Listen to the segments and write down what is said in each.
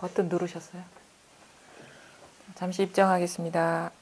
버튼 누르셨어요? 잠시 입장하겠습니다.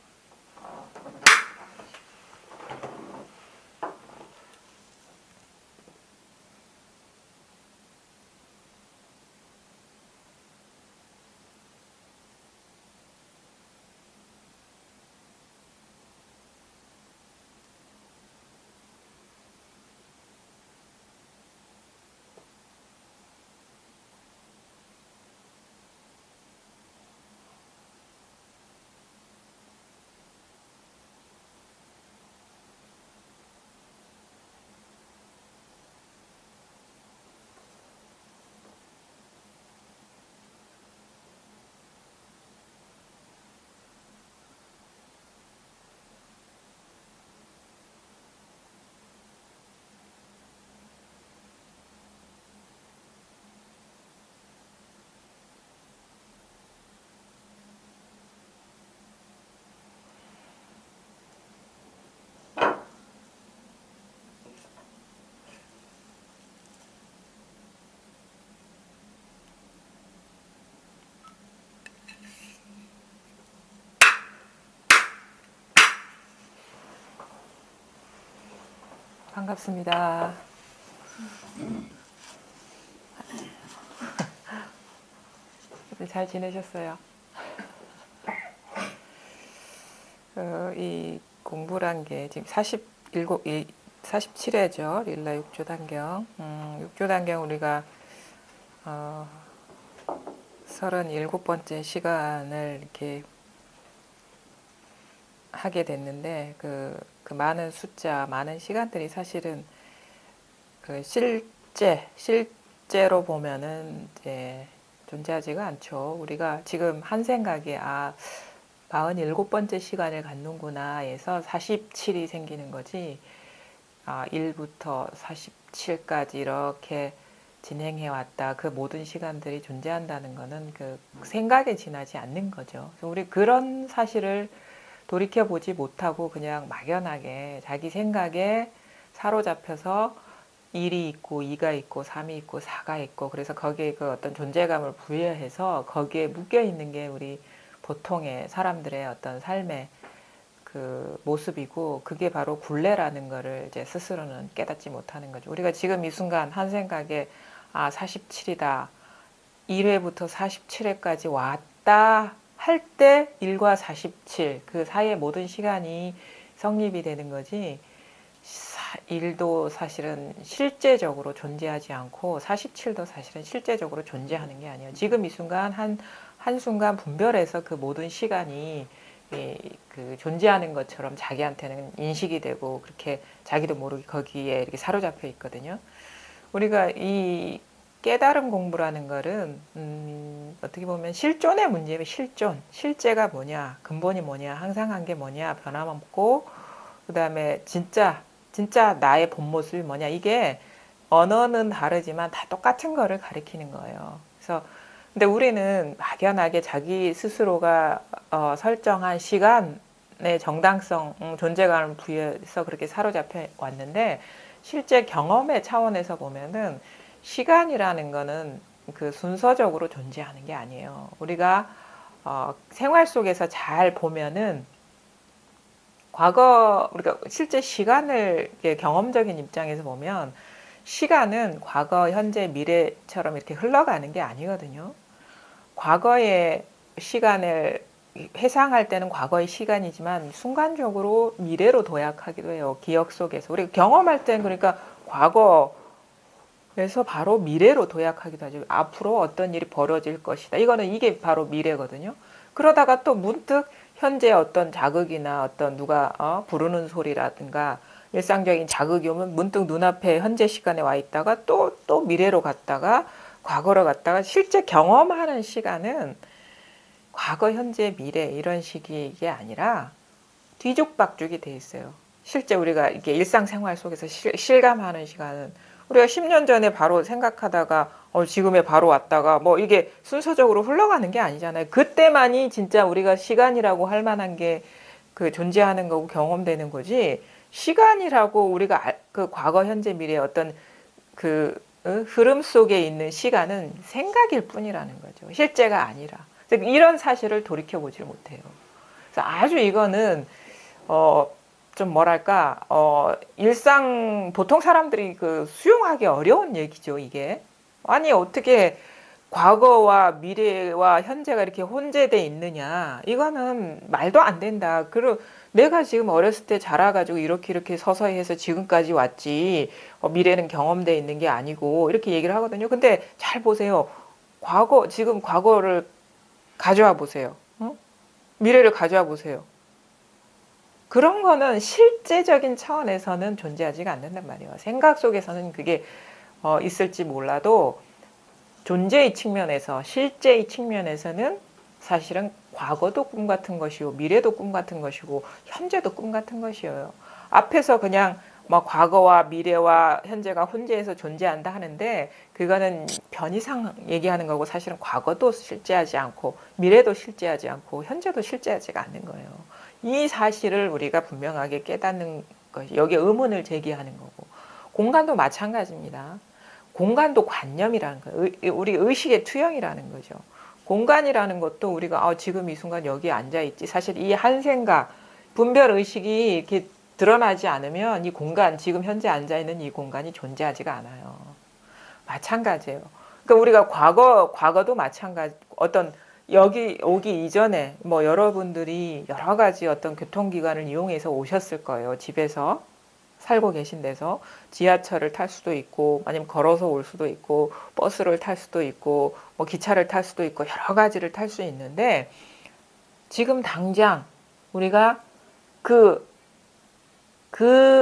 반갑습니다. 잘 지내셨어요? 이 공부란 게 지금 47회죠. 릴라 6조 단경. 6조 단경 우리가 37번째 시간을 이렇게 하게 됐는데 그 많은 숫자, 많은 시간들이 사실은 그 실제로 보면은 이제 존재하지가 않죠. 우리가 지금 한 생각에 47번째 시간을 갖는구나 해서 47이 생기는 거지 1부터 47까지 이렇게 진행해 왔다. 그 모든 시간들이 존재한다는 것은 그 생각에 지나지 않는 거죠. 우리 그런 사실을 돌이켜보지 못하고 그냥 막연하게 자기 생각에 사로잡혀서 1이 있고 2가 있고 3이 있고 4가 있고 그래서 거기에 그 어떤 존재감을 부여해서 거기에 묶여 있는 게 우리 보통의 사람들의 어떤 삶의 그 모습이고 그게 바로 굴레라는 거를 이제 스스로는 깨닫지 못하는 거죠. 우리가 지금 이 순간 한 생각에 47이다. 1회부터 47회까지 왔다 할 때 1과 47 그 사이의 모든 시간이 성립이 되는 거지 1도 사실은 실제적으로 존재하지 않고 47도 사실은 실제적으로 존재하는 게 아니에요. 지금 이 순간 한순간 분별해서 그 모든 시간이 그 존재하는 것처럼 자기한테는 인식이 되고 그렇게 자기도 모르게 거기에 이렇게 사로잡혀 있거든요. 우리가 이 깨달음 공부라는 거는 어떻게 보면 실존의 문제예요. 실제가 뭐냐, 근본이 뭐냐, 항상 한 게 뭐냐, 변함없고 그 다음에 진짜 나의 본 모습이 뭐냐. 이게 언어는 다르지만 다 똑같은 거를 가리키는 거예요. 그래서 근데 우리는 막연하게 자기 스스로가 설정한 시간의 정당성, 존재감을 부여해서 그렇게 사로잡혀 왔는데 실제 경험의 차원에서 보면은 시간이라는 거는 그 순서적으로 존재하는 게 아니에요. 우리가 생활 속에서 잘 보면은 우리가 실제 시간을 경험적인 입장에서 보면 시간은 과거, 현재, 미래처럼 이렇게 흘러가는 게 아니거든요. 과거의 시간을 회상할 때는 과거의 시간이지만 순간적으로 미래로 도약하기도 해요. 기억 속에서. 우리가 경험할 때는 그러니까 과거에서 바로 미래로 도약하기도 하죠. 앞으로 어떤 일이 벌어질 것이다. 이게 바로 미래거든요. 그러다가 또 문득 현재 어떤 자극이나 어떤 누가 부르는 소리라든가 일상적인 자극이 오면 문득 눈앞에 현재 시간에 와 있다가 또 미래로 갔다가 과거로 갔다가 실제 경험하는 시간은 과거, 현재, 미래 이런 식이 이게 아니라 뒤죽박죽이 돼 있어요. 실제 우리가 이게 일상생활 속에서 실감하는 시간은 우리가 10년 전에 바로 생각하다가 지금에 바로 왔다가 뭐 이게 순서적으로 흘러가는 게 아니잖아요. 그때만이 진짜 우리가 시간이라고 할 만한 게 그 존재하는 거고 경험되는 거지. 시간이라고 우리가 그 과거, 현재, 미래 어떤 그 흐름 속에 있는 시간은 생각일 뿐이라는 거죠. 실제가 아니라. 이런 사실을 돌이켜보질 못해요. 그래서 아주 이거는 좀 뭐랄까 일상 보통 사람들이 그 수용하기 어려운 얘기죠. 이게 아니 어떻게 과거와 미래와 현재가 이렇게 혼재돼 있느냐 이거는 말도 안 된다. 그리고 내가 지금 어렸을 때 자라가지고 이렇게 서서히 해서 지금까지 왔지 미래는 경험돼 있는 게 아니고 이렇게 얘기를 하거든요. 근데 잘 보세요. 지금 과거를 가져와 보세요. 미래를 가져와 보세요. 그런 거는 실제적인 차원에서는 존재하지가 않는단 말이에요. 생각 속에서는 그게 있을지 몰라도 존재의 측면에서 실제의 측면에서는 사실은 과거도 꿈 같은 것이고 미래도 꿈 같은 것이고 현재도 꿈 같은 것이에요. 앞에서 그냥 뭐 과거와 미래와 현재가 혼재해서 존재한다 하는데 그거는 변이상 얘기하는 거고 사실은 과거도 실제하지 않고 미래도 실제하지 않고 현재도 실제하지가 않는 거예요. 이 사실을 우리가 분명하게 깨닫는 것이 여기에 의문을 제기하는 거고 공간도 마찬가지입니다. 공간도 관념이라는 거예요. 우리 의식의 투영이라는 거죠. 공간이라는 것도 우리가 지금 이 순간 여기 앉아 있지. 사실 이 한 생각, 분별 의식이 이렇게 드러나지 않으면 이 공간, 지금 현재 앉아 있는 이 공간이 존재하지가 않아요. 마찬가지예요. 그러니까 우리가 과거도 마찬가지. 어떤 여기 오기 이전에 뭐 여러분들이 여러 가지 어떤 교통기관을 이용해서 오셨을 거예요. 집에서. 살고 계신 데서 지하철을 탈 수도 있고 아니면 걸어서 올 수도 있고 버스를 탈 수도 있고 뭐 기차를 탈 수도 있고 여러 가지를 탈 수 있는데 지금 당장 우리가 그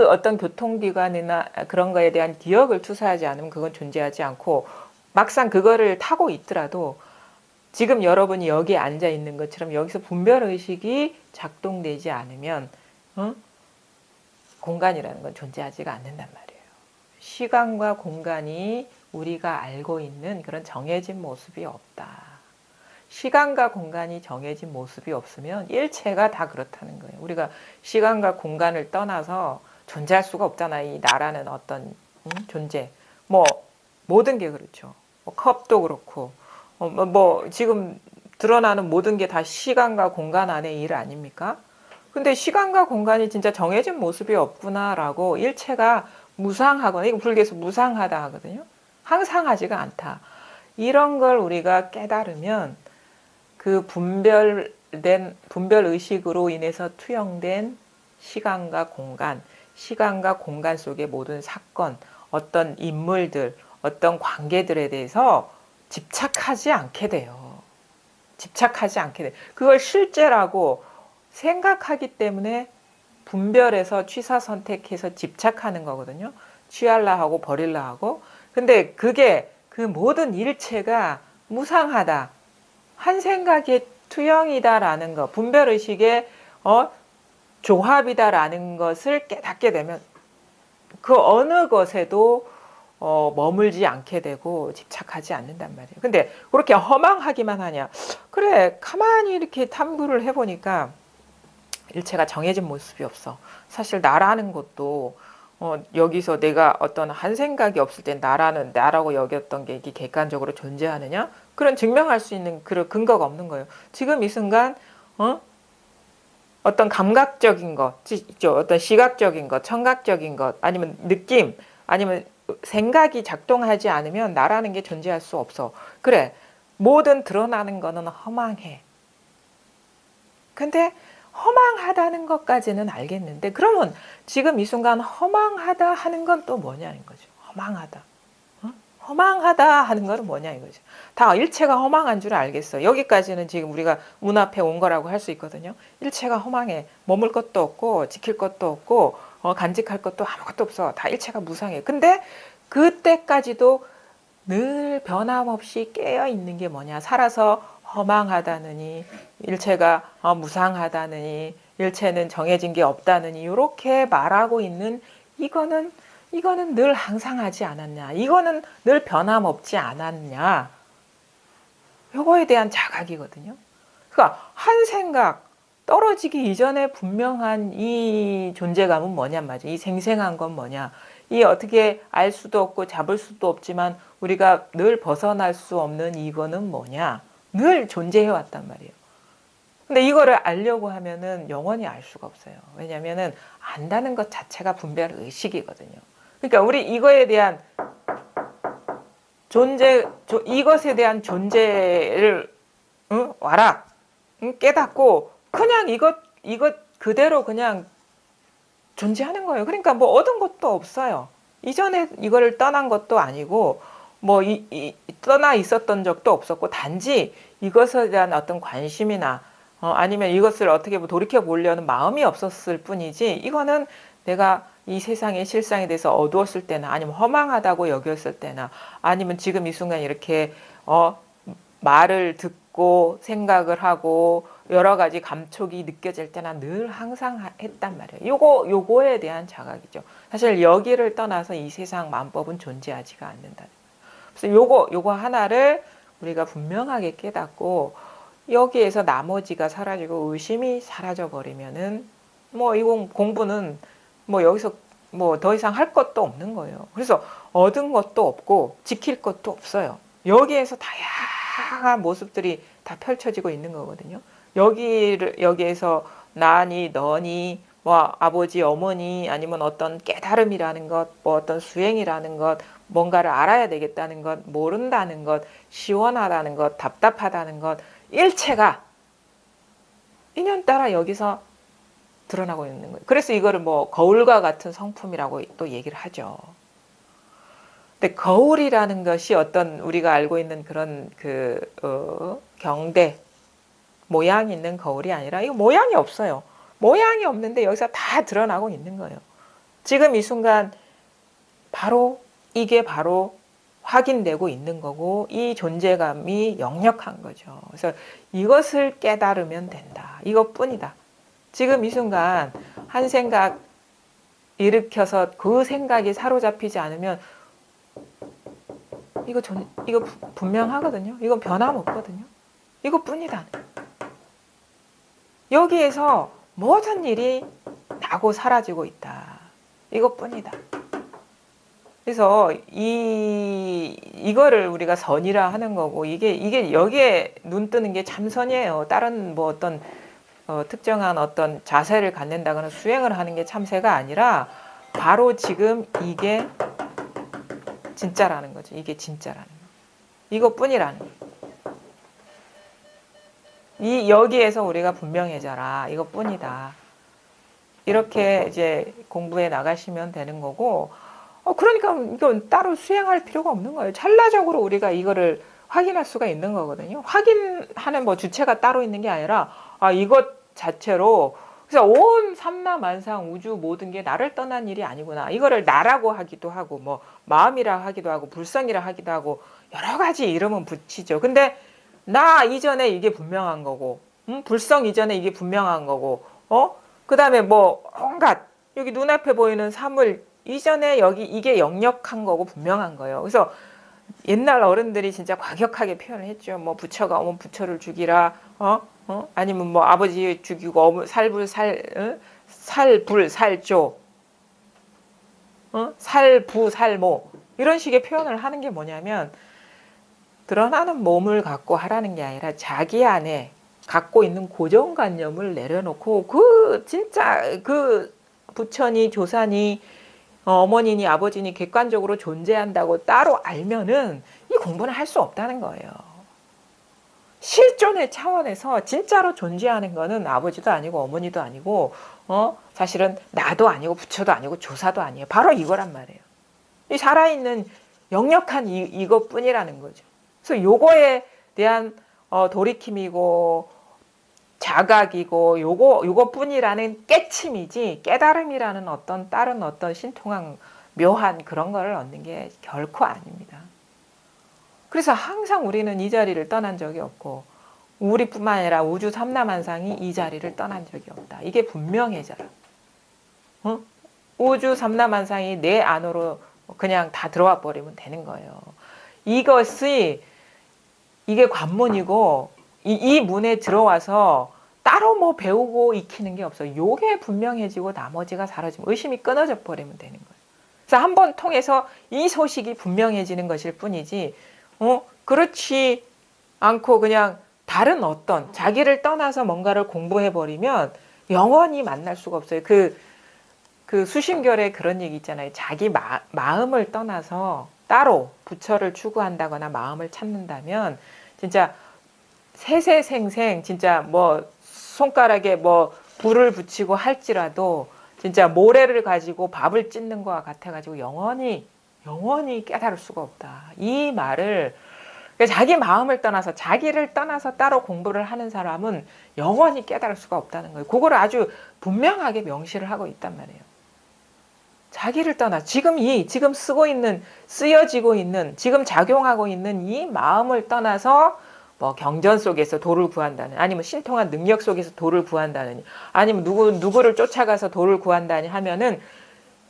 어떤 교통기관이나 그런 거에 대한 기억을 투사하지 않으면 그건 존재하지 않고 막상 그거를 타고 있더라도 지금 여러분이 여기에 앉아 있는 것처럼 여기서 분별의식이 작동되지 않으면 공간이라는 건 존재하지가 않는단 말이에요. 시간과 공간이 우리가 알고 있는 그런 정해진 모습이 없다. 시간과 공간이 정해진 모습이 없으면 일체가 다 그렇다는 거예요. 우리가 시간과 공간을 떠나서 존재할 수가 없잖아. 이 나라는 어떤 존재. 뭐 모든 게 그렇죠. 뭐 컵도 그렇고 뭐 지금 드러나는 모든 게 다 시간과 공간 안의 일 아닙니까? 근데 시간과 공간이 진짜 정해진 모습이 없구나라고 일체가 무상하거나 이거 불교에서 무상하다 하거든요. 항상하지가 않다. 이런 걸 우리가 깨달으면 그 분별 의식으로 인해서 투영된 시간과 공간 속의 모든 사건, 어떤 인물들, 어떤 관계들에 대해서 집착하지 않게 돼요. 집착하지 않게 돼. 그걸 실제라고 생각하기 때문에 분별해서 취사 선택해서 집착하는 거거든요. 취할라 하고 버릴라 하고. 근데 그게 그 모든 일체가 무상하다. 한 생각의 투영이다라는 거, 분별의식의 조합이다라는 것을 깨닫게 되면 그 어느 것에도 머물지 않게 되고 집착하지 않는단 말이에요. 근데 그렇게 허망하기만 하냐? 그래, 가만히 이렇게 탐구를 해보니까 일체가 정해진 모습이 없어. 사실 나라는 것도 여기서 내가 어떤 한 생각이 없을 때 나라고 여겼던 게 이게 객관적으로 존재하느냐? 그런 증명할 수 있는 그런 근거가 없는 거예요. 지금 이 순간 어떤 감각적인 것, 어떤 시각적인 것, 청각적인 것, 아니면 느낌, 아니면 생각이 작동하지 않으면 나라는 게 존재할 수 없어. 그래, 모든 드러나는 거는 허망해. 근데 허망하다는 것까지는 알겠는데 그러면 지금 이 순간 허망하다 하는 건 또 뭐냐는 거죠. 허망하다. 허망하다 하는 거는 뭐냐 이거죠. 다 일체가 허망한 줄 알겠어. 여기까지는 지금 우리가 문 앞에 온 거라고 할 수 있거든요. 일체가 허망해. 머물 것도 없고 지킬 것도 없고 간직할 것도 아무것도 없어. 다 일체가 무상해. 근데 그때까지도 늘 변함없이 깨어 있는 게 뭐냐. 살아서 허망하다느니 일체가 무상하다느니 일체는 정해진 게 없다느니 이렇게 말하고 있는 이거는 늘 항상하지 않았냐. 이거는 늘 변함없지 않았냐. 요거에 대한 자각이거든요. 그러니까 한 생각 떨어지기 이전에 분명한 이 존재감은 뭐냐 말이야. 이 생생한 건 뭐냐. 이 어떻게 알 수도 없고 잡을 수도 없지만 우리가 늘 벗어날 수 없는 이거는 뭐냐? 늘 존재해 왔단 말이에요. 근데 이거를 알려고 하면은 영원히 알 수가 없어요. 왜냐면은 안다는 것 자체가 분별 의식이거든요. 그러니까 우리 이거에 대한 이것에 대한 존재를 와라 깨닫고 그냥 이것 그대로 그냥 존재하는 거예요. 그러니까 뭐 얻은 것도 없어요. 이전에 이거를 떠난 것도 아니고 뭐 떠나 있었던 적도 없었고 단지 이것에 대한 어떤 관심이나 아니면 이것을 어떻게 돌이켜 보려는 마음이 없었을 뿐이지 이거는 내가 이 세상의 실상에 대해서 어두웠을 때나 아니면 허망하다고 여겼을 때나 아니면 지금 이 순간 이렇게 말을 듣고 생각을 하고 여러 가지 감촉이 느껴질 때나 늘 항상 했단 말이에요. 요거에 대한 자각이죠. 사실 여기를 떠나서 이 세상 만법은 존재하지가 않는다. 그래서 요거 하나를 우리가 분명하게 깨닫고 여기에서 나머지가 사라지고 의심이 사라져 버리면은 뭐 이건 공부는 뭐 여기서 뭐 더 이상 할 것도 없는 거예요. 그래서 얻은 것도 없고 지킬 것도 없어요. 여기에서 다양한 모습들이 다 펼쳐지고 있는 거거든요. 여기에서 나니 너니 뭐 아버지 어머니 아니면 어떤 깨달음이라는 것, 뭐 어떤 수행이라는 것, 뭔가를 알아야 되겠다는 것, 모른다는 것, 시원하다는 것, 답답하다는 것, 일체가 인연따라 여기서 드러나고 있는 거예요. 그래서 이거를 뭐 거울과 같은 성품이라고 또 얘기를 하죠. 근데 거울이라는 것이 어떤 우리가 알고 있는 그런 경대 모양 있는 거울이 아니라 이거 모양이 없어요. 모양이 없는데 여기서 다 드러나고 있는 거예요. 지금 이 순간 이게 바로 확인되고 있는 거고 이 존재감이 역력한 거죠. 그래서 이것을 깨달으면 된다. 이것뿐이다. 지금 이 순간 한 생각 일으켜서 그 생각이 사로잡히지 않으면 이거 분명하거든요. 이건 변함없거든요. 이것뿐이다. 여기에서 모든 일이 나고 사라지고 있다. 이것뿐이다. 그래서 이거를 우리가 선이라 하는 거고 이게 여기에 눈 뜨는 게 참선이에요. 다른 뭐 어떤 특정한 어떤 자세를 갖는다거나 수행을 하는 게 참새가 아니라 바로 지금 이게 진짜라는 거죠. 이게 진짜라는 거. 이것뿐이라는 거. 여기에서 우리가 분명해져라. 이것뿐이다. 이렇게 이제 공부해 나가시면 되는 거고 그러니까 이건 따로 수행할 필요가 없는 거예요. 찰나적으로 우리가 이거를 확인할 수가 있는 거거든요. 확인하는 뭐 주체가 따로 있는 게 아니라 이것 자체로 그래서 온 삼라만상 우주 모든 게 나를 떠난 일이 아니구나. 이거를 나라고 하기도 하고 뭐 마음이라 하기도 하고 불성이라 하기도 하고 여러 가지 이름은 붙이죠. 근데 나 이전에 이게 분명한 거고 불성 이전에 이게 분명한 거고 그 다음에 뭐 온갖 여기 눈앞에 보이는 사물 이전에 이게 역력한 거고 분명한 거예요. 그래서 옛날 어른들이 진짜 과격하게 표현을 했죠. 뭐 부처가 오면 부처를 죽이라, 아니면 뭐 아버지 죽이고 살불 살조, 살부 살모 이런 식의 표현을 하는 게 뭐냐면 드러나는 몸을 갖고 하라는 게 아니라 자기 안에 갖고 있는 고정관념을 내려놓고 진짜 부처니 조사니 어머니니 아버지니 객관적으로 존재한다고 따로 알면은 이 공부는 할 수 없다는 거예요. 실존의 차원에서 진짜로 존재하는 거는 아버지도 아니고 어머니도 아니고 사실은 나도 아니고 부처도 아니고 조사도 아니에요. 바로 이거란 말이에요. 이 살아있는 역력한 이것뿐이라는 거죠. 그래서 요거에 대한 돌이킴이고 자각이고 요거뿐이라는 깨침이지 깨달음이라는 다른 어떤 신통한 묘한 그런 거를 얻는 게 결코 아닙니다. 그래서 항상 우리는 이 자리를 떠난 적이 없고 우리뿐만 아니라 우주 삼라만상이 이 자리를 떠난 적이 없다. 이게 분명해져라. 우주 삼라만상이 내 안으로 그냥 다 들어와 버리면 되는 거예요. 이게 관문이고 이 문에 들어와서 따로 뭐 배우고 익히는 게 없어요. 요게 분명해지고 나머지가 사라지면 의심이 끊어져 버리면 되는 거예요. 그래서 한 번 통해서 이 소식이 분명해지는 것일 뿐이지, 그렇지 않고 그냥 다른 어떤 자기를 떠나서 뭔가를 공부해버리면 영원히 만날 수가 없어요. 그 수심결에 그런 얘기 있잖아요. 자기 마음을 떠나서 따로 부처를 추구한다거나 마음을 찾는다면 진짜 세세생생 진짜 뭐 손가락에 뭐 불을 붙이고 할지라도 진짜 모래를 가지고 밥을 찢는 거와 같아가지고 영원히 깨달을 수가 없다. 이 말을 자기 마음을 떠나서 자기를 떠나서 따로 공부를 하는 사람은 영원히 깨달을 수가 없다는 거예요. 그거를 아주 분명하게 명시를 하고 있단 말이에요. 자기를 떠나 지금 쓰여지고 있는 지금 작용하고 있는 이 마음을 떠나서 뭐 경전 속에서 도를 구한다는, 아니면 신통한 능력 속에서 도를 구한다느니, 아니면 누구를 쫓아가서 도를 구한다니 하면은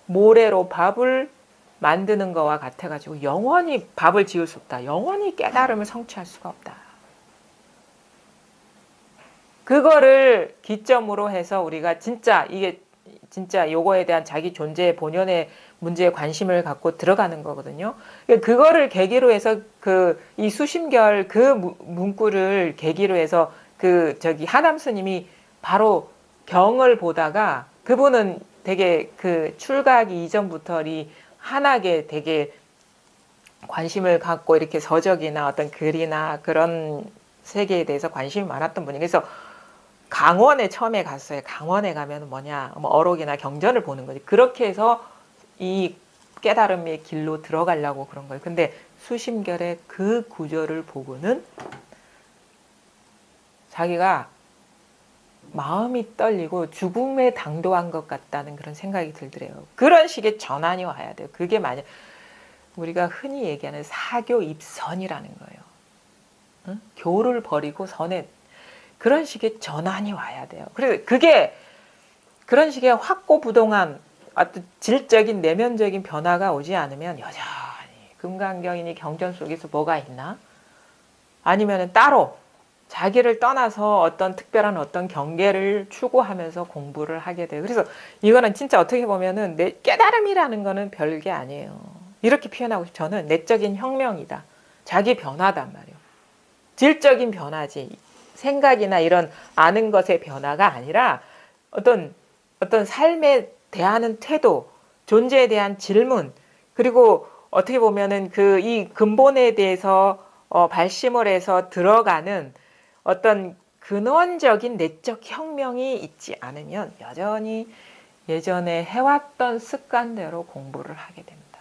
모래로 밥을 만드는 거와 같아가지고 영원히 밥을 지을 수 없다. 영원히 깨달음을 성취할 수가 없다. 그거를 기점으로 해서 우리가 진짜 요거에 대한 자기 존재의 본연의 문제에 관심을 갖고 들어가는 거거든요. 그거를 계기로 해서 이 수심결 문구를 계기로 해서 하남 스님이 바로 경을 보다가, 그분은 되게 출가하기 이전부터 이 한학에 되게 관심을 갖고 이렇게 서적이나 어떤 글이나 그런 세계에 대해서 관심이 많았던 분이, 그래서 강원에 처음에 갔어요. 강원에 가면 뭐냐, 뭐 어록이나 경전을 보는 거지. 그렇게 해서 이 깨달음의 길로 들어가려고 그런 거예요. 근데 수심결의 그 구절을 보고는 자기가 마음이 떨리고 죽음에 당도한 것 같다는 그런 생각이 들더래요. 그런 식의 전환이 와야 돼요. 그게 만약 우리가 흔히 얘기하는 사교 입선이라는 거예요. 응? 교를 버리고 선에, 그런 식의 전환이 와야 돼요. 그래서 그게 그런 식의 확고부동한 어떤 질적인 내면적인 변화가 오지 않으면 여전히 금강경이니 경전 속에서 뭐가 있나? 아니면 따로 자기를 떠나서 어떤 특별한 어떤 경계를 추구하면서 공부를 하게 돼요. 그래서 이거는 진짜 어떻게 보면은 내 깨달음이라는 거는 별게 아니에요. 이렇게 표현하고 싶어요. 저는 내적인 혁명이다. 자기 변화단 말이에요. 질적인 변화지. 생각이나 이런 아는 것의 변화가 아니라 어떤 삶에 대하는 태도, 존재에 대한 질문, 그리고 어떻게 보면은 이 근본에 대해서 발심을 해서 들어가는 어떤 근원적인 내적 혁명이 있지 않으면 여전히 예전에 해왔던 습관대로 공부를 하게 됩니다.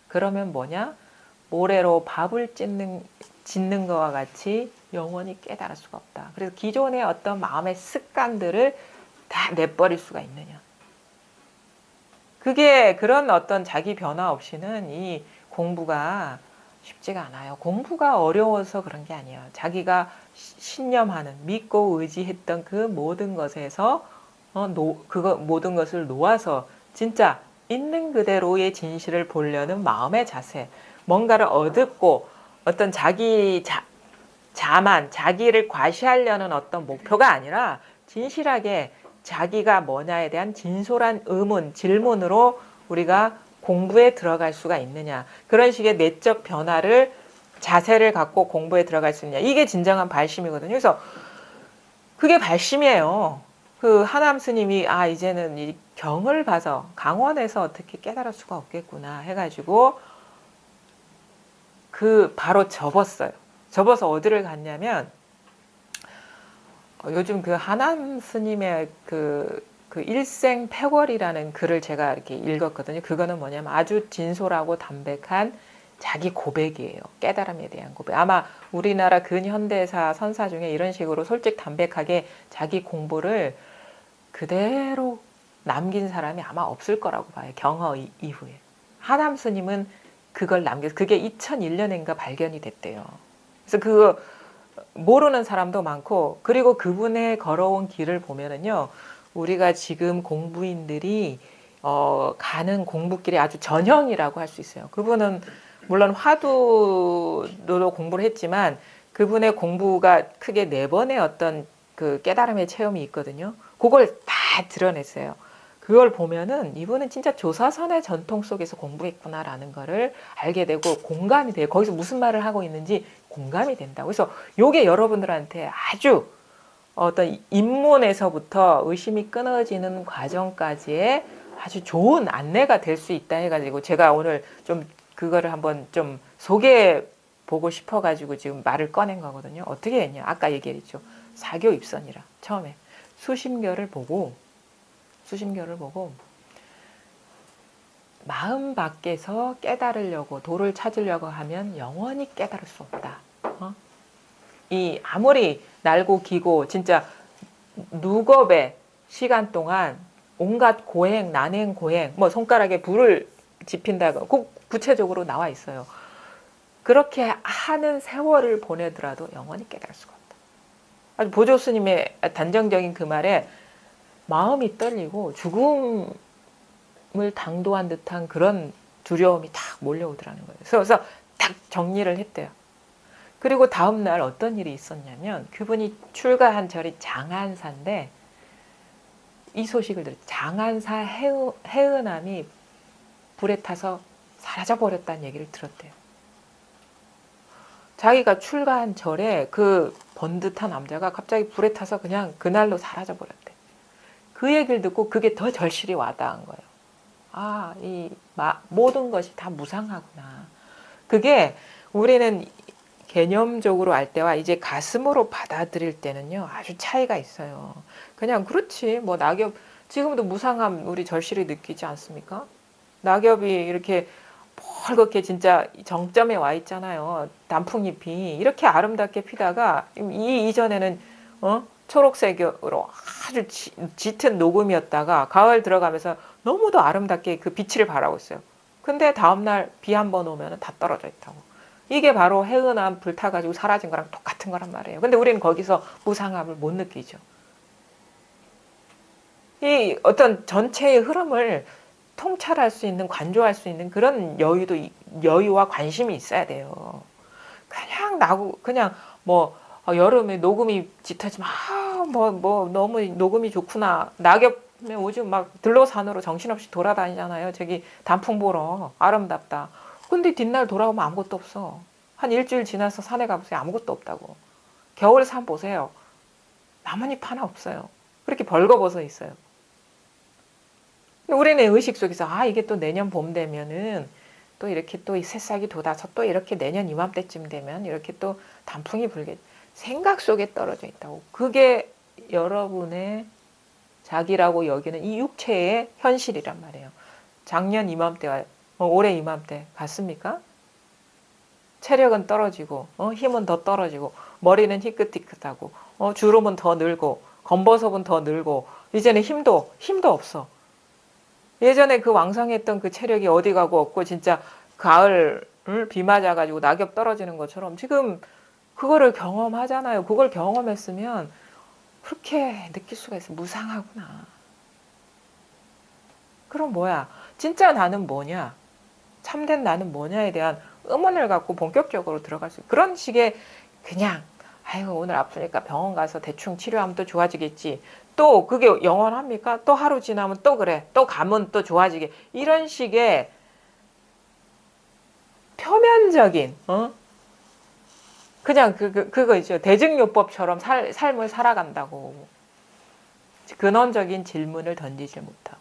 그러면 뭐냐? 모래로 밥을 짓는 것과 같이 영원히 깨달을 수가 없다. 그래서 기존의 어떤 마음의 습관들을 다 내버릴 수가 있느냐. 그런 어떤 자기 변화 없이는 이 공부가 쉽지가 않아요. 공부가 어려워서 그런 게 아니에요. 자기가 신념하는, 믿고 의지했던 그 모든 것에서 모든 것을 놓아서 진짜 있는 그대로의 진실을 보려는 마음의 자세, 뭔가를 얻고 어떤 자기를 과시하려는 어떤 목표가 아니라 진실하게 자기가 뭐냐에 대한 진솔한 의문, 질문으로 우리가 공부에 들어갈 수가 있느냐. 그런 식의 내적 변화를, 자세를 갖고 공부에 들어갈 수 있느냐. 이게 진정한 발심이거든요. 그래서 그게 발심이에요. 하남 스님이 이제는 이 경을 봐서 강원에서 어떻게 깨달을 수가 없겠구나 해가지고 바로 접었어요. 접어서 어디를 갔냐면 요즘 하남 스님의 일생 패월이라는 글을 제가 이렇게 읽었거든요. 그거는 뭐냐면 아주 진솔하고 담백한 자기 고백이에요. 깨달음에 대한 고백. 아마 우리나라 근현대사 선사 중에 이런 식으로 솔직 담백하게 자기 공부를 그대로 남긴 사람이 아마 없을 거라고 봐요. 경허 이후에. 하남 스님은 그걸 남겨서 그게 2001년인가 발견이 됐대요. 그래서 모르는 사람도 많고, 그리고 그분의 걸어온 길을 보면은요, 우리가 지금 공부인들이 가는 공부길이 아주 전형이라고 할 수 있어요. 그분은 물론 화두도 공부를 했지만 그분의 공부가 크게 4번의 어떤 깨달음의 체험이 있거든요. 그걸 다 드러냈어요. 그걸 보면은 이분은 진짜 조사선의 전통 속에서 공부했구나라는 거를 알게 되고 공감이 돼요. 거기서 무슨 말을 하고 있는지 공감이 된다고. 그래서 요게 여러분들한테 아주 어떤 입문에서부터 의심이 끊어지는 과정까지의 아주 좋은 안내가 될 수 있다 해가지고 제가 오늘 좀 그거를 한번 좀 소개해 보고 싶어가지고 지금 말을 꺼낸 거거든요. 어떻게 했냐? 아까 얘기했죠. 사교 입선이라 처음에 수심결을 보고 마음 밖에서 깨달으려고 도를 찾으려고 하면 영원히 깨달을 수 없다. 이 아무리 날고 기고 진짜 누겁의 시간 동안 온갖 고행, 난행 고행, 뭐 손가락에 불을 지핀다고 꼭 구체적으로 나와 있어요. 그렇게 하는 세월을 보내더라도 영원히 깨달을 수가 없다. 아주 보조 스님의 단정적인 그 말에 마음이 떨리고 죽음을 당도한 듯한 그런 두려움이 딱 몰려오더라는 거예요. 그래서 딱 정리를 했대요. 그리고 다음 날 어떤 일이 있었냐면 그분이 출가한 절이 장안사인데 이 소식을 들었죠. 장안사 해은암이 불에 타서 사라져버렸다는 얘기를 들었대요. 자기가 출가한 절에 그 번듯한 남자가 갑자기 불에 타서 그냥 그날로 사라져버렸대. 그 얘기를 듣고 그게 더 절실히 와닿은 거예요. 아, 모든 것이 다 무상하구나. 그게 우리는 개념적으로 알 때와 이제 가슴으로 받아들일 때는요, 아주 차이가 있어요. 그냥 그렇지, 뭐 낙엽, 지금도 무상함 우리 절실히 느끼지 않습니까? 낙엽이 이렇게 펄겋게 진짜 정점에 와 있잖아요. 단풍잎이 이렇게 아름답게 피다가 이전에는 초록색으로 아주 짙은 녹음이었다가 가을 들어가면서 너무도 아름답게 그 빛을 발하고 있어요. 근데 다음날 비 한 번 오면 다 떨어져 있다고. 이게 바로 해은암 불타가지고 사라진 거랑 똑같은 거란 말이에요. 근데 우리는 거기서 무상함을 못 느끼죠. 이 어떤 전체의 흐름을 통찰할 수 있는, 관조할 수 있는 그런 여유와 관심이 있어야 돼요. 그냥 뭐 여름에 녹음이 짙어지면 너무 녹음이 좋구나. 낙엽에 오줌 막 들로산으로 정신없이 돌아다니잖아요. 저기 단풍 보러 아름답다. 근데 뒷날 돌아오면 아무것도 없어. 한 일주일 지나서 산에 가보세요. 아무것도 없다고. 겨울 산 보세요. 나뭇잎 하나 없어요. 그렇게 벌거벗어 있어요. 우리는 의식 속에서 이게 또 내년 봄 되면은 또 이렇게 또 이 새싹이 돋아서 또 이렇게 내년 이맘때쯤 되면 이렇게 또 단풍이 불게 생각 속에 떨어져 있다고. 그게 여러분의 자기라고 여기는 이 육체의 현실이란 말이에요. 작년 이맘때와 올해 이맘때 같습니까? 체력은 떨어지고 힘은 더 떨어지고 머리는 희끗희끗하고 주름은 더 늘고 겉모습은 더 늘고 이제는 힘도 없어. 예전에 그 왕성했던 그 체력이 어디 가고 없고 진짜 가을 비 맞아가지고 낙엽 떨어지는 것처럼 지금 그거를 경험하잖아요. 그걸 경험했으면 그렇게 느낄 수가 있어. 무상하구나. 그럼 뭐야? 진짜 나는 뭐냐? 참된 나는 뭐냐에 대한 의문을 갖고 본격적으로 들어갈 수 있는 그런 식의 그냥 아이고 오늘 아프니까 병원 가서 대충 치료하면 또 좋아지겠지. 또 그게 영원합니까? 또 하루 지나면 또 그래. 또 가면 또 좋아지게. 이런 식의 표면적인 그냥 그거 있죠. 대증요법처럼 삶을 살아간다고. 근원적인 질문을 던지질 못하고.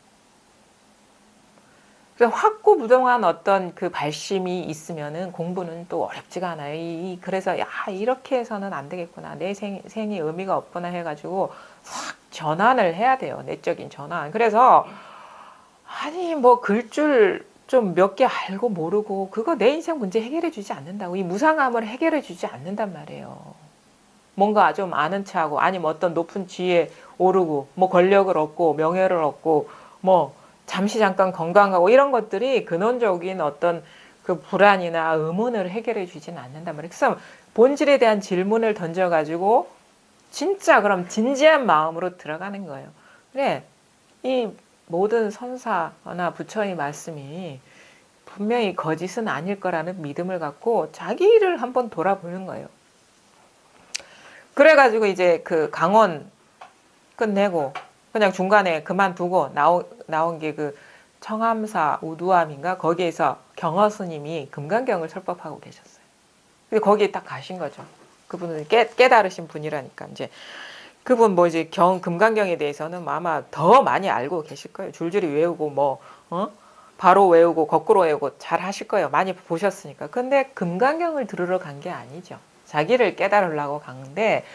그래서 확고부동한 어떤 그 발심이 있으면은 공부는 또 어렵지가 않아요. 그래서 이렇게 해서는 안 되겠구나. 내 생이 의미가 없구나 해가지고 확 전환을 해야 돼요. 내적인 전환. 그래서 뭐 글줄 좀 몇 개 알고 모르고 그거 내 인생 문제 해결해 주지 않는다고. 이 무상함을 해결해 주지 않는단 말이에요. 뭔가 좀 아는 체하고 아니면 어떤 높은 지위에 오르고 뭐 권력을 얻고 명예를 얻고 뭐 잠시 잠깐 건강하고 이런 것들이 근원적인 어떤 그 불안이나 의문을 해결해 주지는 않는단 말이에요. 그래서 본질에 대한 질문을 던져가지고 진짜 그럼 진지한 마음으로 들어가는 거예요. 그래, 이 모든 선사나 부처의 말씀이 분명히 거짓은 아닐 거라는 믿음을 갖고 자기를 한번 돌아보는 거예요. 그래가지고 이제 그 강원 끝내고 그냥 중간에 그만두고 나온 게 그 청암사 우두암인가 거기에서 경허 스님이 금강경을 설법하고 계셨어요. 근데 거기에 딱 가신 거죠. 그분은 깨달으신 분이라니까 이제 그분 뭐 이제 금강경에 대해서는 아마 더 많이 알고 계실 거예요. 줄줄이 외우고 뭐 바로 외우고 거꾸로 외우고 잘 하실 거예요. 많이 보셨으니까. 근데 금강경을 들으러 간 게 아니죠. 자기를 깨달으려고 갔는데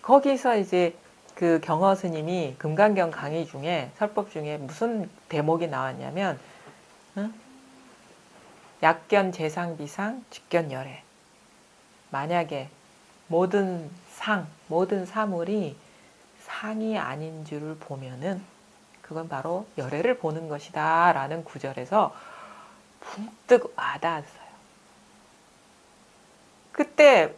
거기서 이제 그 경허 스님이 금강경 강의 중에 설법 중에 무슨 대목이 나왔냐면 약견 재상비상 직견열애. 만약에 모든 사물이 상이 아닌 줄을 보면은 그건 바로 열애를 보는 것이다 라는 구절에서 붕뜩 와닿았어요. 그때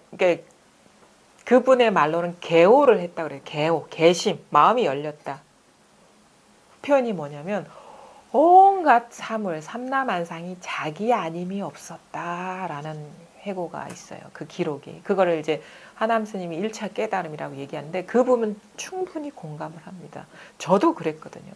그분의 말로는 개호를 했다고 그래요. 개호, 개심, 마음이 열렸다. 표현이 뭐냐면 온갖 사물, 삼라만상이 자기 아님이 없었다라는 회고가 있어요. 그 기록이. 그거를 이제 하남 스님이 1차 깨달음이라고 얘기하는데 그 부분 충분히 공감을 합니다. 저도 그랬거든요.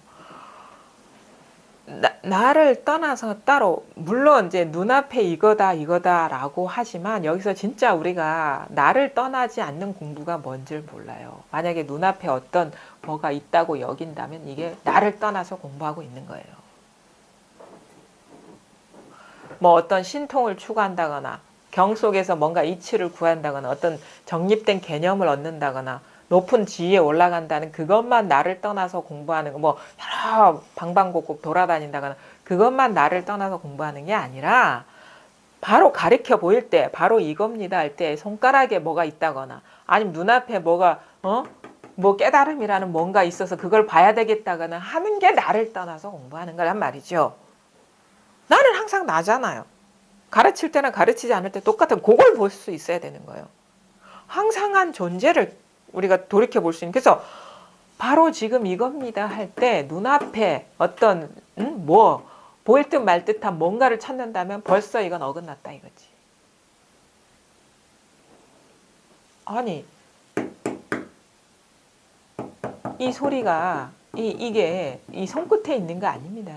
나를 떠나서 따로 물론 이제 눈앞에 이거다라고 하지만 여기서 진짜 우리가 나를 떠나지 않는 공부가 뭔지를 몰라요. 만약에 눈앞에 어떤 뭐가 있다고 여긴다면 이게 나를 떠나서 공부하고 있는 거예요. 뭐 어떤 신통을 추구한다거나 경 속에서 뭔가 이치를 구한다거나 어떤 정립된 개념을 얻는다거나 높은 지위에 올라간다는 그것만 나를 떠나서 공부하는 거, 뭐 여러 방방곡곡 돌아다닌다거나 그것만 나를 떠나서 공부하는 게 아니라 바로 가리켜 보일 때 바로 이겁니다 할 때 손가락에 뭐가 있다거나 아니면 눈앞에 뭐가 뭐 깨달음이라는 뭔가 있어서 그걸 봐야 되겠다거나 하는 게 나를 떠나서 공부하는 거란 말이죠. 나는 항상 나잖아요. 가르칠 때나 가르치지 않을 때 똑같은 그걸 볼 수 있어야 되는 거예요. 항상한 존재를 우리가 돌이켜 볼 수 있는. 그래서 바로 지금 이겁니다 할 때 눈앞에 어떤 뭐 보일 듯 말 듯한 뭔가를 찾는다면 벌써 이건 어긋났다 이거지. 아니 이 소리가 이게 이 손끝에 있는 거 아닙니다.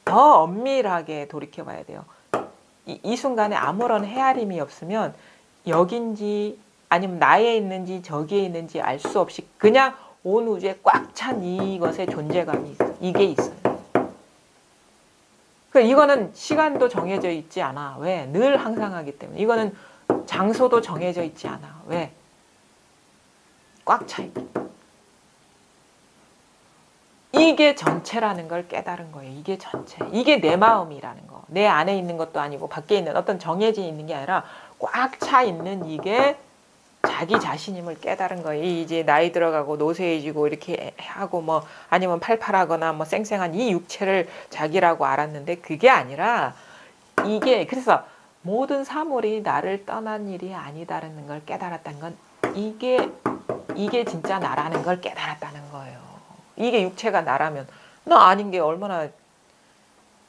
더 엄밀하게 돌이켜 봐야 돼요. 이 순간에 아무런 헤아림이 없으면 여긴지 아니면 나에 있는지 저기에 있는지 알 수 없이 그냥 온 우주에 꽉 찬 이것의 존재감이 있어요. 이게 있어요. 이거는 시간도 정해져 있지 않아. 왜? 늘 항상하기 때문에. 이거는 장소도 정해져 있지 않아. 왜? 꽉 차 있기. 이게 전체라는 걸 깨달은 거예요. 이게 전체. 이게 내 마음이라는 거. 내 안에 있는 것도 아니고 밖에 있는 어떤 정해져 있는 게 아니라 꽉 차 있는 이게 자기 자신임을 깨달은 거예요. 이제 나이 들어가고 노쇠해지고 이렇게 하고 뭐 아니면 팔팔하거나 뭐 쌩쌩한 이 육체를 자기라고 알았는데 그게 아니라 이게 그래서 모든 사물이 나를 떠난 일이 아니다라는 걸 깨달았다는 건 이게 진짜 나라는 걸 깨달았다는 거예요. 이게 육체가 나라면 나 아닌 게 얼마나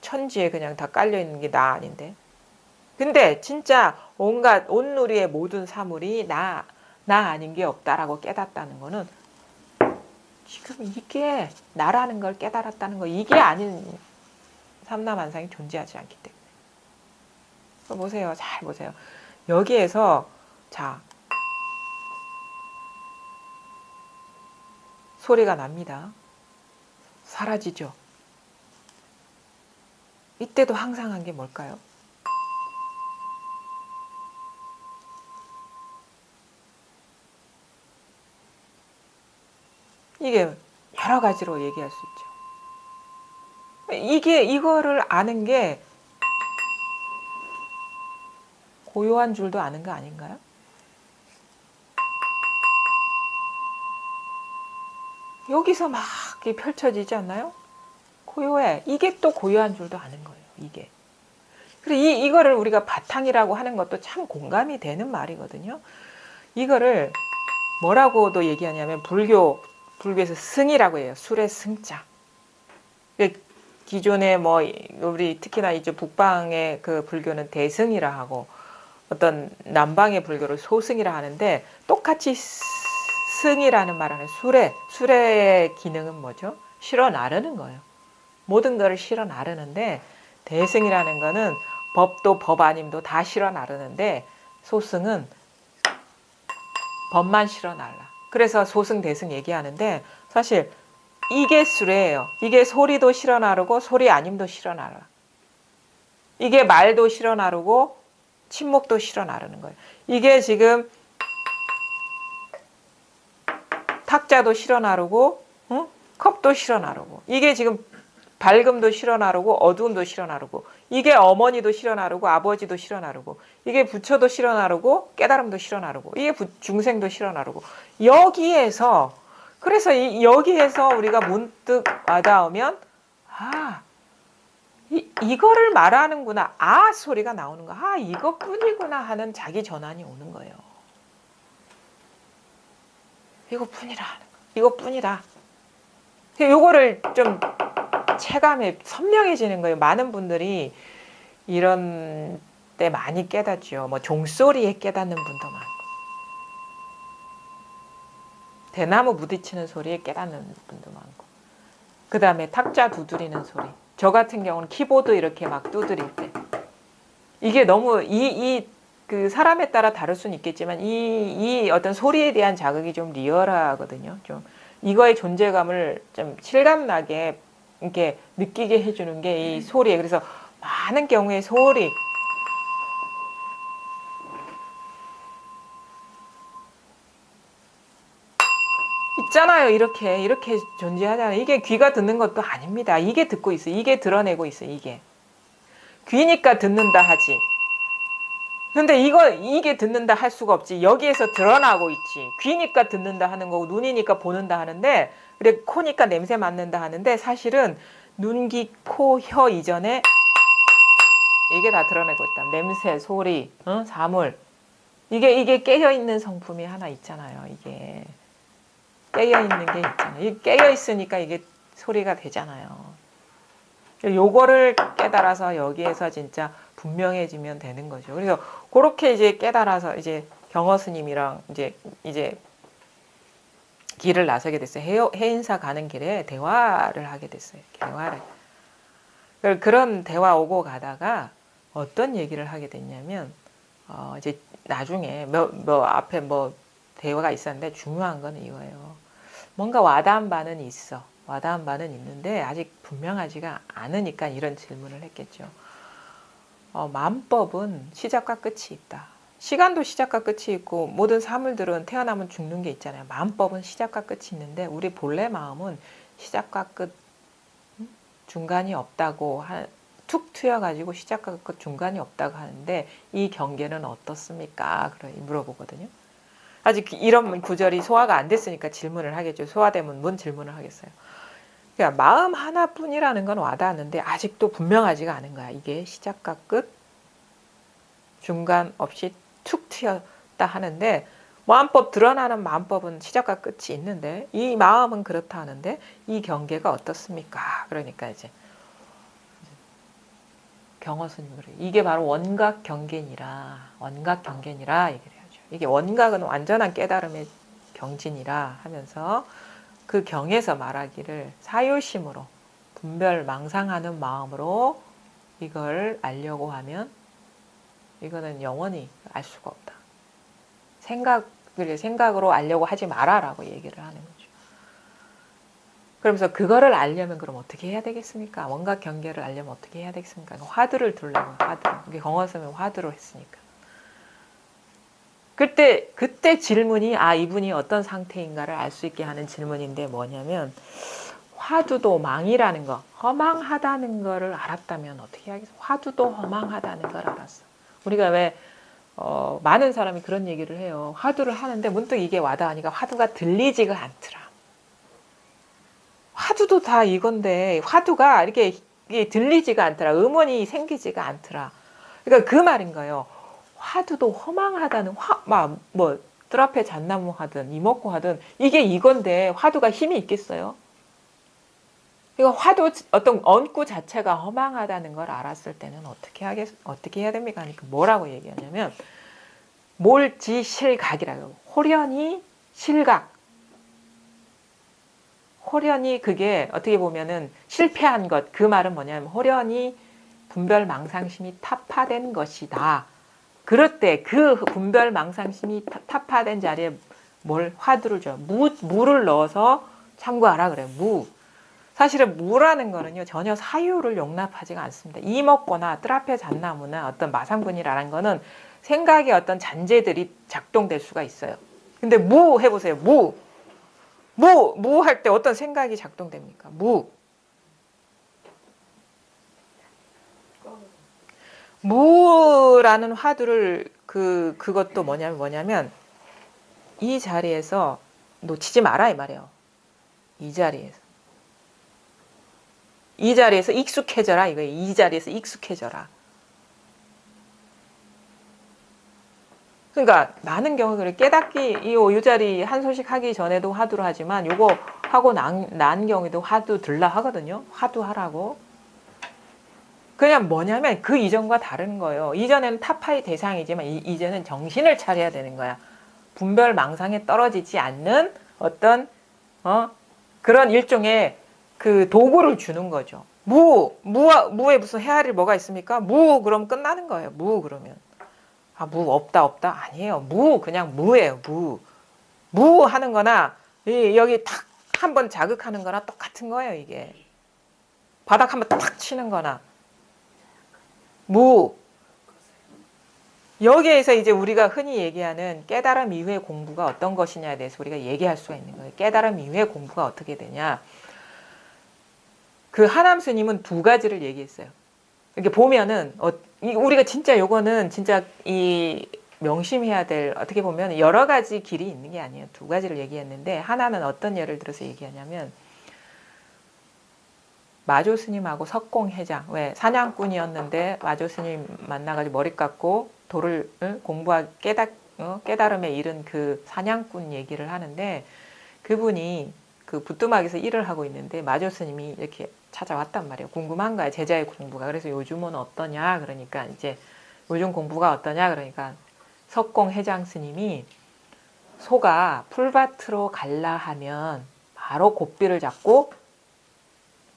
천지에 그냥 다 깔려 있는 게 나 아닌데. 근데 진짜 온갖 온누리의 모든 사물이 나 아닌 게 없다라고 깨닫다는 거는 지금 이게 나라는 걸 깨달았다는 거 이게 아닌 삼라만상이 존재하지 않기 때문에. 보세요. 잘 보세요. 여기에서 자 소리가 납니다. 사라지죠. 이때도 항상한 게 뭘까요? 이게 여러 가지로 얘기할 수 있죠. 이거를 아는 게 고요한 줄도 아는 거 아닌가요? 여기서 막 펼쳐지지 않나요? 고요해. 이게 또 고요한 줄도 아는 거예요. 이게. 그리고 이거를 우리가 바탕이라고 하는 것도 참 공감이 되는 말이거든요. 이거를 뭐라고도 얘기하냐면 불교에서 승이라고 해요. 술의 승자. 기존에 뭐 우리 특히나 이제 북방의 그 불교는 대승이라 하고 어떤 남방의 불교를 소승이라 하는데 똑같이 대승이라는 말은 수레의 기능은 뭐죠? 실어 나르는 거예요. 모든 것을 실어 나르는데 대승이라는 거는 법도 법 아님도 다 실어 나르는데 소승은 법만 실어 날라. 그래서 소승 대승 얘기하는데 사실 이게 수레예요. 이게 소리도 실어 나르고 소리 아님도 실어 나르라. 이게 말도 실어 나르고 침묵도 실어 나르는 거예요. 이게 지금 탁자도 실어 나르고 응? 컵도 실어 나르고 이게 지금 밝음도 실어 나르고 어두움도 실어 나르고 이게 어머니도 실어 나르고 아버지도 실어 나르고 이게 부처도 실어 나르고 깨달음도 실어 나르고 이게 중생도 실어 나르고 여기에서 그래서 여기에서 우리가 문득 와닿으면 이거를 말하는구나. 소리가 나오는 거. 이것뿐이구나 하는 자기 전환이 오는 거예요. 이것뿐이라 하는 거. 이것뿐이다. 요거를 좀 체감에 선명해지는 거예요. 많은 분들이 이런 때 많이 깨닫죠. 뭐 종소리에 깨닫는 분도 많고 대나무 부딪히는 소리에 깨닫는 분도 많고 그 다음에 탁자 두드리는 소리. 저 같은 경우는 키보드 이렇게 막 두드릴 때 이게 너무 그 사람에 따라 다를 수는 있겠지만 이 어떤 소리에 대한 자극이 좀 리얼하거든요. 좀 이거의 존재감을 좀 실감나게 이렇게 느끼게 해주는 게 이 소리에 그래서 많은 경우에 소리 있잖아요. 이렇게 존재하잖아요. 이게 귀가 듣는 것도 아닙니다. 이게 듣고 있어요. 이게 드러내고 있어요. 이게 귀니까 듣는다 하지. 근데 이게 듣는다 할 수가 없지. 여기에서 드러나고 있지. 귀니까 듣는다 하는 거고 눈이니까 보는다 하는데 그래 코니까 냄새 맡는다 하는데 사실은 눈, 귀, 코, 혀 이전에 이게 다 드러내고 있다. 냄새, 소리, 사물. 이게 깨어있는 성품이 하나 있잖아요. 이게 깨어있는 게 있잖아요. 이게 깨어있으니까 이게 소리가 되잖아요. 요거를 깨달아서 여기에서 진짜 분명해지면 되는 거죠. 그래서 그렇게 이제 깨달아서 이제 경허 스님이랑 이제 길을 나서게 됐어요. 해인사 가는 길에 대화를 하게 됐어요. 대화를. 그런 대화 오고 가다가 어떤 얘기를 하게 됐냐면 이제 나중에 앞에 대화가 있었는데 중요한 건 이거예요. 뭔가 와닿은 바는 있어. 와닿은 바는 있는데 아직 분명하지가 않으니까 이런 질문을 했겠죠. 만법은 시작과 끝이 있다. 시간도 시작과 끝이 있고 모든 사물들은 태어나면 죽는 게 있잖아요. 만법은 시작과 끝이 있는데 우리 본래 마음은 시작과 끝 중간이 없다고 툭 튀어가지고 시작과 끝 중간이 없다고 하는데 이 경계는 어떻습니까? 물어보거든요. 아직 이런 구절이 소화가 안 됐으니까 질문을 하겠죠. 소화되면 뭔 질문을 하겠어요. 그러니까 마음 하나뿐이라는 건 와닿았는데 아직도 분명하지가 않은 거야. 이게 시작과 끝, 중간 없이 툭 튀었다 하는데 마음법 드러나는 마음법은 시작과 끝이 있는데 이 마음은 그렇다 하는데 이 경계가 어떻습니까? 그러니까 이제 경허 스님이 그래요. 이게 바로 원각 경계니라 얘기를 하죠. 이게 원각은 완전한 깨달음의 경진이라 하면서 그 경에서 말하기를 사유심으로 분별 망상하는 마음으로 이걸 알려고 하면 이거는 영원히 알 수가 없다. 생각으로 알려고 하지 마라라고 얘기를 하는 거죠. 그러면서 그거를 알려면 그럼 어떻게 해야 되겠습니까? 원각 경계를 알려면 어떻게 해야 되겠습니까? 화두를 두려면 화두. 이게 경허스면 화두로 했으니까. 그때 질문이 이분이 어떤 상태인가를 알 수 있게 하는 질문인데 뭐냐면 화두도 망이라는 거, 허망하다는 거를 알았다면 어떻게 하겠어? 화두도 허망하다는 걸 알았어. 우리가 왜 많은 사람이 그런 얘기를 해요. 화두를 하는데 문득 이게 와닿으니까 화두가 들리지가 않더라. 화두도 다 이건데 화두가 이렇게 들리지가 않더라. 음원이 생기지가 않더라. 그러니까 그 말인 거예요. 화두도 허망하다는 뜰 앞에 잣나무 하든 이먹고 하든 이게 이건데 화두가 힘이 있겠어요? 그러니까 화두 어떤 언구 자체가 허망하다는 걸 알았을 때는 어떻게 해야 됩니까? 그러니까 뭐라고 얘기하냐면 몰지실각이라고. 호련히 실각. 호련히 그게 어떻게 보면은 실패한 것, 그 말은 뭐냐면 호련히 분별망상심이 타파된 것이다. 그럴 때 그 분별망상심이 타파된 자리에 뭘 화두를 줘. 무를 넣어서 참고하라 그래요. 무. 사실은 무라는 거는요 전혀 사유를 용납하지가 않습니다. 이목고나 뜰앞의 잣나무나 어떤 마상분이라는 거는 생각의 어떤 잔재들이 작동될 수가 있어요. 근데 무 해보세요. 무 할 때 어떤 생각이 작동됩니까? 무라는 화두를 그것도 뭐냐면 이 자리에서 놓치지 마라 이 말이에요. 이 자리에서 익숙해져라 이거예요. 이 자리에서 익숙해져라. 그러니까 많은 경우에 깨닫기 이 자리 한 소식 하기 전에도 화두를 하지만 요거 하고 난 경우에도 화두 들라 하거든요. 화두 하라고. 그냥 뭐냐면 그 이전과 다른 거예요. 이전에는 타파의 대상이지만 이제는 정신을 차려야 되는 거야. 분별망상에 떨어지지 않는 어떤 그런 일종의 그 도구를 주는 거죠. 무에 무슨 헤아릴 뭐가 있습니까? 그럼 끝나는 거예요. 그러면. 무 없다. 아니에요. 그냥 무예요. 무 하는 거나 여기 탁 한번 자극하는 거나 똑같은 거예요. 이게. 바닥 한번 탁 치는 거나. 여기에서 이제 우리가 흔히 얘기하는 깨달음 이후의 공부가 어떤 것이냐에 대해서 우리가 얘기할 수가 있는 거예요. 깨달음 이후의 공부가 어떻게 되냐. 그 하남 스님은 두 가지를 얘기했어요. 이렇게 보면은 우리가 진짜 요거는 진짜 이 명심해야 될 어떻게 보면 여러 가지 길이 있는 게 아니에요. 두 가지를 얘기했는데 하나는 어떤 예를 들어서 얘기하냐면 마조 스님하고 석공회장 왜 사냥꾼이었는데 마조 스님 만나가지고 머리 깎고 도를 공부하 깨달음에 이른 그 사냥꾼 얘기를 하는데 그분이 그 부뚜막에서 일을 하고 있는데 마조 스님이 이렇게 찾아왔단 말이에요. 궁금한 거야 제자의 공부가. 그래서 요즘은 어떠냐 그러니까 이제 요즘 공부가 어떠냐 그러니까 석공회장 스님이 소가 풀밭으로 갈라 하면 바로 고삐를 잡고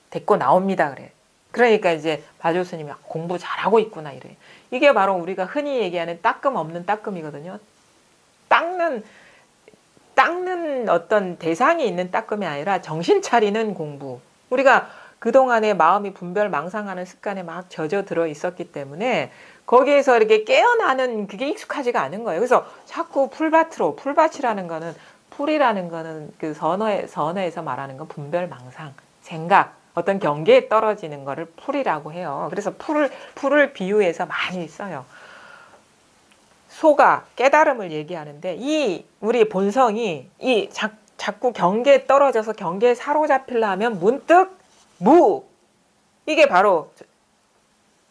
데리고 나옵니다. 그래. 그러니까 이제 마조 스님이 공부 잘하고 있구나 이래. 이게 바로 우리가 흔히 얘기하는 따끔 없는 따끔이거든요. 닦는 어떤 대상이 있는 따끔이 아니라 정신 차리는 공부. 우리가 그동안에 마음이 분별망상하는 습관에 막 젖어들어 있었기 때문에 거기에서 이렇게 깨어나는 그게 익숙하지가 않은 거예요. 그래서 자꾸 풀밭이라는 거는 풀이라는 거는 그 선어에서 말하는 건 분별망상, 생각, 어떤 경계에 떨어지는 거를 풀이라고 해요. 그래서 풀을 비유해서 많이 써요. 소가 깨달음을 얘기하는데 우리 본성이 자꾸 경계에 떨어져서 경계에 사로잡히려면 문득 이게 바로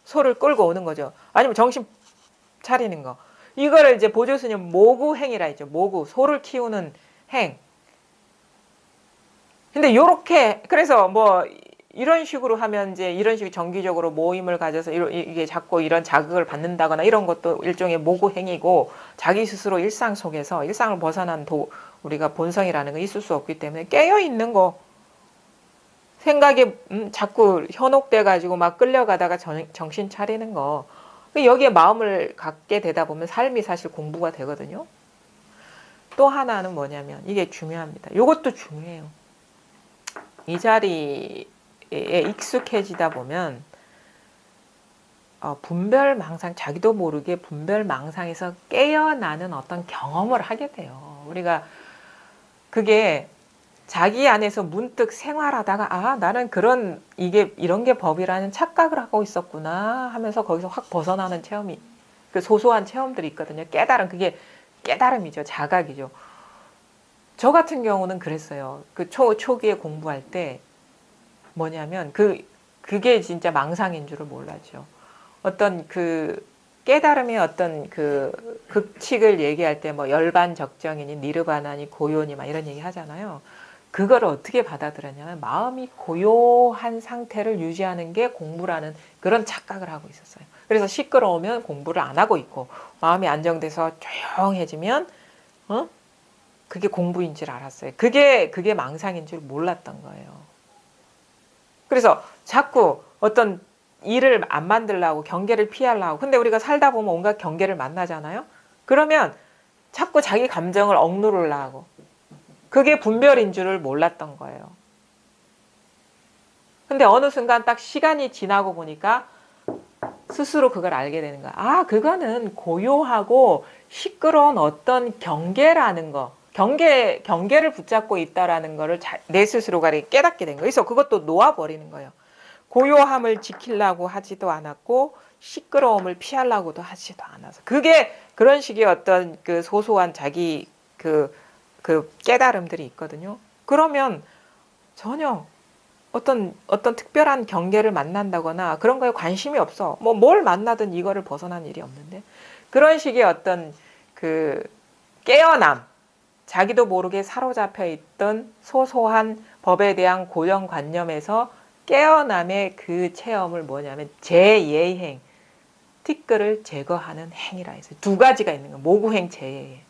소를 끌고 오는 거죠. 아니면 정신 차리는 거. 이거를 이제 보조스님 모구행이라 했죠. 소를 키우는 행. 근데 요렇게 그래서 뭐 이런 식으로 하면 이제 이런 식으로 정기적으로 모임을 가져서 이게 자꾸 이런 자극을 받는다거나 이런 것도 일종의 모구행위고 자기 스스로 일상 속에서 일상을 벗어난 우리가 본성이라는 거 있을 수 없기 때문에 깨어 있는 거 생각에 자꾸 현혹돼 가지고 막 끌려가다가 정신 차리는 거 여기에 마음을 갖게 되다 보면 삶이 사실 공부가 되거든요. 또 하나는 뭐냐면 이게 중요합니다. 이것도 중요해요. 이 자리에 익숙해지다 보면 분별망상 자기도 모르게 분별망상에서 깨어나는 어떤 경험을 하게 돼요. 우리가 그게 자기 안에서 문득 생활하다가 나는 이런 게 법이라는 착각을 하고 있었구나 하면서 거기서 확 벗어나는 체험이 그 소소한 체험들이 있거든요. 그게 깨달음이죠. 자각이죠. 저 같은 경우는 그랬어요. 그 초기에 공부할 때 뭐냐면 그게 진짜 망상인 줄을 몰랐죠. 어떤 그 깨달음의 어떤 그 극칙을 얘기할 때 뭐 열반적정이니 니르바나니 고요니 막 이런 얘기 하잖아요. 그거를 어떻게 받아들였냐면 마음이 고요한 상태를 유지하는 게 공부라는 그런 착각을 하고 있었어요. 그래서 시끄러우면 공부를 안 하고 있고 마음이 안정돼서 조용해지면 그게 공부인 줄 알았어요. 그게 망상인 줄 몰랐던 거예요. 그래서 자꾸 어떤 일을 안 만들려고 경계를 피하려고. 근데 우리가 살다 보면 온갖 경계를 만나잖아요. 그러면 자꾸 자기 감정을 억누르려고. 그게 분별인 줄을 몰랐던 거예요. 근데 어느 순간 딱 시간이 지나고 보니까 스스로 그걸 알게 되는 거야. 아, 그거는 고요하고 시끄러운 어떤 경계라는 거. 경계를 붙잡고 있다라는 거를 내 스스로가 깨닫게 된 거예요. 그래서 그것도 놓아버리는 거예요. 고요함을 지키려고 하지도 않았고, 시끄러움을 피하려고도 하지도 않아서. 그게 그런 식의 어떤 그 소소한 자기 그 깨달음들이 있거든요. 그러면 전혀 어떤 특별한 경계를 만난다거나 그런 거에 관심이 없어. 뭐 뭘 만나든 이거를 벗어난 일이 없는데. 그런 식의 어떤 그 깨어남, 자기도 모르게 사로잡혀 있던 소소한 법에 대한 고정관념에서 깨어남의 그 체험을 뭐냐면 재예행, 티끌을 제거하는 행위라 해서 두 가지가 있는 거예요. 모구행, 재예행.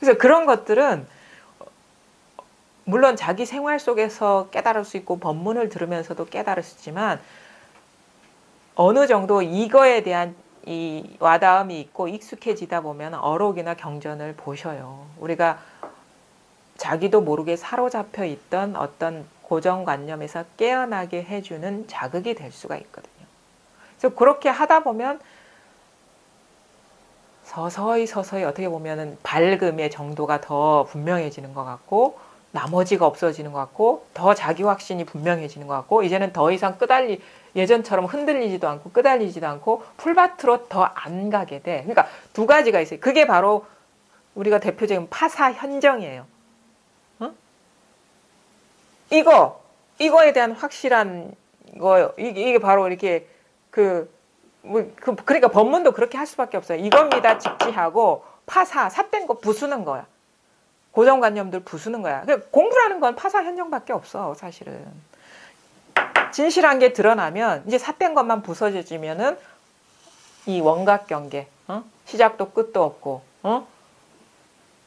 그래서 그런 것들은 물론 자기 생활 속에서 깨달을 수 있고 법문을 들으면서도 깨달을 수 있지만 어느 정도 이거에 대한 이 와닿음이 있고 익숙해지다 보면 어록이나 경전을 보셔요. 우리가 자기도 모르게 사로잡혀 있던 어떤 고정관념에서 깨어나게 해주는 자극이 될 수가 있거든요. 그래서 그렇게 하다 보면 서서히 어떻게 보면은 밝음의 정도가 더 분명해지는 것 같고 나머지가 없어지는 것 같고 더 자기 확신이 분명해지는 것 같고 이제는 더 이상 예전처럼 흔들리지도 않고 끄달리지도 않고 풀밭으로 더 안 가게 돼. 그러니까 두 가지가 있어요. 그게 바로 우리가 대표적인 파사현정이에요. 어? 이거에 대한 확실한 거예요. 이게 바로 이렇게 그러니까 법문도 그렇게 할 수밖에 없어요. 이겁니다. 직지하고 삿된 거 부수는 거야. 고정관념들 부수는 거야. 공부라는 건 파사현정밖에 없어, 사실은. 진실한 게 드러나면 이제 삿된 것만 부서지면은 이 원각경계, 시작도 끝도 없고,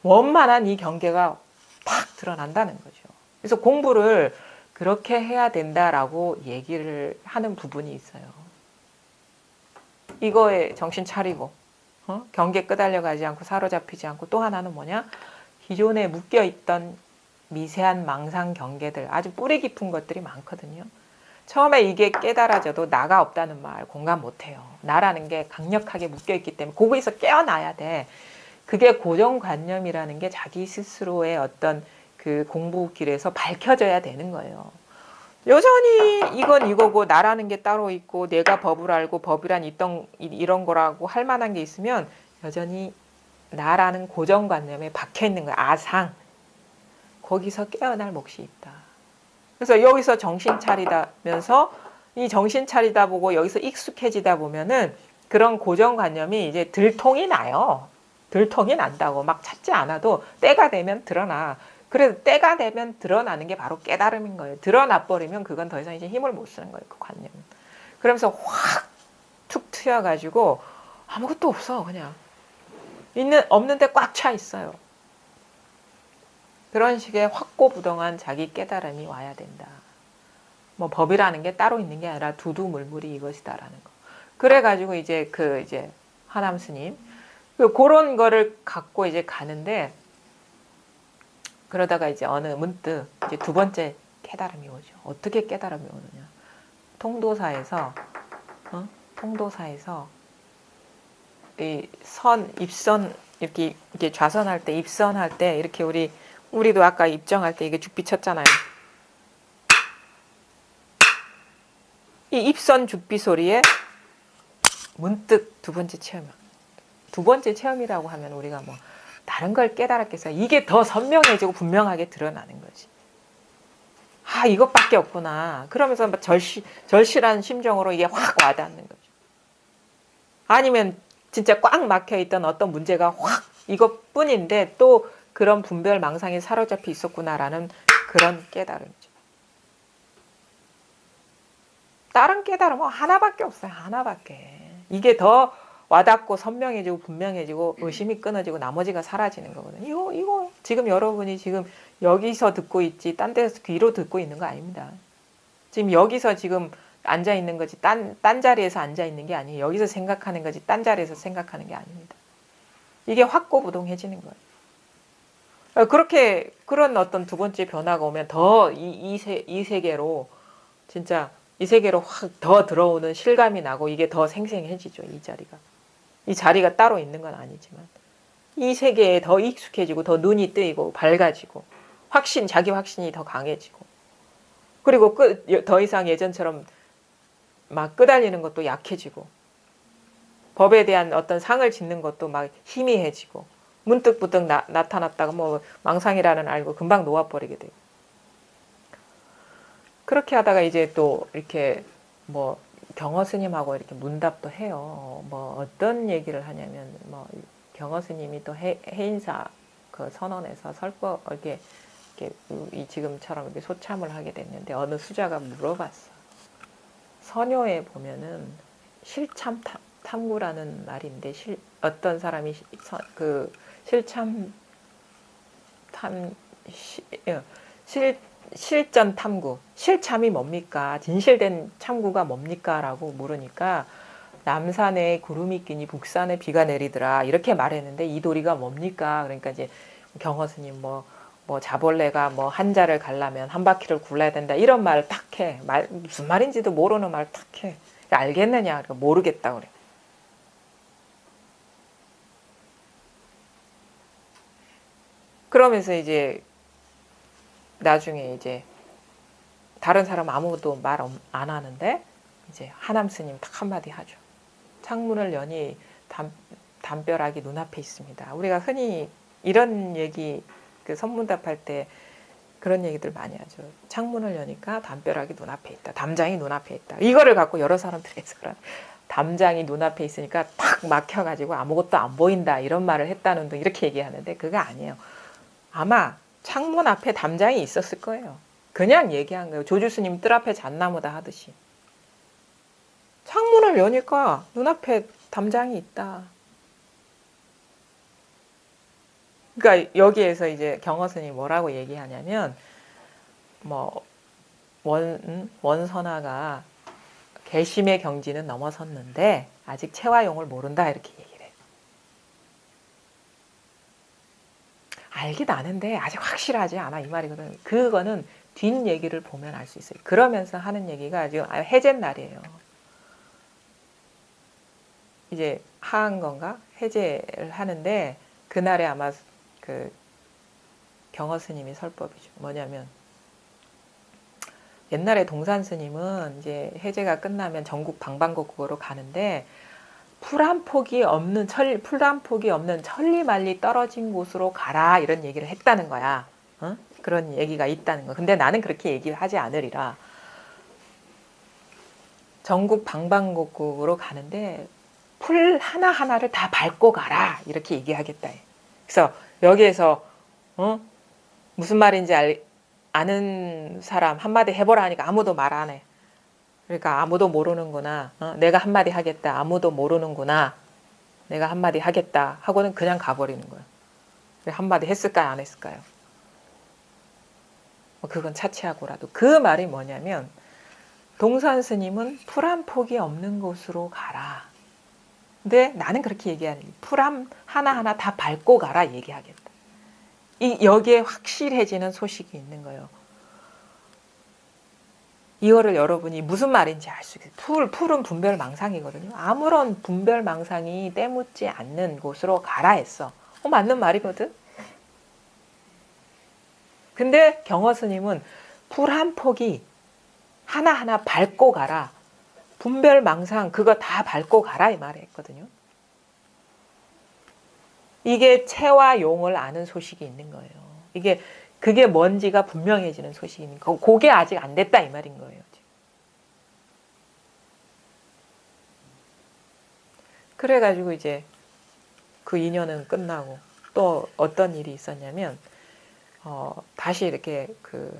원만한 이 경계가 팍 드러난다는 거죠. 그래서 공부를 그렇게 해야 된다라고 얘기를 하는 부분이 있어요. 이거에 정신 차리고 경계 끄달려가지 않고 사로잡히지 않고 또 하나는 뭐냐? 기존에 묶여있던 미세한 망상 경계들 아주 뿌리 깊은 것들이 많거든요. 처음에 이게 깨달아져도 나가 없다는 말 공감 못해요. 나라는 게 강력하게 묶여있기 때문에 거기서 깨어나야 돼. 그게 고정관념이라는 게 자기 스스로의 어떤 그 공부길에서 밝혀져야 되는 거예요. 여전히 이건 이거고 나라는 게 따로 있고 내가 법을 알고 법이란 이런 거라고 할 만한 게 있으면 여전히 나라는 고정관념에 박혀있는 거야. 아상. 거기서 깨어날 몫이 있다. 그래서 여기서 정신 차리다면서 이 정신 차리다 보고 여기서 익숙해지다 보면은 그런 고정관념이 이제 들통이 나요. 들통이 난다고 막 찾지 않아도 때가 되면 드러나. 그래도 때가 되면 드러나는 게 바로 깨달음인 거예요. 드러나 버리면 그건 더 이상 이제 힘을 못 쓰는 거예요. 그 관념. 그러면서 확 툭 튀어가지고 아무것도 없어. 그냥 없는데 꽉 차 있어요. 그런 식의 확고부동한 자기 깨달음이 와야 된다. 뭐 법이라는 게 따로 있는 게 아니라 두두물물이 이것이다라는 거. 그래가지고 이제 이제 하남 스님 그런 거를 갖고 이제 가는데 그러다가 이제 문득 이제 두 번째 깨달음이 오죠. 어떻게 깨달음이 오느냐? 통도사에서 입선 이렇게 좌선할 때 입선할 때 이렇게 우리도 아까 입정할 때 이게 죽비 쳤잖아요. 이 입선 죽비 소리에 문득 두 번째 체험이야. 두 번째 체험이라고 하면 우리가 뭐 다른 걸 깨달았겠어요. 이게 더 선명해지고 분명하게 드러나는 거지. 아, 이것밖에 없구나. 그러면서 절실한 심정으로 이게 확 와닿는 거죠. 아니면 진짜 꽉 막혀있던 어떤 문제가 확 이것뿐인데 또 그런 분별 망상에 사로잡혀 있었구나라는 그런 깨달음이죠. 다른 깨달음은 하나밖에 없어요. 하나밖에. 이게 더 와닿고 선명해지고 분명해지고 의심이 끊어지고 나머지가 사라지는 거거든요. 이거 지금 여러분이 지금 여기서 듣고 있지 딴 데서 귀로 듣고 있는 거 아닙니다. 지금 여기서 지금 앉아 있는 거지 딴 자리에서 앉아 있는 게 아니에요. 여기서 생각하는 거지 딴 자리에서 생각하는 게 아닙니다. 이게 확고부동해지는 거예요. 그렇게 그런 어떤 두 번째 변화가 오면 더 이 세계로 진짜 이 세계로 확 더 들어오는 실감이 나고 이게 더 생생해지죠. 이 자리가. 이 자리가 따로 있는 건 아니지만 이 세계에 더 익숙해지고 더 눈이 뜨이고 밝아지고 자기 확신이 더 강해지고 그리고 더 이상 예전처럼 막 끄달리는 것도 약해지고 법에 대한 어떤 상을 짓는 것도 막 희미해지고 문득문득 나타났다가 뭐 망상이라는 알고 금방 놓아버리게 되고 그렇게 하다가 이제 또 이렇게 뭐 경허 스님하고 이렇게 문답도 해요. 뭐 어떤 얘기를 하냐면 뭐 경허 스님이 또 해인사 그 선언에서 이렇게 이 지금처럼 이렇게 소참을 하게 됐는데 어느 수자가 물어봤어. 선요에 보면은 실참 탐구라는 말인데 어떤 사람이 그 실참 실전 탐구, 실참이 뭡니까? 진실된 참구가 뭡니까? 라고 물으니까 남산에 구름이 끼니 북산에 비가 내리더라 이렇게 말했는데 이 도리가 뭡니까? 그러니까 이제 경허 스님 뭐 자벌레가 뭐 한자를 가려면 한 바퀴를 굴러야 된다 이런 말을 탁 해. 무슨 말인지도 모르는 말을 탁 해. 알겠느냐? 그러니까 모르겠다 그래. 그러면서 이제 나중에 이제 다른 사람 아무도 말 안 하는데 이제 하남 스님 딱 한마디 하죠. 창문을 여니 담벼락이 눈앞에 있습니다. 우리가 흔히 이런 얘기 그 선문답할 때 그런 얘기들 많이 하죠. 창문을 여니까 담벼락이 눈앞에 있다. 담장이 눈앞에 있다. 이거를 갖고 여러 사람들이 해석을 담장이 눈앞에 있으니까 탁 막혀가지고 아무것도 안 보인다. 이런 말을 했다는 등 이렇게 얘기하는데 그거 아니에요. 아마 창문 앞에 담장이 있었을 거예요. 그냥 얘기한 거예요. 조주스님 뜰 앞에 잣나무다 하듯이. 창문을 여니까 눈앞에 담장이 있다. 그러니까 여기에서 이제 경허스님이 뭐라고 얘기하냐면 뭐 원선화가 개심의 경지는 넘어섰는데 아직 체화용을 모른다 이렇게 얘기를 해요. 알긴 아는데 아직 확실하지 않아 이 말이거든. 그거는 뒷 얘기를 보면 알 수 있어요. 그러면서 하는 얘기가 지금 해제 날이에요. 이제 하한 건가 해제를 하는데 그날에 아마 그 경허 스님이 설법이죠. 뭐냐면 옛날에 동산 스님은 이제 해제가 끝나면 전국 방방곡곡으로 가는데 풀 한 폭이 없는 천리말리 떨어진 곳으로 가라 이런 얘기를 했다는 거야. 어? 그런 얘기가 있다는 거. 근데 나는 그렇게 얘기를 하지 않으리라. 전국 방방곡곡으로 가는데 풀 하나하나를 다 밟고 가라 이렇게 얘기하겠다. 그래서 여기에서 무슨 말인지 아는 사람 한마디 해보라 하니까 아무도 말 안 해. 그러니까 아무도 모르는구나. 내가 한마디 하겠다. 아무도 모르는구나. 내가 한마디 하겠다 하고는 그냥 가버리는 거야. 한마디 했을까요? 안 했을까요? 그건 차치하고라도 그 말이 뭐냐면 동산 스님은 풀 한 폭이 없는 곳으로 가라. 근데 나는 그렇게 얘기하는 풀 하나하나 다 밟고 가라 얘기하겠다. 여기에 확실해지는 소식이 있는 거예요. 이거를 여러분이 무슨 말인지 알 수 있어요. 풀은 분별망상이거든요. 아무런 분별망상이 때묻지 않는 곳으로 가라 했어. 맞는 말이거든. 근데 경허 스님은 풀 한 폭이 하나하나 밟고 가라. 분별망상 그거 다 밟고 가라 이 말을 했거든요. 이게 체와 용을 아는 소식이 있는 거예요. 그게 뭔지가 분명해지는 소식이 있는 거예요. 그게 아직 안 됐다 이 말인 거예요. 그래가지고 이제 그 인연은 끝나고 또 어떤 일이 있었냐면 다시 이렇게 그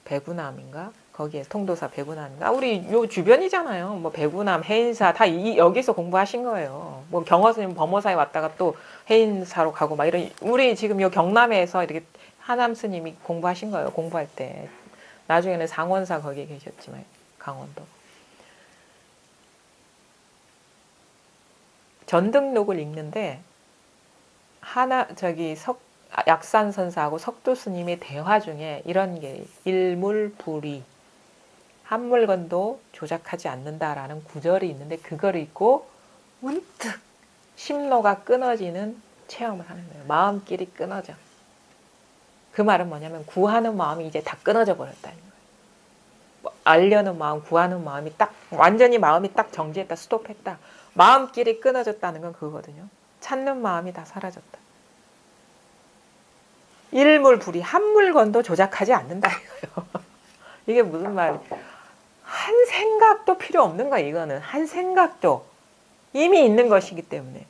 배구남인가 거기에 통도사 배구남. 우리 요 주변이잖아요. 뭐 배구남, 해인사 다 여기서 공부하신 거예요. 뭐 경허스님 범어사에 왔다가 또 해인사로 가고 막 이런 우리 지금 요 경남에서 이렇게 하남 스님이 공부하신 거예요. 공부할 때. 나중에는 상원사 거기에 계셨지만 강원도. 전등록을 읽는데 약산선사하고 석도스님의 대화 중에 이런 게 일물불이 한 물건도 조작하지 않는다라는 구절이 있는데 그걸 읽고 문득 심로가 끊어지는 체험을 하는 거예요. 마음길이 끊어져. 그 말은 뭐냐면 구하는 마음이 이제 다 끊어져 버렸다는 거예요. 뭐 알려는 마음, 구하는 마음이 딱 완전히 마음이 딱 정지했다, 스톱했다. 마음길이 끊어졌다는 건 그거거든요. 찾는 마음이 다 사라졌다. 일물불이 한 물건도 조작하지 않는다 이거예요. 이게 무슨 말이에요? 한 생각도 필요 없는 거야 이거는. 한 생각도 이미 있는 것이기 때문에.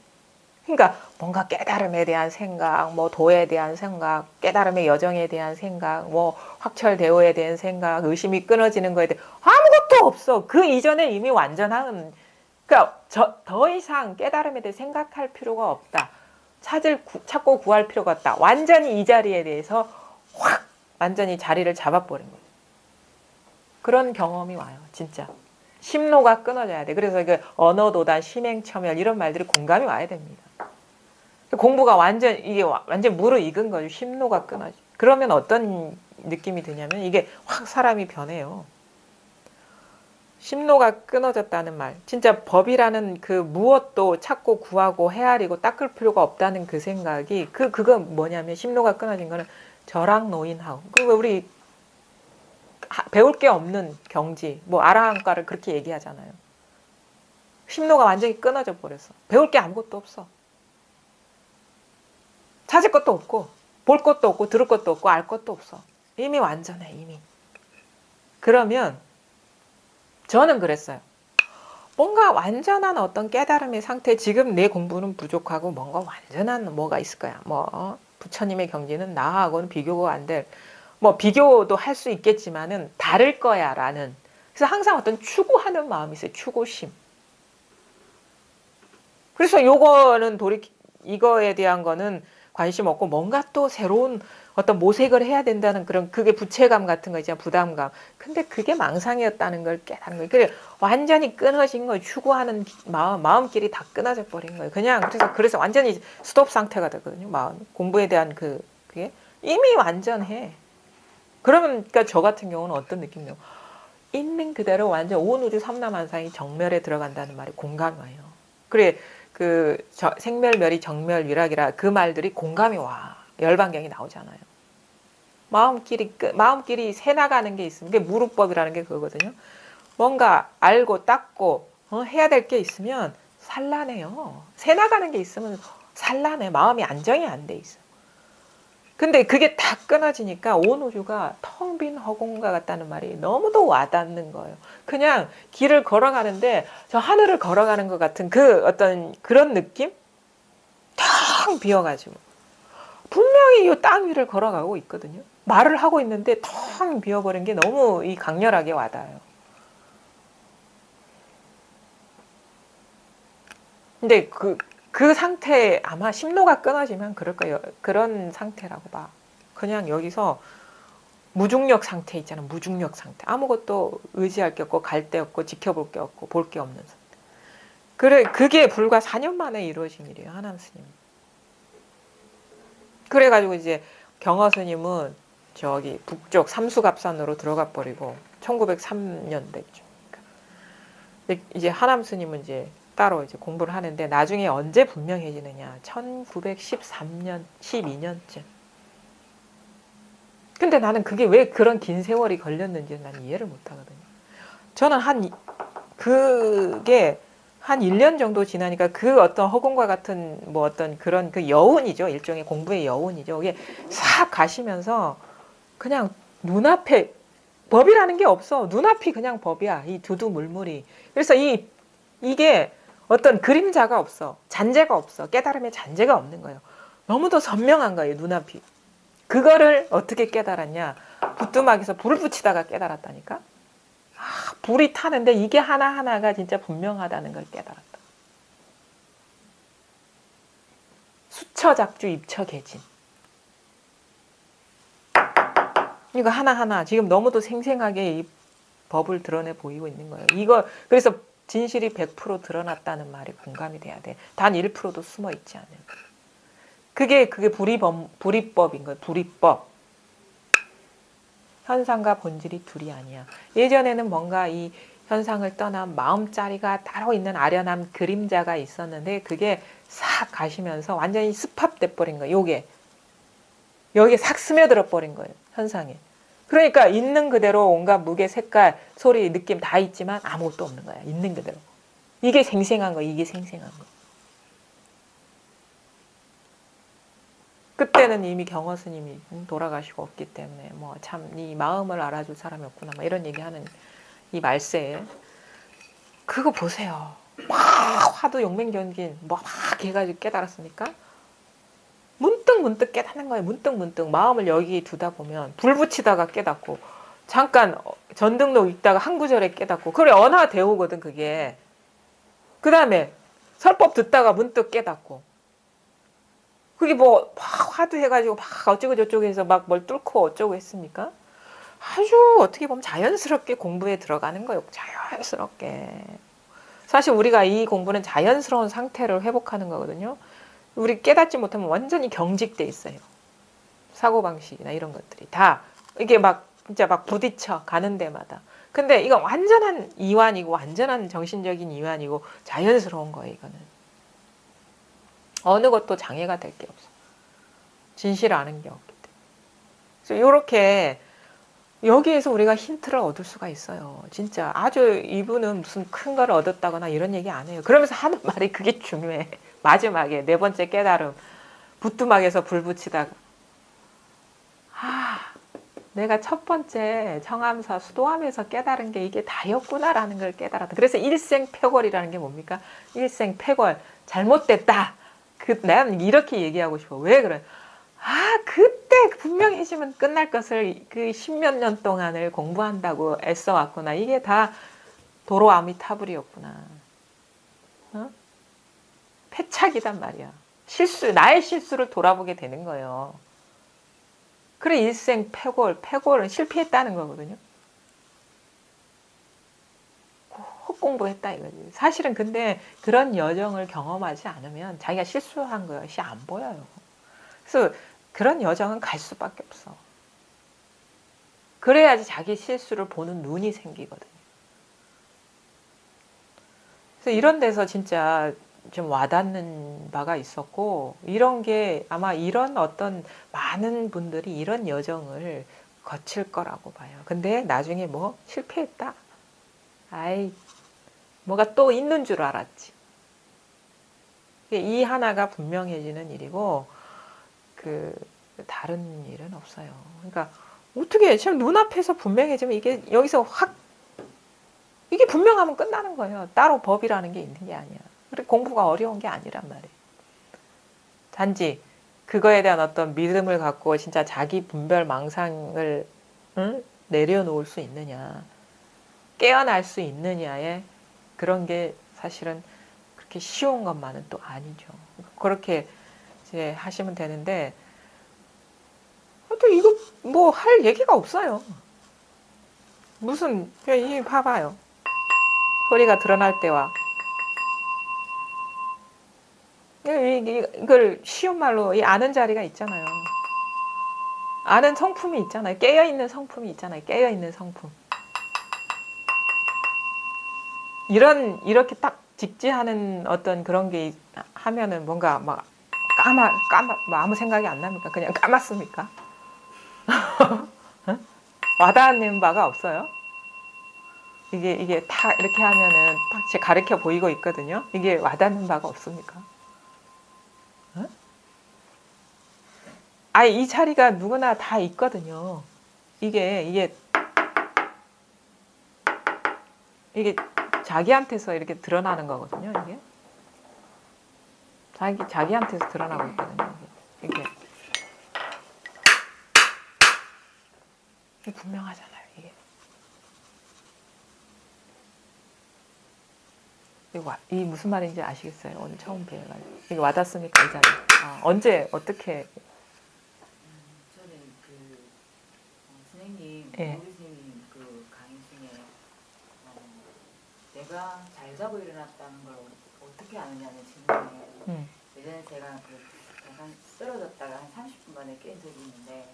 그러니까 뭔가 깨달음에 대한 생각, 뭐 도에 대한 생각, 깨달음의 여정에 대한 생각, 뭐 확철대오에 대한 생각, 의심이 끊어지는 거에 대해 아무것도 없어. 그 이전에 이미 완전한 그러니까 더 이상 깨달음에 대해 생각할 필요가 없다. 찾고 구할 필요가 없다. 완전히 이 자리에 대해서 확 완전히 자리를 잡아버린 거예요. 그런 경험이 와요. 진짜. 심로가 끊어져야 돼. 그래서 그 언어도단, 심행첨열 이런 말들이 공감이 와야 됩니다. 공부가 이게 완전 무르익은 거죠. 심로가 끊어져. 그러면 어떤 느낌이 드냐면 이게 확 사람이 변해요. 심로가 끊어졌다는 말. 진짜 법이라는 그 무엇도 찾고 구하고 헤아리고 닦을 필요가 없다는 그 생각이 그건 뭐냐면 심로가 끊어진 거는 저락노인하고 우리 배울 게 없는 경지, 뭐 아라한과를 그렇게 얘기하잖아요. 심로가 완전히 끊어져 버렸어. 배울 게 아무것도 없어. 찾을 것도 없고 볼 것도 없고 들을 것도 없고 알 것도 없어. 이미 완전해 이미. 그러면 저는 그랬어요. 뭔가 완전한 어떤 깨달음의 상태, 지금 내 공부는 부족하고 뭔가 완전한 뭐가 있을 거야. 뭐 부처님의 경지는 나하고는 비교가 안 될, 뭐 비교도 할 수 있겠지만은 다를 거야라는. 그래서 항상 어떤 추구하는 마음이 있어요. 추구심. 그래서 요거는 이거에 대한 거는 관심 없고 뭔가 또 새로운 어떤 모색을 해야 된다는 그런 그게 부채감 같은 거 있잖아. 부담감. 근데 그게 망상이었다는 걸 깨닫는 거예요. 그래 완전히 끊어진 거예요. 추구하는 마음길이 다 끊어져 버린 거예요. 그냥 그래서 완전히 스톱 상태가 되거든요. 마음 공부에 대한 그게 이미 완전해. 그러면 그러니까 저 같은 경우는 어떤 느낌이요? 있는 그대로 완전 온 우주 삼라만상이 정멸에 들어간다는 말이 공감이 와요. 그래 생멸멸이 정멸위락이라 그 말들이 공감이 와. 열반경이 나오잖아요. 마음길이 새 나가는 게 있으면 그게 무루법이라는 게 그거거든요. 뭔가 알고 닦고 해야 될 게 있으면 산란해요. 새 나가는 게 있으면 산란해. 마음이 안정이 안 돼 있어. 근데 그게 다 끊어지니까 온 우주가 텅 빈 허공과 같다는 말이 너무도 와닿는 거예요. 그냥 길을 걸어가는데 저 하늘을 걸어가는 것 같은 그 어떤 그런 느낌? 텅 비어가지고. 분명히 이 땅 위를 걸어가고 있거든요. 말을 하고 있는데 텅 비어버린 게 너무 강렬하게 와닿아요. 근데 그 상태 아마 심로가 끊어지면 그럴 거예요. 그런 상태라고 봐. 그냥 여기서 무중력 상태 있잖아. 무중력 상태. 아무것도 의지할 게 없고 갈 데 없고 지켜볼 게 없고 볼 게 없는 상태. 그게 불과 4년 만에 이루어진 일이에요. 하남 스님. 그래가지고 이제 경허 스님은 저기 북쪽 삼수갑산으로 들어가 버리고 1903년 됐죠. 이제 하남 스님은 이제 따로 이제 공부를 하는데 나중에 언제 분명해지느냐? 1913년, 12년쯤. 근데 나는 그게 왜 그런 긴 세월이 걸렸는지 난 이해를 못 하거든요. 저는 그게 한 1년 정도 지나니까 그 어떤 허공과 같은 뭐 어떤 그런 그 여운이죠. 일종의 공부의 여운이죠. 그게 싹 가시면서 그냥 눈앞에 법이라는 게 없어. 눈앞이 그냥 법이야. 이 두두물물이. 그래서 이게 어떤 그림자가 없어. 잔재가 없어. 깨달음의 잔재가 없는 거예요. 너무도 선명한 거예요. 눈앞이. 그거를 어떻게 깨달았냐. 부뚜막에서 불을 붙이다가 깨달았다니까. 불이 타는데 이게 하나하나가 진짜 분명하다는 걸 깨달았다. 수처작주 입처개진. 이거 하나하나 지금 너무도 생생하게 이 법을 드러내 보이고 있는 거예요. 이거 그래서 진실이 100% 드러났다는 말이 공감이 돼야 돼. 단 1%도 숨어 있지 않은. 그게 불이법인 거예요. 불이법. 현상과 본질이 둘이 아니야. 예전에는 뭔가 이 현상을 떠난 마음자리가 따로 있는 아련한 그림자가 있었는데 그게 싹 가시면서 완전히 습합돼 버린 거예요. 여기에 싹 스며들어 버린 거예요. 현상에. 그러니까 있는 그대로 온갖 무게, 색깔, 소리, 느낌 다 있지만 아무것도 없는 거야. 있는 그대로. 이게 생생한 거야. 이게 생생한 거. 그때는 이미 경허 스님이 돌아가시고 없기 때문에 뭐 참 네 마음을 알아줄 사람이 없구나 막 이런 얘기하는 이 말세에 그거 보세요. 막 화두 용맹견긴 막 해가지고 깨달았으니까 문득 깨닫는 거예요. 문득 마음을 여기 두다 보면 불 붙이다가 깨닫고 잠깐 전등록 읽다가 한 구절에 깨닫고 그래 언화대오거든 그게. 그 다음에 설법 듣다가 문득 깨닫고 그게 뭐 막 화두해가지고 막 어쩌고 저쩌고 해서 막 뭘 뚫고 어쩌고 했습니까? 아주 어떻게 보면 자연스럽게 공부에 들어가는 거예요. 자연스럽게. 사실 우리가 이 공부는 자연스러운 상태를 회복하는 거거든요. 우리 깨닫지 못하면 완전히 경직돼 있어요. 사고방식이나 이런 것들이 다 이게 막 진짜 막 부딪혀 가는 데마다. 근데 이건 완전한 이완이고 완전한 정신적인 이완이고 자연스러운 거예요. 이거는. 어느 것도 장애가 될 게 없어. 진실을 아는 게 없기 때문에. 그래서 이렇게 여기에서 우리가 힌트를 얻을 수가 있어요. 진짜 아주 이분은 무슨 큰 걸 얻었다거나 이런 얘기 안 해요. 그러면서 하는 말이 그게 중요해. 마지막에 네 번째 깨달음. 부뚜막에서 불 붙이다가 내가 첫 번째 청암사 수도암에서 깨달은 게 이게 다였구나라는 걸 깨달았다. 그래서 일생패골이라는 게 뭡니까? 일생패골. 잘못됐다. 나는 이렇게 얘기하고 싶어. 왜 그래? 그때 분명해지면 끝날 것을 그 십몇 년 동안을 공부한다고 애써왔구나. 이게 다 도로 아미타불이었구나. 어? 패착이단 말이야. 나의 실수를 돌아보게 되는 거예요. 그래 일생 패골은 실패했다는 거거든요. 헛공부했다 이거지. 사실은 근데 그런 여정을 경험하지 않으면 자기가 실수한 것이 안 보여요. 그래서 그런 여정은 갈 수밖에 없어. 그래야지 자기 실수를 보는 눈이 생기거든요. 그래서 이런 데서 진짜 좀 와닿는 바가 있었고 이런 게 아마 이런 어떤 많은 분들이 이런 여정을 거칠 거라고 봐요. 근데 나중에 뭐 실패했다. 아이 뭐가 또 있는 줄 알았지. 이 하나가 분명해지는 일이고 그 다른 일은 없어요. 그러니까 어떻게 지금 눈앞에서 분명해지면 이게 여기서 확 이게 분명하면 끝나는 거예요. 따로 법이라는 게 있는 게 아니야. 그리고 공부가 어려운 게 아니란 말이에요. 단지 그거에 대한 어떤 믿음을 갖고 진짜 자기 분별 망상을 내려놓을 수 있느냐, 깨어날 수 있느냐에 그런 게 사실은 그렇게 쉬운 것만은 또 아니죠. 그렇게 이제 하시면 되는데 또 이거 뭐 할 얘기가 없어요. 무슨 이 봐봐요. 소리가 드러날 때와 이걸 쉬운 말로 이 아는 자리가 있잖아요. 아는 성품이 있잖아요. 깨어있는 성품이 있잖아요. 깨어있는 성품. 이렇게 딱 직지하는 어떤 그런 게 하면은 뭔가 막 뭐 아무 생각이 안 납니까? 그냥 까맣습니까? 와닿는 바가 없어요. 이게 다 이렇게 하면은 딱 가르쳐 보이고 있거든요. 이게 와닿는 바가 없습니까? 이 자리가 누구나 다 있거든요. 이게 자기한테서 이렇게 드러나는 거거든요. 자기한테서 드러나고 있거든요. 이게 분명하잖아요. 이게 이 무슨 말인지 아시겠어요? 오늘 처음 배워가지고. 이게 와닿습니까? 이 자리. 언제, 어떻게? 저는 선생님, 예. 우리 선생님 그 강의 중에 내가 잘 자고 일어났다는 걸 어떻게 아느냐는 질문에 예전에 제가 약간 쓰러졌다가 한 30분 만에 깬 적이 있는데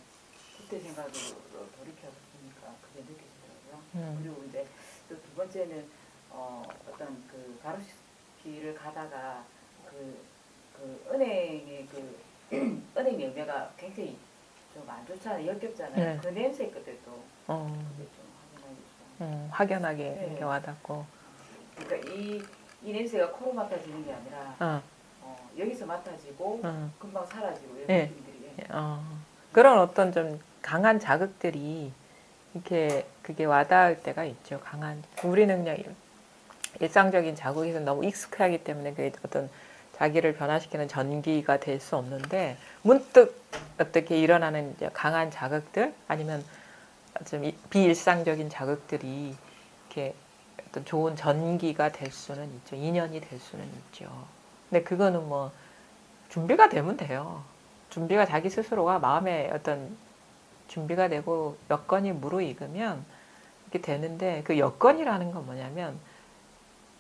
그때 생각으로 돌이켜서 보니까 그게 느껴지더라고요. 그리고 이제 또 두 번째는 어떤 그 가로수길을 가다가 은행의 은행 열매가 굉장히 좀 안 좋잖아요. 역겹잖아요. 네. 그 냄새 끝에도 그게 좀 확연하게 네. 이렇게 와닿고. 그러니까 이 냄새가 코로 맡아지는 게 아니라 여기서 맡아지고 금방 사라지고 이런 네. 느낌들이. 그런 어떤 좀 강한 자극들이 이렇게 그게 와닿을 때가 있죠. 우리는 그냥 일상적인 자극에서 너무 익숙하기 때문에 그게 어떤 자기를 변화시키는 전기가 될 수 없는데 문득 어떻게 일어나는 이제 강한 자극들 아니면 좀 비일상적인 자극들이 이렇게 어떤 좋은 전기가 될 수는 있죠. 인연이 될 수는 있죠. 근데 그거는 뭐 준비가 되면 돼요. 준비가 자기 스스로가 마음에 어떤 준비가 되고 여건이 무르익으면 이렇게 되는데 그 여건이라는 건 뭐냐면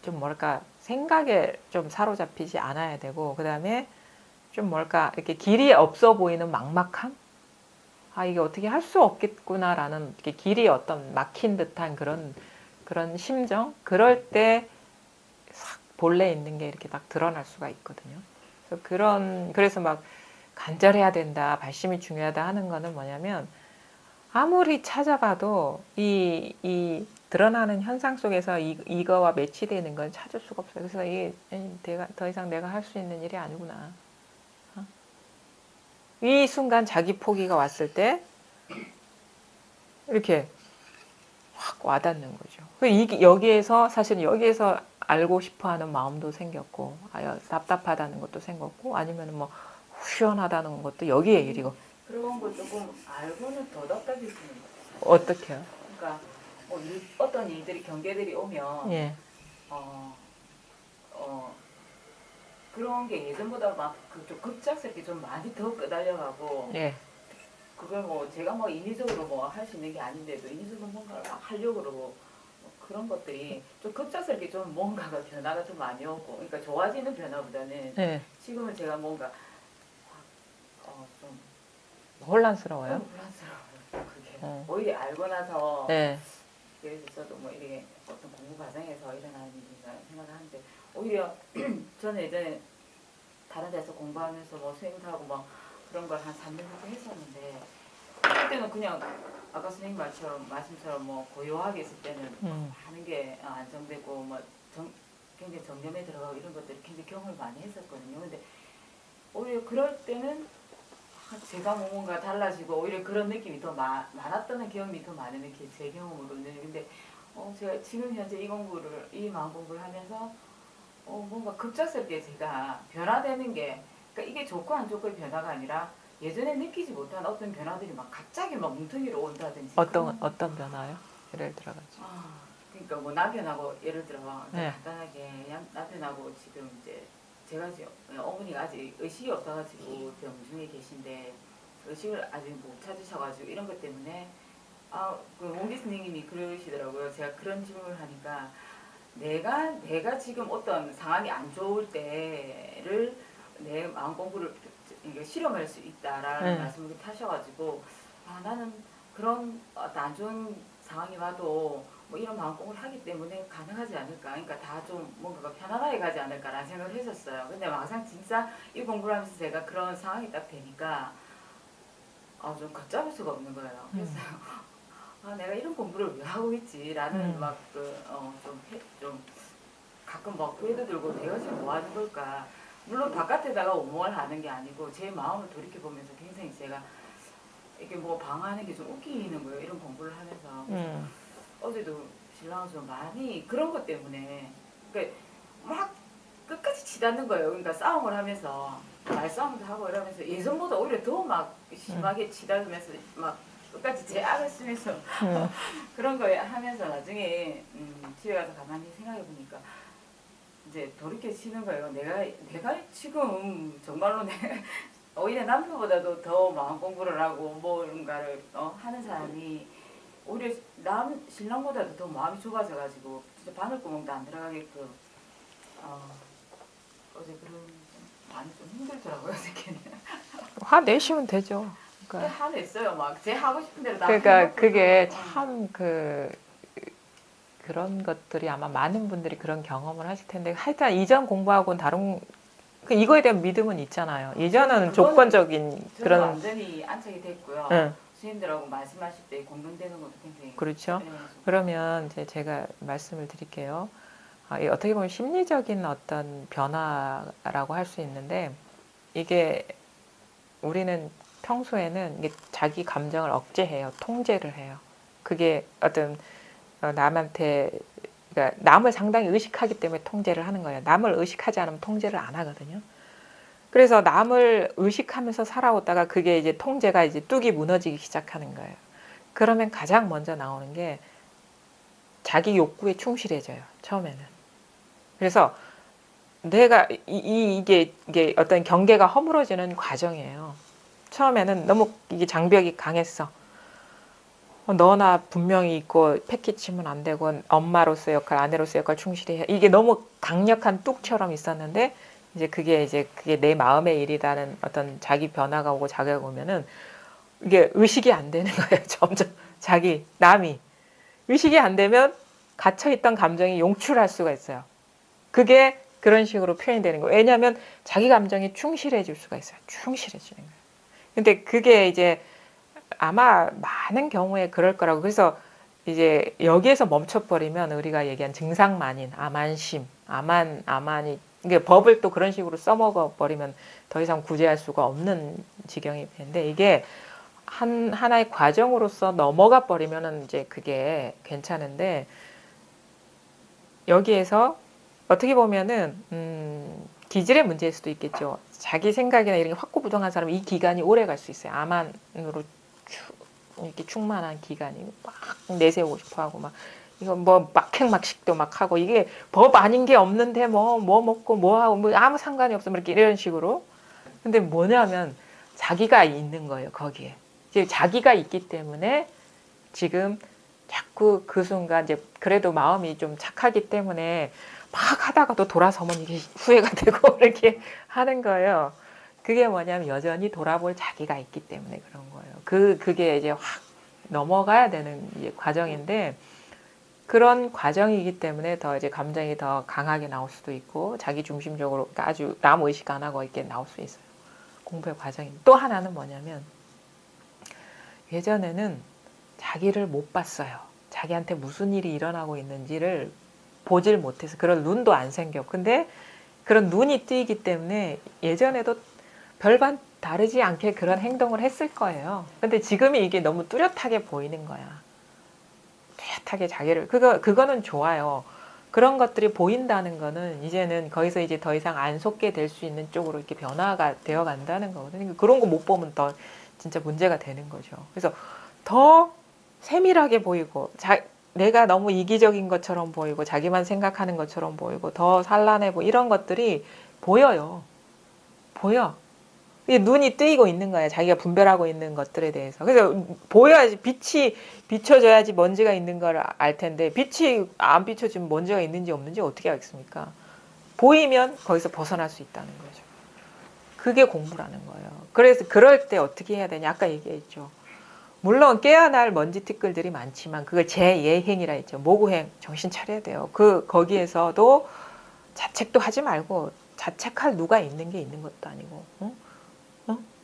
좀 뭐랄까 생각에 좀 사로잡히지 않아야 되고 그 다음에 좀 뭐랄까 이렇게 길이 없어 보이는 막막함 이게 어떻게 할 수 없겠구나라는 이렇게 길이 어떤 막힌 듯한 그런 심정 그럴 때 싹 본래 있는 게 이렇게 딱 드러날 수가 있거든요. 그래서 막 간절해야 된다 발심이 중요하다 하는 거는 뭐냐면 아무리 찾아봐도 이 드러나는 현상 속에서 이거와 매치되는 건 찾을 수가 없어요. 그래서 이게 더 이상 내가 할 수 있는 일이 아니구나. 이 순간 자기 포기가 왔을 때 이렇게 확 와닿는 거죠. 여기에서 알고 싶어하는 마음도 생겼고, 답답하다는 것도 생겼고, 아니면 뭐 후련하다는 것도 여기에 일이고. 그런 거 조금 알고는 더 답답해지는 거죠. 어떻게요? 그러니까 어떤 일들이 경계들이 오면 예. 그런 게 예전보다 좀 급작스럽게 좀 많이 더 끄달려가고 예. 그걸 제가 인위적으로 할 수 있는 게 아닌데도 인위적으로 뭔가를 막 하려고 그러고 그런 것들이 좀 급작스럽게 좀 뭔가가 변화가 좀 많이 오고 그러니까 좋아지는 변화보다는 예. 지금은 제가 뭔가 좀 혼란스러워요? 혼란스러워요. 그게 오히려 알고 나서 예. 그래서 저도 이렇게 어떤 공부 과정에서 일어나는 일인가 생각을 하는데 오히려 저는 예전에 다른 데서 공부하면서 수행도 하고 그런 걸 한 3년 정도 했었는데 그때는 그냥 아까 선생님 말씀처럼 고요하게 있을 때는 하는 게 안정되고 굉장히 정념에 들어가고 이런 것들을 굉장히 경험을 많이 했었거든요. 근데 오히려 그럴 때는 제가 뭔가 달라지고 오히려 그런 느낌이 더 많았다는 경험이 더 많은 게 제 경험으로는. 근데 제가 지금 현재 이 마음 공부를 하면서 뭔가 급작스럽게 제가 변화되는 게 그러니까 이게 좋고 안 좋고의 변화가 아니라 예전에 느끼지 못한 어떤 변화들이 갑자기 뭉텅이로 온다든지 어떤 변화요? 예를 들어가지고. 그러니까 남편하고 예를 들어 네. 간단하게 남편하고 지금 이제 제가 지금 어머니가 아직 의식이 없어가지고 병 중에 계신데 의식을 아직 못 찾으셔가지고 이런 것 때문에 그 몽기 선생님이 그러시더라고요. 제가 그런 질문을 하니까 내가 지금 어떤 상황이 안 좋을 때를 내 마음 공부를 실험할 수 있다라는 말씀을 하셔가지고 나는 그런 안 좋은 상황이 와도 이런 마음 공부를 하기 때문에 가능하지 않을까. 그러니까 다 좀 뭔가가 편안하게 가지 않을까라는 생각을 했었어요. 근데 막상 진짜 이 공부를 하면서 제가 그런 상황이 딱 되니까 좀 걷잡을 수가 없는 거예요. 그래서 내가 이런 공부를 왜 하고 있지라는 좀 가끔 후회도 들고 내가 지금 뭐 하는 걸까. 물론 바깥에다가 옹호를 하는 게 아니고 제 마음을 돌이켜 보면서 굉장히 제가 이게 방어하는 게 좀 웃기는 거예요. 이런 공부를 하면서. 그래서 어제도 신랑은 좀 많이 그런 것 때문에 그러니까 막 끝까지 치닫는 거예요. 그러니까 싸움을 하면서 말싸움도 하고 이러면서 예전보다 오히려 더 심하게 치닫으면서 끝까지 제 악을 쓰면서 그런 거 하면서 나중에 집에 가서 가만히 생각해 보니까 이제 이제 돌이켜치는 거예요. 내가 지금 정말로 오히려 남편보다도 더 마음 공부를 하고 뭔가를 하는 사람이 오히려 신랑보다도 더 마음이 좁아져가지고 진짜 바늘구멍도 안 들어가게끔 어제 그런 많이 좀 힘들더라고요, 어저께는. 화내시면 되죠. 그러니까, 화냈어요. 막 제 하고 싶은 대로 다 그러니까 해놓고 그게 있어서. 참 그런 것들이 아마 많은 분들이 그런 경험을 하실 텐데 하여튼 이전 공부하고는 다른 이거에 대한 믿음은 있잖아요. 이전은 그거는 조건적인 저는 그런 완전히 안착이 됐고요. 응, 선생님들하고 말씀하실 때 공감되는 것도 굉장히 그렇죠. 네, 그러면 이제 제가 말씀을 드릴게요. 이 어떻게 보면 심리적인 어떤 변화라고 할 수 있는데 이게 우리는 평소에는 이게 자기 감정을 억제해요. 통제를 해요. 그게 어떤 남한테 그러니까 남을 상당히 의식하기 때문에 통제를 하는 거예요. 남을 의식하지 않으면 통제를 안 하거든요. 그래서 남을 의식하면서 살아오다가 그게 이제 통제가 이제 뚝이 무너지기 시작하는 거예요. 그러면 가장 먼저 나오는 게 자기 욕구에 충실해져요. 처음에는. 그래서 내가 이게 어떤 경계가 허물어지는 과정이에요. 처음에는 너무 이게 장벽이 강했어. 너나 분명히 있고 패키치면 안 되고 엄마로서의 역할, 아내로서의 역할 충실해야 이게 너무 강력한 뚝처럼 있었는데 이제 그게 내 마음의 일이라는 어떤 자기 변화가 오고 자각이 오면은 이게 의식이 안 되는 거예요. 점점 남이 의식이 안 되면 갇혀있던 감정이 용출할 수가 있어요. 그게 그런 식으로 표현이 되는 거예요. 왜냐하면 자기 감정이 충실해질 수가 있어요. 충실해지는 거예요. 근데 그게 이제 아마 많은 경우에 그럴 거라고. 그래서 이제 여기에서 멈춰버리면 우리가 얘기한 증상만인 아만심, 아만이 이게 법을 또 그런 식으로 써먹어 버리면 더 이상 구제할 수가 없는 지경이 되는데 이게 하나의 과정으로서 넘어가 버리면은 이제 그게 괜찮은데 여기에서 어떻게 보면은 기질의 문제일 수도 있겠죠. 자기 생각이나 이런 게 확고부동한 사람은 이 기간이 오래 갈 수 있어요. 아만으로 이렇게 충만한 기간이 막 내세우고 싶어하고 막 이거 뭐 막행막식도 막 하고 이게 법 아닌 게 없는데 뭐 먹고 뭐 하고 뭐 아무 상관이 없어 이렇게 이런 식으로. 근데 뭐냐면 자기가 있는 거예요 거기에. 이제 자기가 있기 때문에 지금 자꾸 그 순간 이제 그래도 마음이 좀 착하기 때문에 막 하다가도 돌아서면 이게 후회가 되고 이렇게 하는 거예요. 그게 뭐냐면 여전히 돌아볼 자기가 있기 때문에 그런 거예요. 그게 이제 확 넘어가야 되는 과정인데 그런 과정이기 때문에 더 이제 감정이 더 강하게 나올 수도 있고 자기 중심적으로 그러니까 아주 남 의식 안 하고 이렇게 나올 수 있어요. 공부의 과정입니다. 또 하나는 뭐냐면 예전에는 자기를 못 봤어요. 자기한테 무슨 일이 일어나고 있는지를 보질 못해서 그런 눈도 안 생겨. 근데 그런 눈이 뜨이기 때문에 예전에도 별반 다르지 않게 그런 행동을 했을 거예요. 근데 지금이 이게 너무 뚜렷하게 보이는 거야. 뚜렷하게 자기를 그거는 좋아요. 그런 것들이 보인다는 거는 이제는 거기서 이제 더 이상 안 속게 될 수 있는 쪽으로 이렇게 변화가 되어 간다는 거거든요. 그런 거 못 보면 더 진짜 문제가 되는 거죠. 그래서 더 세밀하게 보이고 내가 너무 이기적인 것처럼 보이고 자기만 생각하는 것처럼 보이고 더 산란해 보이고 이런 것들이 보여요. 보여. 눈이 뜨이고 있는 거야. 자기가 분별하고 있는 것들에 대해서. 그래서 보여야지 빛이 비춰져야지 먼지가 있는 걸 알 텐데 빛이 안 비춰지면 먼지가 있는지 없는지 어떻게 알겠습니까? 보이면 거기서 벗어날 수 있다는 거죠. 그게 공부라는 거예요. 그래서 그럴 때 어떻게 해야 되냐 아까 얘기했죠. 물론 깨어날 먼지 티끌들이 많지만 그걸 재예행이라 했죠. 모구행 정신 차려야 돼요. 거기에서도 자책도 하지 말고 자책할 누가 있는 게 있는 것도 아니고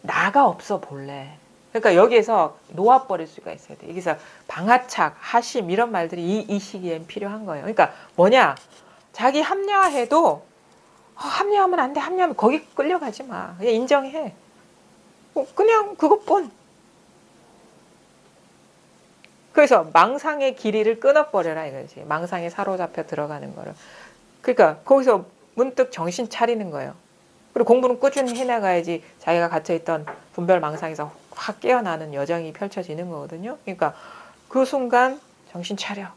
나가 없어 볼래. 그러니까 여기에서 놓아버릴 수가 있어야 돼. 여기서 방아착, 하심 이런 말들이 이 시기엔 필요한 거예요. 그러니까 뭐냐 자기 합리화해도 합리화하면 안 돼. 합리화하면 거기 끌려가지 마. 그냥 인정해. 그냥 그것뿐. 그래서 망상의 길이를 끊어버려라 이거지. 망상에 사로잡혀 들어가는 거를. 그러니까 거기서 문득 정신 차리는 거예요. 그리고 공부는 꾸준히 해나가야지 자기가 갇혀있던 분별 망상에서 확 깨어나는 여정이 펼쳐지는 거거든요. 그러니까 그 순간 정신 차려.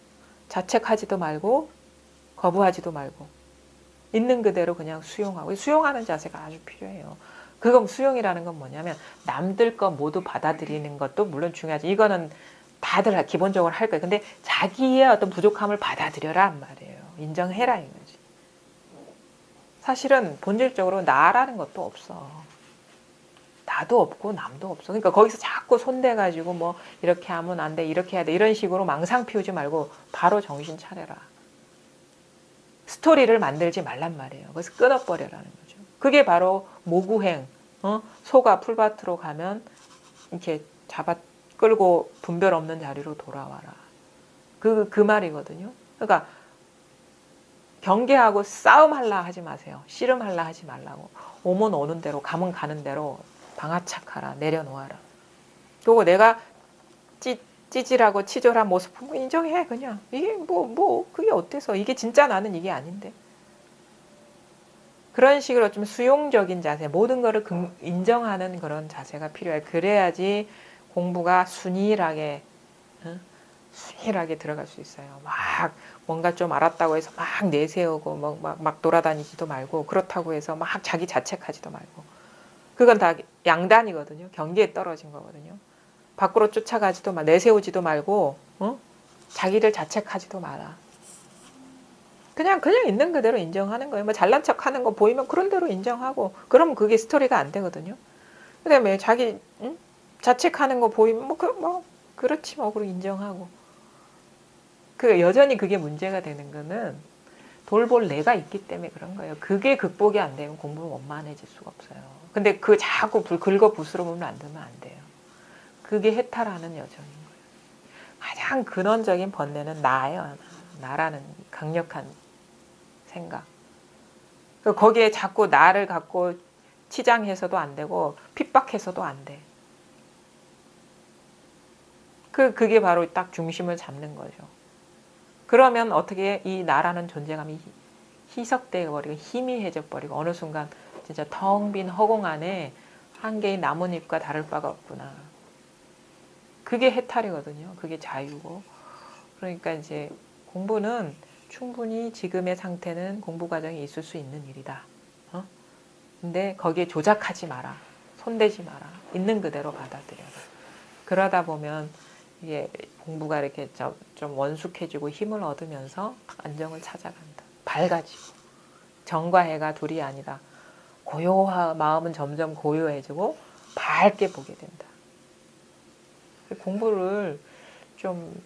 자책하지도 말고 거부하지도 말고 있는 그대로 그냥 수용하고 수용하는 자세가 아주 필요해요. 그럼 수용이라는 건 뭐냐면 남들 거 모두 받아들이는 것도 물론 중요하지. 이거는 다들 기본적으로 할 거예요. 근데 자기의 어떤 부족함을 받아들여란 말이에요. 인정해라 이거지. 사실은 본질적으로 나라는 것도 없어. 나도 없고 남도 없어. 그러니까 거기서 자꾸 손대가지고 뭐 이렇게 하면 안 돼, 이렇게 해야 돼 이런 식으로 망상 피우지 말고 바로 정신 차려라. 스토리를 만들지 말란 말이에요. 그래서 끊어버려라는 거죠. 그게 바로 모구행. 소가 풀밭으로 가면 이렇게 잡아 끌고 분별 없는 자리로 돌아와라. 그 말이거든요. 그러니까 경계하고 싸움할라 하지 마세요. 씨름할라 하지 말라고. 오면 오는 대로 가면 가는 대로 방아착하라. 내려놓아라. 그리고 내가 찌질하고 치졸한 모습 보면 인정해. 그냥 이게 뭐 그게 어때서 이게 진짜 나는 이게 아닌데. 그런 식으로 좀 수용적인 자세, 모든 거를 인정하는 그런 자세가 필요해. 그래야지 공부가 순일하게 들어갈 수 있어요. 막 뭔가 좀 알았다고 해서 막 내세우고 막 돌아다니지도 말고 그렇다고 해서 막 자기 자책하지도 말고 그건 다 양단이거든요. 경계에 떨어진 거거든요. 밖으로 쫓아가지도 말, 내세우지도 말고 자기를 자책하지도 마라. 그냥 있는 그대로 인정하는 거예요. 뭐 잘난 척하는 거 보이면 그런 대로 인정하고 그러면 그게 스토리가 안 되거든요. 그다음에 자기 자책하는 거 보이면 그렇지 뭐 그리고 인정하고 그 여전히 그게 문제가 되는 거는 돌볼 내가 있기 때문에 그런 거예요. 그게 극복이 안 되면 공부는 원만해질 수가 없어요. 근데 그 자꾸 긁어 부스러우면 안 되면 안 돼요. 그게 해탈하는 여정인 거예요. 가장 근원적인 번뇌는 나예요. 나라는 강력한 생각. 거기에 자꾸 나를 갖고 치장해서도 안 되고 핍박해서도 안 돼. 그게 바로 딱 중심을 잡는 거죠. 그러면 어떻게 이 나라는 존재감이 희석되어 버리고 희미해져 버리고 어느 순간 진짜 텅 빈 허공 안에 한 개의 나뭇잎과 다를 바가 없구나. 그게 해탈이거든요. 그게 자유고. 그러니까 이제 공부는 충분히 지금의 상태는 공부 과정에 있을 수 있는 일이다. 근데 거기에 조작하지 마라. 손대지 마라. 있는 그대로 받아들여라. 그러다 보면 이게 공부가 이렇게 좀 원숙해지고 힘을 얻으면서 안정을 찾아간다. 밝아지고 정과 해가 둘이 아니라 마음은 점점 고요해지고 밝게 보게 된다. 공부를 좀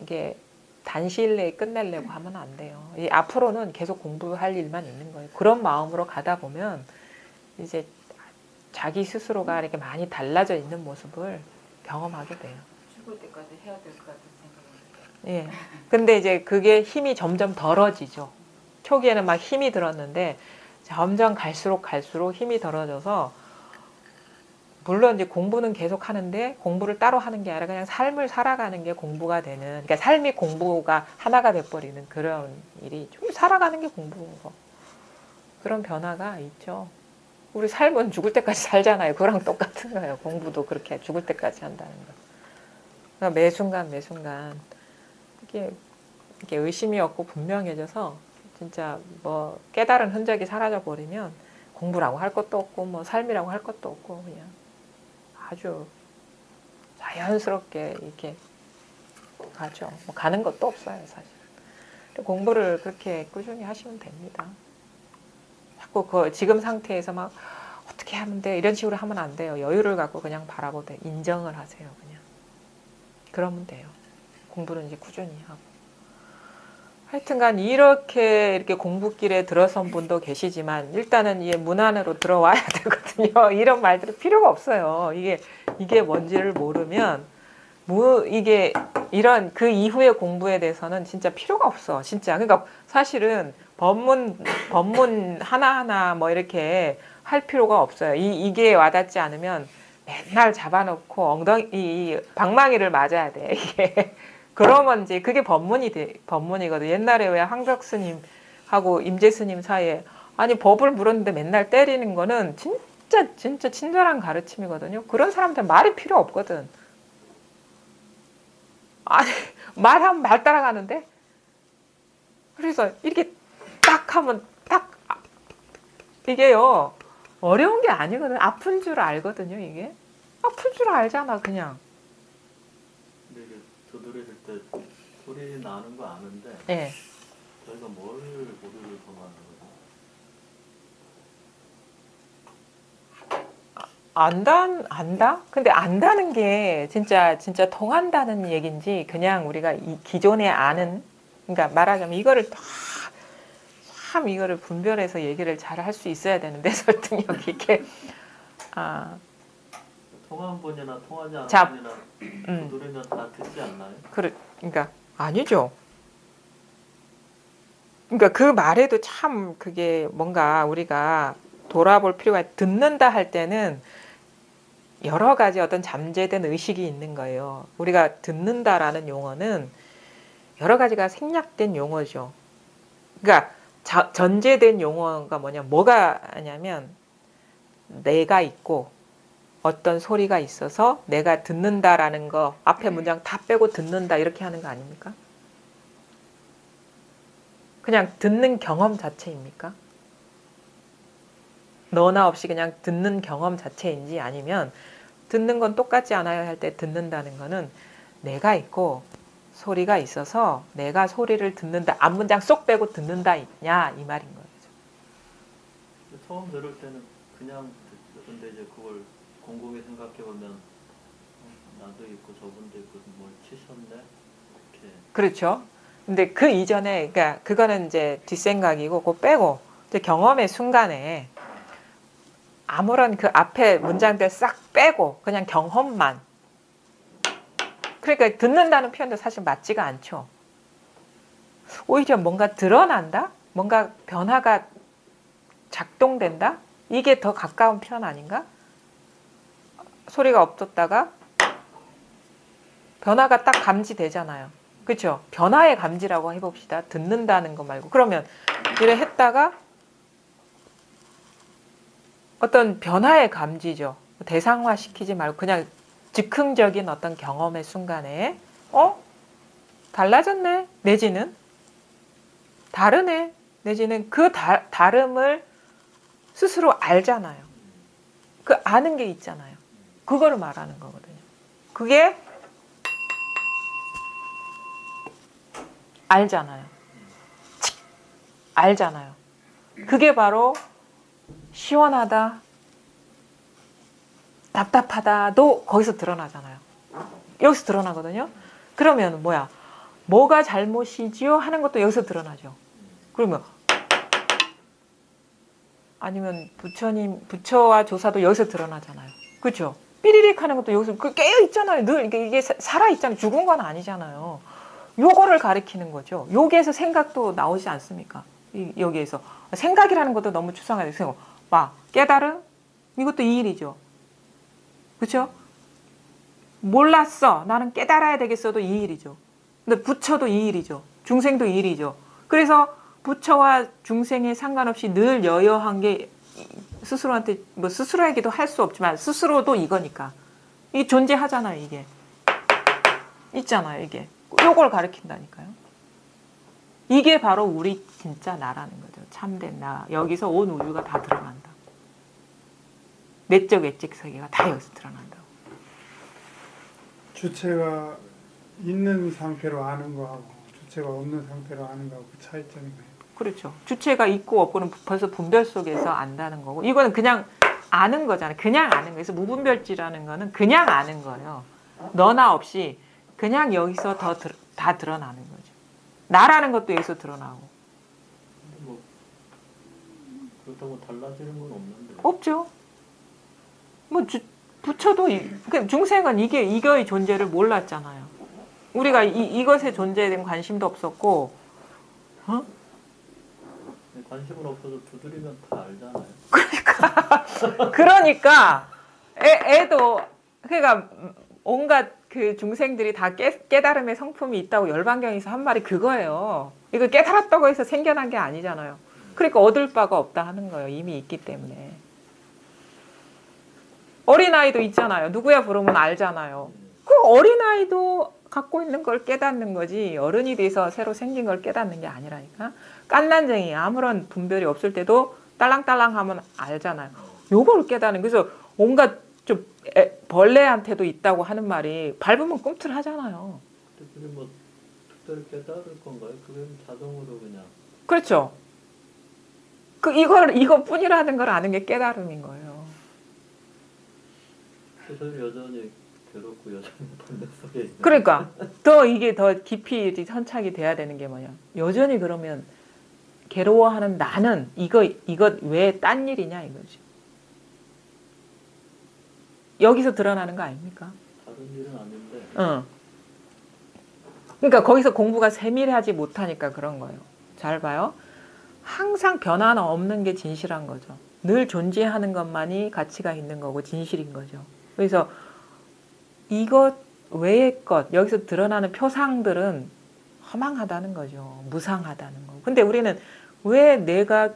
이게 단시일 내에 끝내려고 하면 안 돼요. 앞으로는 계속 공부할 일만 있는 거예요. 그런 마음으로 가다 보면 이제 자기 스스로가 이렇게 많이 달라져 있는 모습을 경험하게 돼요. 죽을 때까지 해야 될 것 같은 생각이 예. 근데 이제 그게 힘이 점점 덜어지죠. 초기에는 막 힘이 들었는데 점점 갈수록 힘이 덜어져서 물론 이제 공부는 계속 하는데 공부를 따로 하는 게 아니라 그냥 삶을 살아가는 게 공부가 되는, 그러니까 삶이 공부가 하나가 돼버리는 그런 일이 좀 살아가는 게 공부고 그런 변화가 있죠. 우리 삶은 죽을 때까지 살잖아요. 그거랑 똑같은 거예요. 공부도 그렇게 죽을 때까지 한다는 거. 그러니까 매 순간 이게 의심이 없고 분명해져서 진짜 뭐 깨달은 흔적이 사라져 버리면 공부라고 할 것도 없고 뭐 삶이라고 할 것도 없고 그냥 아주 자연스럽게 이렇게 가죠. 뭐 가는 것도 없어요, 사실. 공부를 그렇게 꾸준히 하시면 됩니다. 자꾸 지금 상태에서 막 어떻게 하면 돼? 이런 식으로 하면 안 돼요. 여유를 갖고 그냥 바라보되 인정을 하세요, 그냥. 그러면 돼요. 공부는 이제 꾸준히 하고. 하여튼간 이렇게 공부길에 들어선 분도 계시지만 일단은 문 안으로 들어와야 되거든요. 이런 말들은 필요가 없어요. 이게 뭔지를 모르면 이게 이런 그 이후의 공부에 대해서는 진짜 필요가 없어. 진짜. 그러니까 사실은 법문 하나하나 뭐 이렇게 할 필요가 없어요. 이게 와닿지 않으면 맨날 잡아놓고 방망이를 맞아야 돼. 이게. 그러면 이제 그게 법문이거든. 옛날에 왜 황벽 스님하고 임재 스님 사이에 아니 법을 물었는데 맨날 때리는 거는 진짜 친절한 가르침이거든요. 그런 사람들 말이 필요 없거든. 아니 말하면 말 따라가는데 그래서 이렇게 딱 딱 하면 딱 이게요 어려운 게 아니거든. 아픈 줄 알거든요. 이게 아픈 줄 알잖아 그냥. 근데 이게 두드릴 때 소리 나는 거 아는데 예. 저희가 뭘 오류를 범하는 거죠? 안다? 근데 안다는 게 진짜 통한다는 얘기인지 그냥 우리가 기존에 아는, 그러니까 말하자면 이거를 참 이거를 분별해서 얘기를 잘 할 수 있어야 되는데 설득력 있게. 통한 분이나 통하지 않은 자, 분이나 두드리면 다 듣지 않나요? 그러니까 아니죠. 그러니까 그 말에도 참 그게 뭔가 우리가 돌아볼 필요가, 듣는다 할 때는 여러 가지 어떤 잠재된 의식이 있는 거예요. 우리가 듣는다라는 용어는 여러 가지가 생략된 용어죠. 그러니까 전제된 용어가 뭐가 하냐면 내가 있고 어떤 소리가 있어서 내가 듣는다라는 거, 앞에 문장 다 빼고 듣는다 이렇게 하는 거 아닙니까? 그냥 듣는 경험 자체입니까? 너나 없이 그냥 듣는 경험 자체인지, 아니면 듣는 건 똑같지 않아요 할 때 듣는다는 거는 내가 있고 소리가 있어서 내가 소리를 듣는다, 앞문장 쏙 빼고 듣는다냐 이 말인 거예요. 처음 들을 때는 그냥 듣죠. 근데 이제 그걸 곰곰이 생각해 보면 나도 있고 저분도 있고 뭘 치셨네 이렇게. 그렇죠. 근데 그 이전에, 그러니까 그거는 이제 뒷생각이고, 그거 빼고 이제 경험의 순간에 아무런 그 앞에 문장들 싹 빼고 그냥 경험만. 그러니까 듣는다는 표현도 사실 맞지가 않죠. 오히려 뭔가 드러난다? 뭔가 변화가 작동된다? 이게 더 가까운 표현 아닌가? 소리가 없었다가 변화가 딱 감지되잖아요. 그렇죠? 변화의 감지라고 해봅시다. 듣는다는 거 말고. 그러면 이래 했다가 어떤 변화의 감지죠. 대상화 시키지 말고 그냥 즉흥적인 어떤 경험의 순간에 달라졌네 내지는 다르네 내지는 그 다름을 스스로 알잖아요. 그 아는 게 있잖아요. 그거를 말하는 거거든요. 그게 알잖아요. 알잖아요. 그게 바로 시원하다, 답답하다도 거기서 드러나잖아요. 여기서 드러나거든요. 그러면 뭐가 잘못이지요? 하는 것도 여기서 드러나죠. 그러면 아니면 부처와 조사도 여기서 드러나잖아요. 그렇죠? 삐리릭 하는 것도 여기서 깨어 있잖아요. 늘 이게 살아 있잖아요. 죽은 건 아니잖아요. 요거를 가리키는 거죠. 여기에서 생각도 나오지 않습니까? 여기에서 생각이라는 것도 너무 추상화돼서 깨달음 이것도 이 일이죠. 그렇죠? 몰랐어. 나는 깨달아야 되겠어도 이 일이죠. 근데 부처도 이 일이죠. 중생도 이 일이죠. 그래서 부처와 중생에 상관없이 늘 여여한 게 스스로한테 스스로에게도 할 수 없지만 스스로도 이거니까. 이게 존재하잖아요. 이게 있잖아요. 이게 요걸 가리킨다니까요. 이게 바로 우리 진짜 나라는 거죠. 참된 나. 여기서 온 우주가 다 드러난다. 내적 외적 세계가 다 여기서 드러난다고. 주체가 있는 상태로 아는 거하고 주체가 없는 상태로 아는 거하고 그 차이점이 뭐예요? 그렇죠. 주체가 있고 없고는 벌써 분별 속에서 안다는 거고, 이거는 그냥 아는 거잖아요. 그냥 아는 거예요. 그래서 무분별지라는 거는 그냥 아는 거예요. 너나 없이 그냥 여기서 다 드러나는 거죠. 나라는 것도 여기서 드러나고. 근데 뭐 그렇다고 달라지는 건 없는데. 없죠. 부처도 중생은 이거의 존재를 몰랐잖아요. 우리가 이것의 존재에 대한 관심도 없었고, 관심은 없어도 두드리면 다 알잖아요. 그러니까 애도 그러니까 온갖 그 중생들이 다 깨달음의 성품이 있다고 열반경에서 한 말이 그거예요. 이거 깨달았다고 해서 생겨난 게 아니잖아요. 그러니까 얻을 바가 없다 하는 거예요. 이미 있기 때문에. 어린아이도 있잖아요. 누구야 부르면 알잖아요. 그 어린아이도 갖고 있는 걸 깨닫는 거지 어른이 돼서 새로 생긴 걸 깨닫는 게 아니라니까. 깐난쟁이 아무런 분별이 없을 때도 딸랑딸랑 하면 알잖아요. 요걸 깨닫는. 그래서 온갖 좀 벌레한테도 있다고 하는 말이 밟으면 꿈틀하잖아요. 근데 그게 뭐 특별히 깨달을 건가요? 그게 자동으로 그냥 그렇죠. 이것뿐이라는 걸 아는 게 깨달음인 거예요. 그래서 여전히 괴롭고 여전히 번뇌 속에 있는. 그러니까 더 이게 더 깊이 선착이 돼야 되는 게 뭐냐. 여전히 그러면 괴로워하는 나는 이것 왜 딴 일이냐 이거지. 여기서 드러나는 거 아닙니까? 다른 일은 아닌데. 그러니까 거기서 공부가 세밀하지 못하니까 그런 거예요. 잘 봐요. 항상 변화는 없는 게 진실한 거죠. 늘 존재하는 것만이 가치가 있는 거고 진실인 거죠. 그래서 이것 외의 것, 여기서 드러나는 표상들은 허망하다는 거죠. 무상하다는 거. 근데 우리는 왜 내가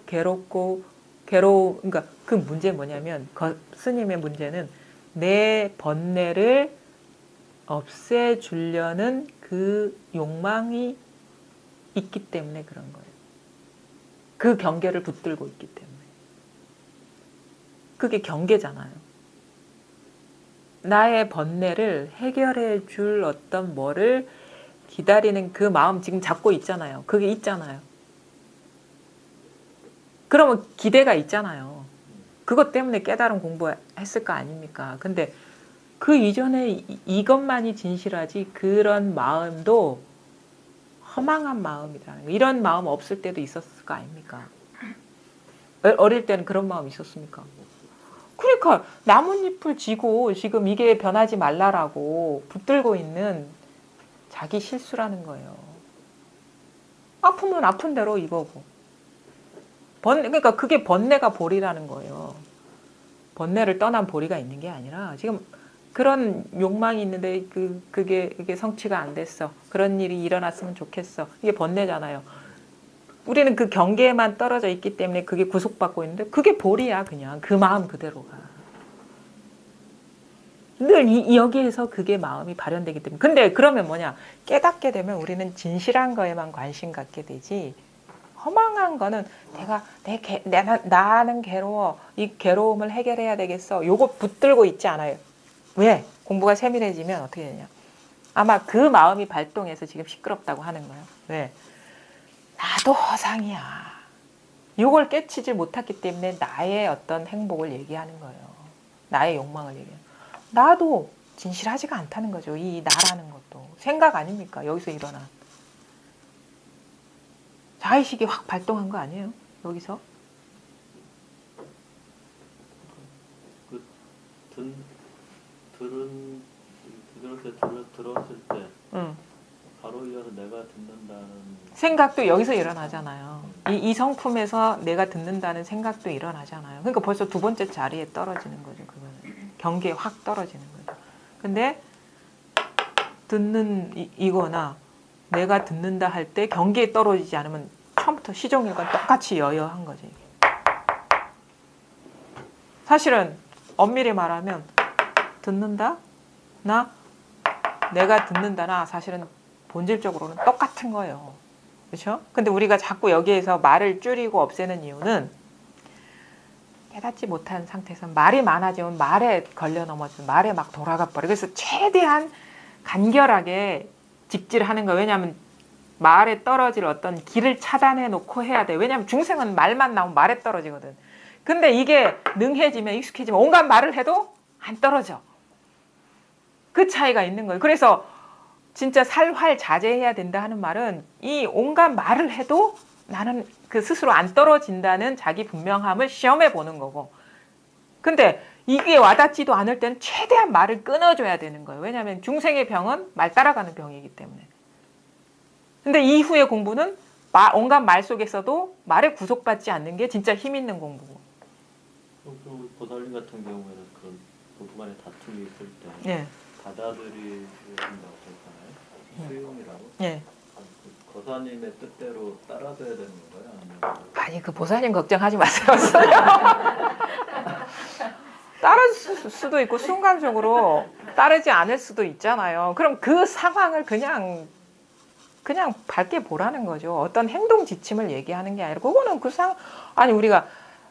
그러니까 그 문제 뭐냐면, 스님의 문제는 내 번뇌를 없애주려는 그 욕망이 있기 때문에 그런 거예요. 그 경계를 붙들고 있기 때문에. 그게 경계잖아요. 나의 번뇌를 해결해 줄 어떤 뭐를 기다리는 그 마음 지금 잡고 있잖아요. 그게 있잖아요. 그러면 기대가 있잖아요. 그것 때문에 깨달음 공부했을 거 아닙니까? 근데 그 이전에 이것만이 진실하지 그런 마음도 허망한 마음이라는 거. 이런 마음 없을 때도 있었을 거 아닙니까? 어릴 때는 그런 마음 있었습니까? 그러니까 나뭇잎을 쥐고 지금 이게 변하지 말라라고 붙들고 있는 자기 실수라는 거예요. 아프면 아픈 대로 이거고. 그러니까 그게 번뇌가 보리라는 거예요. 번뇌를 떠난 보리가 있는 게 아니라 지금 그런 욕망이 있는데 그게 성취가 안 됐어. 그런 일이 일어났으면 좋겠어. 이게 번뇌잖아요. 우리는 그 경계에만 떨어져 있기 때문에 그게 구속받고 있는데 그게 보리야 그냥. 그 마음 그대로가. 늘 여기에서 그게 마음이 발현되기 때문에. 근데 그러면 뭐냐. 깨닫게 되면 우리는 진실한 거에만 관심 갖게 되지. 허망한 거는 나는 괴로워. 이 괴로움을 해결해야 되겠어. 요거 붙들고 있지 않아요. 왜? 공부가 세밀해지면 어떻게 되냐. 아마 그 마음이 발동해서 지금 시끄럽다고 하는 거예요. 왜? 나도 허상이야. 요걸 깨치지 못했기 때문에 나의 어떤 행복을 얘기하는 거예요. 나의 욕망을 얘기해요. 나도 진실하지가 않다는 거죠. 이 나라는 것도. 생각 아닙니까? 여기서 일어난. 자의식이 확 발동한 거 아니에요? 여기서? 들었을 때 응. 바로 이어서 내가 듣는다는 생각도 여기서 일어나잖아요. 이 성품에서 내가 듣는다는 생각도 일어나잖아요. 그러니까 벌써 두 번째 자리에 떨어지는 거죠. 그거는. 경계에 확 떨어지는 거죠. 근데 듣는 이거나 내가 듣는다 할 때 경계에 떨어지지 않으면 처음부터 시종일관 똑같이 여여한 거죠. 이게. 사실은 엄밀히 말하면 듣는다? 내가 듣는다나 사실은 본질적으로는 똑같은 거예요. 그렇죠? 근데 우리가 자꾸 여기에서 말을 줄이고 없애는 이유는 깨닫지 못한 상태에서 말이 많아지면 말에 걸려 넘어지면 말에 막 돌아가 버려. 그래서 최대한 간결하게 직질하는 거예요. 왜냐하면 말에 떨어질 어떤 길을 차단해 놓고 해야 돼. 왜냐하면 중생은 말만 나오면 말에 떨어지거든. 근데 이게 능해지면 익숙해지면 온갖 말을 해도 안 떨어져. 그 차이가 있는 거예요. 그래서 진짜 살활 자제해야 된다 하는 말은 이 온갖 말을 해도 나는 그 스스로 안 떨어진다는 자기 분명함을 시험해 보는 거고. 근데 이게 와닿지도 않을 때는 최대한 말을 끊어줘야 되는 거예요. 왜냐하면 중생의 병은 말 따라가는 병이기 때문에. 근데 이후의 공부는 온갖 말 속에서도 말에 구속받지 않는 게 진짜 힘 있는 공부고. 그리고 보살님 같은 경우에는 그런 부부간의 다툼이 있을 때 예. 받아들이는 게 어떨까요? 수용이라고? 예. 그 거사님의 뜻대로 따라줘야 되는 건가요? 아니면 아니 그 보살님 걱정하지 마세요. 따를 수도 있고 순간적으로 따르지 않을 수도 있잖아요. 그럼 그 상황을 그냥 그냥 밝게 보라는 거죠. 어떤 행동 지침을 얘기하는 게 아니라 그거는 아니 우리가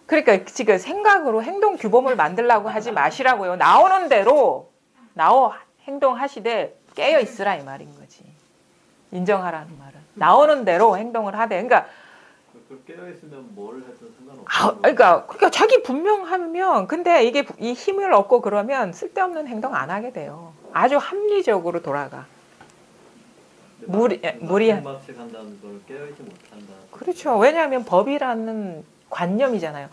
그러니까 지금 생각으로 행동 규범을 만들라고 하지 마시라고요. 나오는 대로 행동하시되 깨어 있으라 이 말인 거지. 인정하라는 말은 나오는 대로 행동을 하되. 그러니까 그 깨어 있으면 뭘 해도 상관없어. 그러니까 자기 분명하면 근데 이게 이 힘을 얻고 그러면 쓸데없는 행동 안 하게 돼요. 아주 합리적으로 돌아가. 무리한 맞게 간다는 걸 깨어있지 못한다. 그렇죠. 왜냐하면 법이라는 관념이잖아요.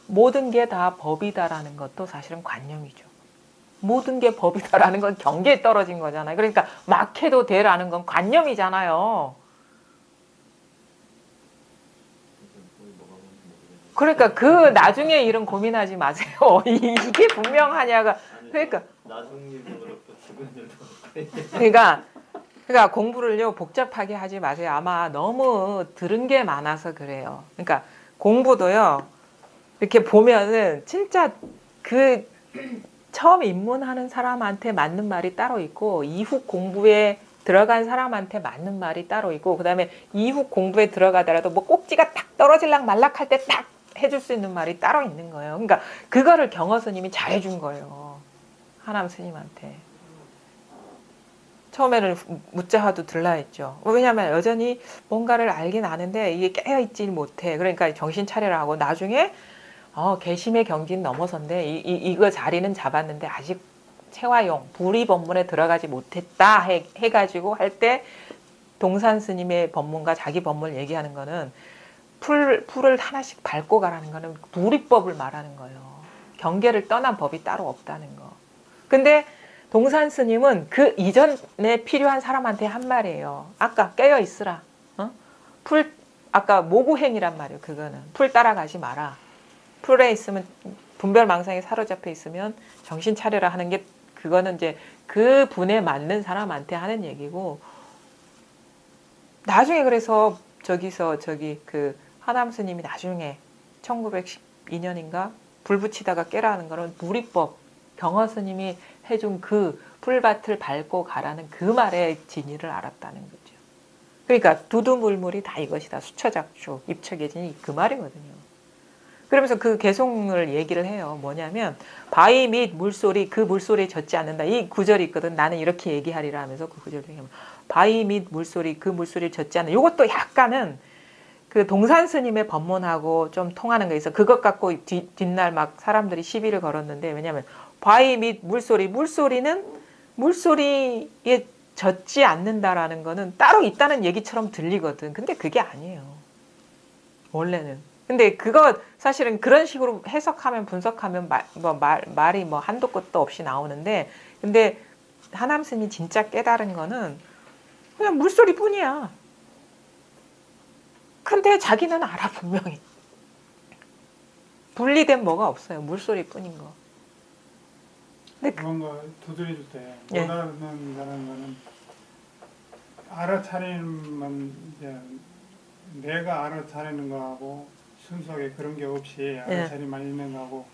모든 게 다 법이다라는 것도 사실은 관념이죠. 모든 게 법이다라는 건 경계에 떨어진 거잖아요. 그러니까 막 해도 돼라는 건 관념이잖아요. 그러니까 그 나중에 일은 고민하지 마세요. 이게 분명하냐가 그러니까 나중 일도 그렇고 지금 일도 그렇고. 그러니까 공부를요 복잡하게 하지 마세요. 아마 너무 들은 게 많아서 그래요. 그러니까 공부도요 이렇게 보면은 진짜 그 처음 입문하는 사람한테 맞는 말이 따로 있고 이후 공부에 들어간 사람한테 맞는 말이 따로 있고 그다음에 이후 공부에 들어가더라도 뭐 꼭지가 딱 떨어질락 말락 할 때 딱 해줄 수 있는 말이 따로 있는 거예요. 그러니까 그거를 경허 스님이 잘해준 거예요. 하남 스님한테. 처음에는 묻자화도 들라 했죠. 왜냐하면 여전히 뭔가를 알긴 아는데 이게 깨어있지 못해. 그러니까 정신 차리라 하고 나중에 개심의 경지는 넘어선데 이거 자리는 잡았는데 아직 체화용 불의 법문에 들어가지 못했다 해가지고 할 때 동산 스님의 법문과 자기 법문을 얘기하는 거는 풀을 하나씩 밟고 가라는 거는 불의법을 말하는 거예요. 경계를 떠난 법이 따로 없다는 거. 근데 동산 스님은 그 이전에 필요한 사람한테 한 말이에요. 아까 깨어 있으라. 아까 모구행이란 말이에요. 그거는 풀 따라가지 마라. 풀에 있으면 분별망상에 사로잡혀 있으면 정신 차려라 하는 게 그거는 이제 그 분에 맞는 사람한테 하는 얘기고 나중에 그래서 그 하남 스님이 나중에 1912년인가 불 붙이다가 깨라는 거는 무리법 경허 스님이 해준 그 풀밭을 밟고 가라는 그 말의 진의를 알았다는 거죠. 그러니까 두두물물이 다 이것이다. 수처작주 입처계진이 그 말이거든요. 그러면서 그 개송을 얘기를 해요. 뭐냐면 바위 및 물소리 그 물소리에 젖지 않는다. 이 구절이 있거든. 나는 이렇게 얘기하리라 하면서 그 구절 중에 바위 및 물소리 그 물소리에 젖지 않는다. 이것도 약간은 그 동산 스님의 법문하고 좀 통하는 게 있어. 그것 갖고 뒷날 막 사람들이 시비를 걸었는데 왜냐하면 바위 및 물소리는 물소리에 젖지 않는다라는 거는 따로 있다는 얘기처럼 들리거든. 근데 그게 아니에요. 원래는. 근데 그거 사실은 그런 식으로 해석하면 분석하면 말이 뭐 한도 끝도 없이 나오는데 근데 하남 스님이 진짜 깨달은 거는 그냥 물소리뿐이야. 근데 자기는 알아 분명히. 분리된 뭐가 없어요. 물소리뿐인 거. 근데 뭔가 두드려줄 때 예. 원하는 거는 알아차리는 이제 내가 알아차리는 거하고 순수하게 그런 게 없이 알아차림만 있는 거하고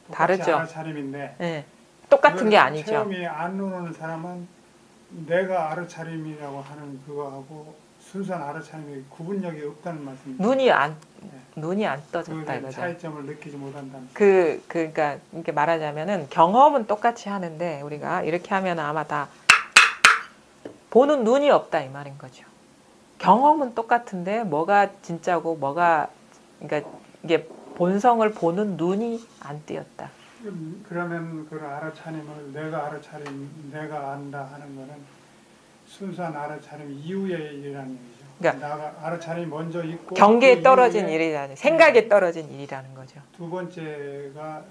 똑같이 다르죠. 알아차림인데 예. 똑같은 게 아니죠. 체험이 안 오는 사람은 내가 알아차림이라고 하는 그거하고 순수한 알아차림이 구분력이 없다는 말씀입니다. 눈이 안 떠졌다 그 이거죠. 차이점을 느끼지 못한다는. 그러니까 이렇게 말하자면은 경험은 똑같이 하는데 우리가 이렇게 하면 아마 다 보는 눈이 없다 이 말인 거죠. 경험은 똑같은데 뭐가 진짜고 뭐가 그러니까 이게 본성을 보는 눈이 안 띄었다. 그러면 그 알아차림을 내가 안다 하는 거는 순수한 알아차림 이후의 일이라는 얘기죠. 그러니까 나가 알아차림이 먼저 있고 경계에 그 떨어진 이후에 일이라는 생각에 떨어진 일이라는 거죠. 두 번째가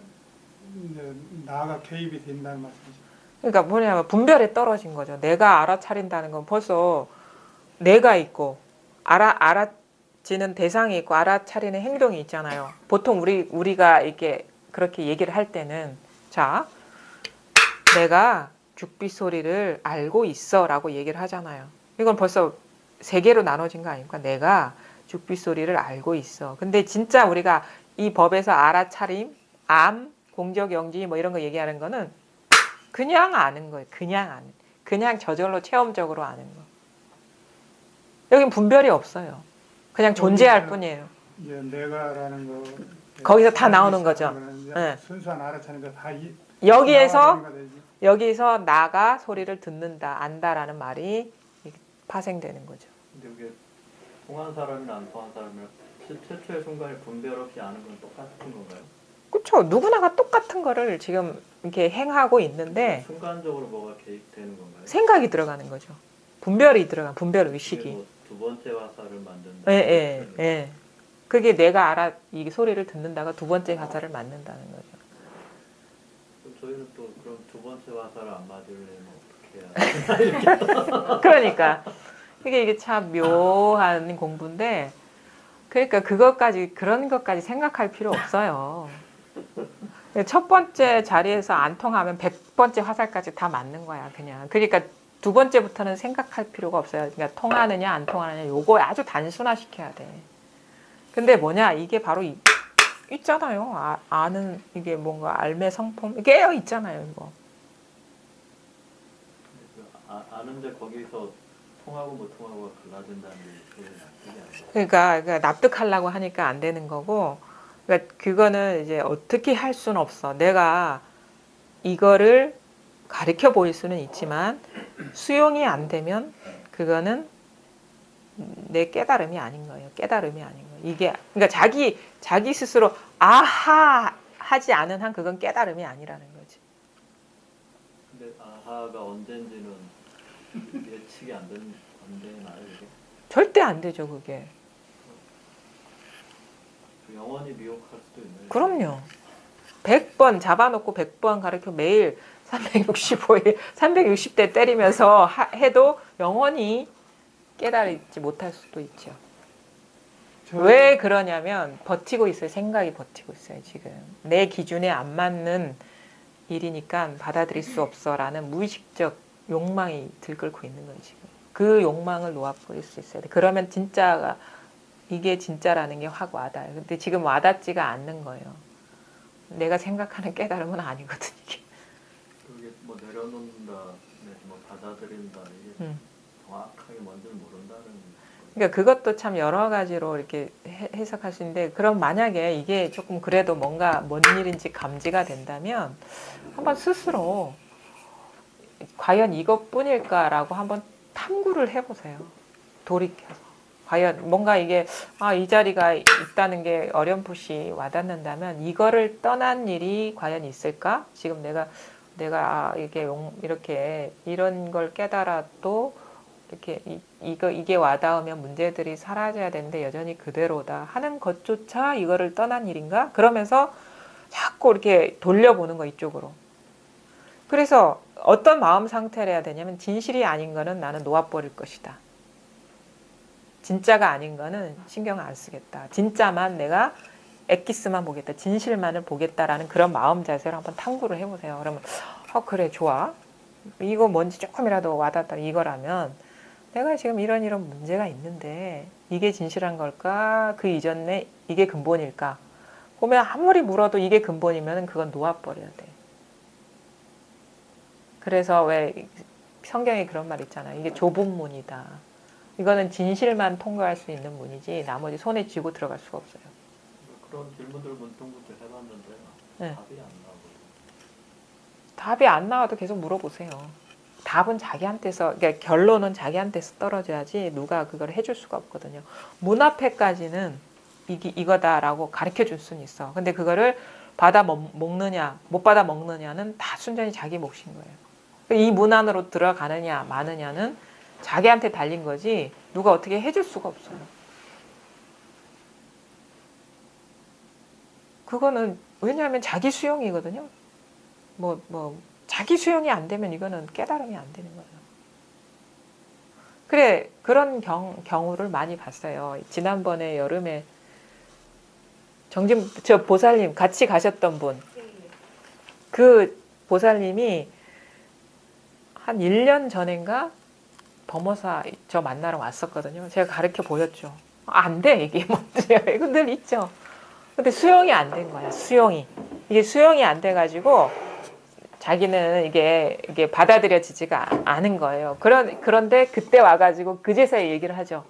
이제 나가 개입이 된다는 말씀이죠. 그러니까 뭐냐면 분별에 떨어진 거죠. 내가 알아차린다는 건 벌써 내가 있고 알아지는 대상이 있고 알아차리는 행동이 있잖아요. 보통 우리가 이렇게 그렇게 얘기를 할 때는 자 내가 죽빛 소리를 알고 있어라고 얘기를 하잖아요. 이건 벌써 세 개로 나눠진 거 아닙니까? 내가 죽빛 소리를 알고 있어. 근데 진짜 우리가 이 법에서 알아차림, 공적 영지 뭐 이런 거 얘기하는 거는 그냥 아는 거예요. 그냥 저절로 체험적으로 아는 거. 여긴 분별이 없어요. 그냥 존재할 뿐이에요. 이제 내가라는 거 거기서 다 나오는 거죠. 이제 네. 순수한 알아차림도 다 여기에서 나와버리는 거죠. 여기서 나가 소리를 듣는다, 안다라는 말이 파생되는 거죠. 근데 이게 통한 사람이나 안 통한 사람이나 최초의 순간에 분별 없이 아는 건 똑같은 건가요? 그렇죠. 누구나가 똑같은 거를 지금 이렇게 행하고 있는데 순간적으로 뭐가 개입되는 건가요? 생각이 들어가는 거죠. 분별이 들어간 분별 그게 의식이. 뭐 두 번째 화살을 만든다. 예, 예, 예. 그게 내가 알아 이 소리를 듣는다가 두 번째 화살을 맞는다는 거죠. 그럼 저희는 또 그럼 두 번째 화살을 안 맞으려면 어떻게 해야 그러니까 이게 참 묘한 공부인데, 그러니까 그런 것까지 생각할 필요 없어요. 첫 번째 자리에서 안 통하면 100번째 화살까지 다 맞는 거야, 그냥. 그러니까 두 번째부터는 생각할 필요가 없어요. 그러니까 통하느냐 안 통하느냐 요거 아주 단순화시켜야 돼. 근데 뭐냐, 이게 바로 있잖아요. 아는 이게 뭔가 알매 성품 깨어 있잖아요, 이거. 아는데 거기서 통하고 못 통하고가 갈라진다는 게 그게 아니에요. 그러니까 납득하려고 하니까 안 되는 거고, 그러니까 그거는 이제 어떻게 할 수는 없어. 내가 이거를 가르쳐 보일 수는 있지만 수용이 안 되면 그거는 내 깨달음이 아닌 거예요. 깨달음이 아닌 거예요. 이게 그러니까 자기 스스로 아하 하지 않은 한 그건 깨달음이 아니라는 거지. 근데 아하가 언젠지는 예측이 안 되나요, 이게? 절대 안 되죠, 그게. 영원히 미혹할 수도 있나요? 그럼요. 100번 잡아놓고 100번 가르쳐 매일 365일 360대 때리면서 해도 영원히 깨달지 못할 수도 있죠. 왜 그러냐면 버티고 있어요. 생각이 버티고 있어요. 지금 내 기준에 안 맞는 일이니까 받아들일 수 없어라는 무의식적 욕망이 들끓고 있는 거예요. 지금 그 욕망을 놓아버릴 수 있어야 돼. 그러면 진짜가 이게 진짜라는 게 확 와닿아요. 근데 지금 와닿지가 않는 거예요. 내가 생각하는 깨달음은 아니거든 이게. 그게 뭐 내려놓는다, 뭐 받아들인다 이게 정확하게 뭔지를 모른다는. 그러니까 그것도 참 여러 가지로 이렇게 해석할 수 있는데, 그럼 만약에 이게 조금 그래도 뭔가 뭔 일인지 감지가 된다면 한번 스스로 과연 이것뿐일까라고 한번 탐구를 해보세요. 돌이켜서. 과연 뭔가 이게 이 자리가 있다는 게 어렴풋이 와닿는다면 이거를 떠난 일이 과연 있을까? 지금 내가 이렇게 이런 걸 깨달아도 이렇게 이게 와닿으면 문제들이 사라져야 되는데 여전히 그대로다 하는 것조차 이거를 떠난 일인가? 그러면서 자꾸 이렇게 돌려보는 거 이쪽으로. 그래서 어떤 마음 상태를 해야 되냐면 진실이 아닌 거는 나는 놓아버릴 것이다. 진짜가 아닌 거는 신경 안 쓰겠다. 진짜만 내가 엑기스만 보겠다. 진실만을 보겠다라는 그런 마음 자세로 한번 탐구를 해보세요. 그러면 그래 좋아. 이거 뭔지 조금이라도 와닿다. 이거라면 내가 지금 이런 문제가 있는데 이게 진실한 걸까? 그 이전에 이게 근본일까? 보면 아무리 물어도 이게 근본이면 그건 놓아버려야 돼. 그래서 왜 성경에 그런 말 있잖아. 이게 좁은 문이다. 이거는 진실만 통과할 수 있는 문이지 나머지 손에 쥐고 들어갈 수가 없어요. 그런 질문들 문득문득 해봤는데 네. 답이 안 나오고. 답이 안 나와도 계속 물어보세요. 답은 자기한테서, 그러니까 결론은 자기한테서 떨어져야지 누가 그걸 해줄 수가 없거든요. 문 앞에까지는 이거다라고 가르쳐 줄 수는 있어. 근데 그거를 받아 먹느냐 못 받아 먹느냐는 다 순전히 자기 몫인 거예요. 이 문 안으로 들어가느냐 마느냐는 자기한테 달린 거지 누가 어떻게 해줄 수가 없어요. 그거는 왜냐하면 자기 수용이거든요. 자기 수용이 안 되면 이거는 깨달음이 안 되는 거예요. 그래, 그런 경우를 많이 봤어요. 지난번에 여름에 저 보살님 같이 가셨던 분, 그 보살님이 한 1년 전인가 범어사 저 만나러 왔었거든요. 제가 가르쳐 보였죠. 안 돼, 이게 뭔지. 이거 늘 있죠. 근데 수용이 안 된 거야, 수용이. 이게 수용이 안 돼가지고 자기는 이게 받아들여지지가 않은 거예요. 그런데 그때 와가지고 그제서야 얘기를 하죠.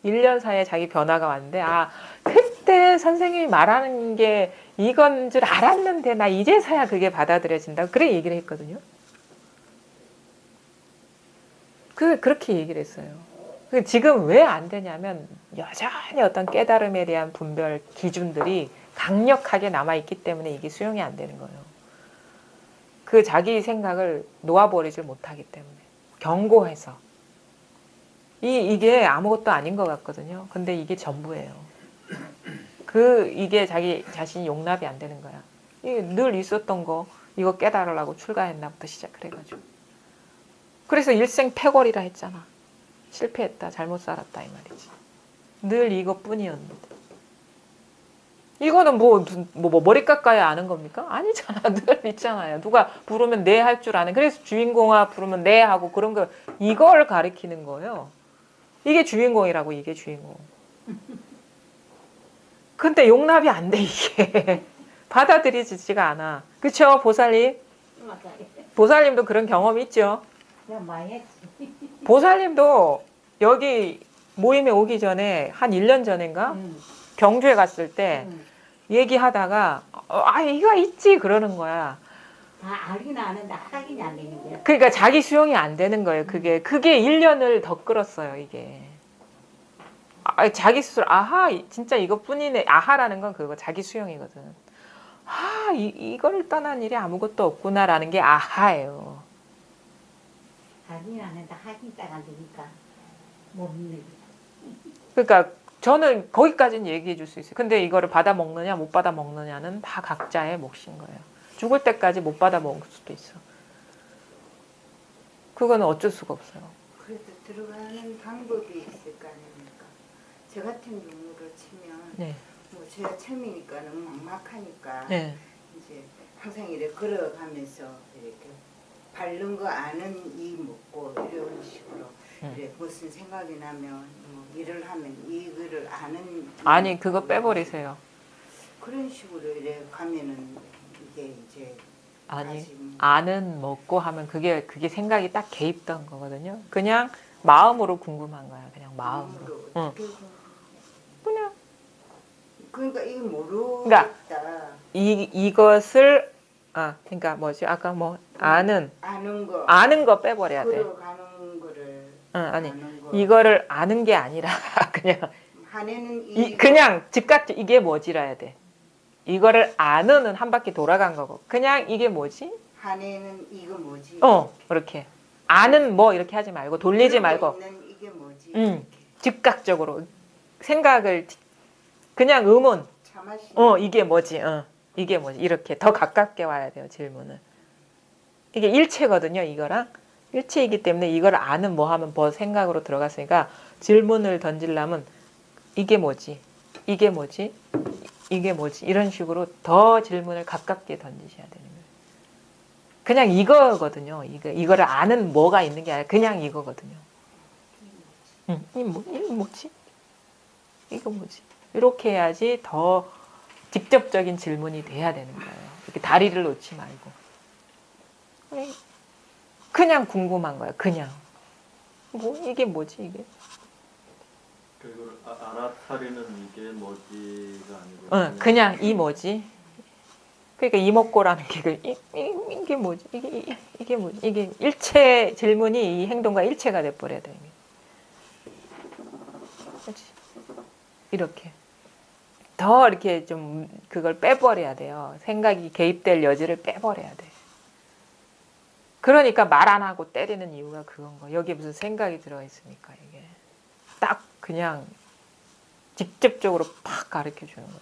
1년 사이에 자기 변화가 왔는데 아 그때 선생님이 말하는 게 이건 줄 알았는데 나 이제서야 그게 받아들여진다. 그래 얘기를 했거든요. 그렇게 얘기를 했어요. 지금 왜 안 되냐면 여전히 어떤 깨달음에 대한 분별 기준들이 강력하게 남아있기 때문에 이게 수용이 안 되는 거예요. 그 자기 생각을 놓아버리질 못하기 때문에 경고해서 이게 아무것도 아닌 것 같거든요. 근데 이게 전부예요. 이게 자기 자신이 용납이 안 되는 거야. 이게 늘 있었던 거 이거 깨달으려고 출가했나부터 시작을 해가지고 그래서 일생 패거리라 했잖아. 실패했다, 잘못 살았다 이 말이지. 늘 이것뿐이었는데 이거는 뭐 머리 깎아야 아는 겁니까? 아니잖아. 늘 있잖아요. 누가 부르면 네 할 줄 아는. 그래서 주인공아 부르면 네 하고 그런 거 이걸 가리키는 거예요. 이게 주인공이라고 이게 주인공. 근데 용납이 안 돼 이게. 받아들이지가 않아. 그쵸 보살님? 보살님도 그런 경험이 있죠? 그냥 많이 했지. 보살님도 여기 모임에 오기 전에 한 1년 전인가? 경주에 갔을 때 얘기하다가 이거 있지 그러는 거야. 다 알긴 아는데 하긴 안 되는 거야. 그러니까 자기 수용이 안 되는 거예요. 그게 1년을 더 끌었어요. 이게. 자기 스스로 아하 진짜 이것뿐이네. 아하라는 건 그거 자기 수용이거든. 이거를 떠난 일이 아무것도 없구나라는 게 아하예요. 하긴 아는데 하긴 딱 안 되니까 못 믿는 그러니까 저는 거기까지는 얘기해 줄 수 있어요. 근데 이거를 받아 먹느냐 못 받아 먹느냐는 다 각자의 몫인 거예요. 죽을 때까지 못 받아 먹을 수도 있어. 그거는 어쩔 수가 없어요. 그래도 들어가는 방법이 있을 거 아닙니까? 저 같은 경우로 치면 네. 뭐 제가 처음이니까는 막막하니까 네. 이제 항상 이렇게 걸어가면서 이렇게 바른 거 아는 이 먹고 이런 식으로 이렇게 무슨 생각이 나면 뭐 일을 하면 이거를 아는 아니 그거 빼버리세요. 그런 식으로 이렇게 가면은 이게 이제 아니 다시 뭐 아는 먹고 하면 그게 생각이 딱 개입된 거거든요. 그냥 마음으로 궁금한 거야. 그냥 마음으로. 마음으로 응. 어떻게 그냥 그러니까 이게 모르겠다. 그러니까 이것을 그러니까 뭐지 아까 뭐 아는 거 빼버려야 돼. 걸어가는 거를 아니 아는 거. 이거를 아는 게 아니라 그냥 한에는 그냥 즉각 이게 뭐지라 해야 돼. 이거를 아는은 한 바퀴 돌아간 거고 그냥 이게 뭐지? 한에는 이거 뭐지? 이렇게 아는 뭐 이렇게 하지 말고 돌리지 말고 있는 이게 뭐지? 즉각적으로 생각을 그냥 의문 차마시. 이게 뭐지? 이게 뭐지? 이렇게 더 가깝게 와야 돼요 질문을. 이게 일체거든요 이거랑 일체이기 때문에 이걸 아는 뭐 하면 뭐 생각으로 들어갔으니까 질문을 던지려면 이게 뭐지? 이게 뭐지? 이게 뭐지? 이런 식으로 더 질문을 가깝게 던지셔야 되는 거예요. 그냥 이거거든요. 이거를 아는 뭐가 있는 게 아니라 그냥 이거거든요. 이게 뭐지? 이거 뭐지? 이렇게 해야지 더 직접적인 질문이 돼야 되는 거예요. 이렇게 다리를 놓지 말고. 그냥 궁금한 거야. 그냥. 이게 뭐지 이게? 그리고 알아차리는 이게 뭐지가 아니고 그냥 이 뭐지? 그러니까 이먹고라는 게 이게 뭐지? 이게 뭐지? 이게 일체 질문이 이 행동과 일체가 돼 버려야 돼요. 그렇지? 이렇게 더 이렇게 좀 그걸 빼버려야 돼요. 생각이 개입될 여지를 빼버려야 돼. 그러니까 말 안 하고 때리는 이유가 그건 거예요. 여기에 무슨 생각이 들어 있습니까? 이게 딱 그냥 직접적으로 팍 가르쳐 주는 거죠.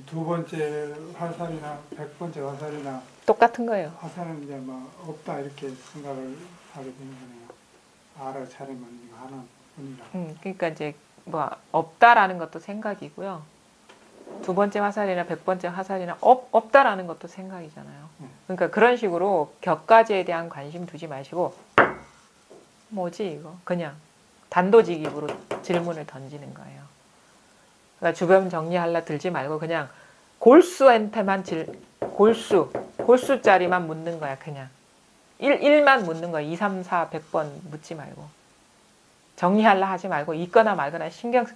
두 번째 화살이나 100번째 화살이나 똑같은 거예요. 화살은 이제 뭐 없다 이렇게 생각을 하게 되는 거네요. 알아차리면 이거 하나 뿐이라. 그러니까 이제 뭐 없다라는 것도 생각이고요. 두 번째 화살이나 100번째 화살이나 없다라는 것도 생각이잖아요. 그러니까 그런 식으로 격가지에 대한 관심 두지 마시고 뭐지 이거 그냥 단도직입으로 질문을 던지는 거예요. 그러니까 주변 정리하려 들지 말고 그냥 골수한테만 골수짜리만 묻는 거야. 그냥 1만 묻는 거야. 2, 3, 4, 100번 묻지 말고 정리하려 하지 말고 있거나 말거나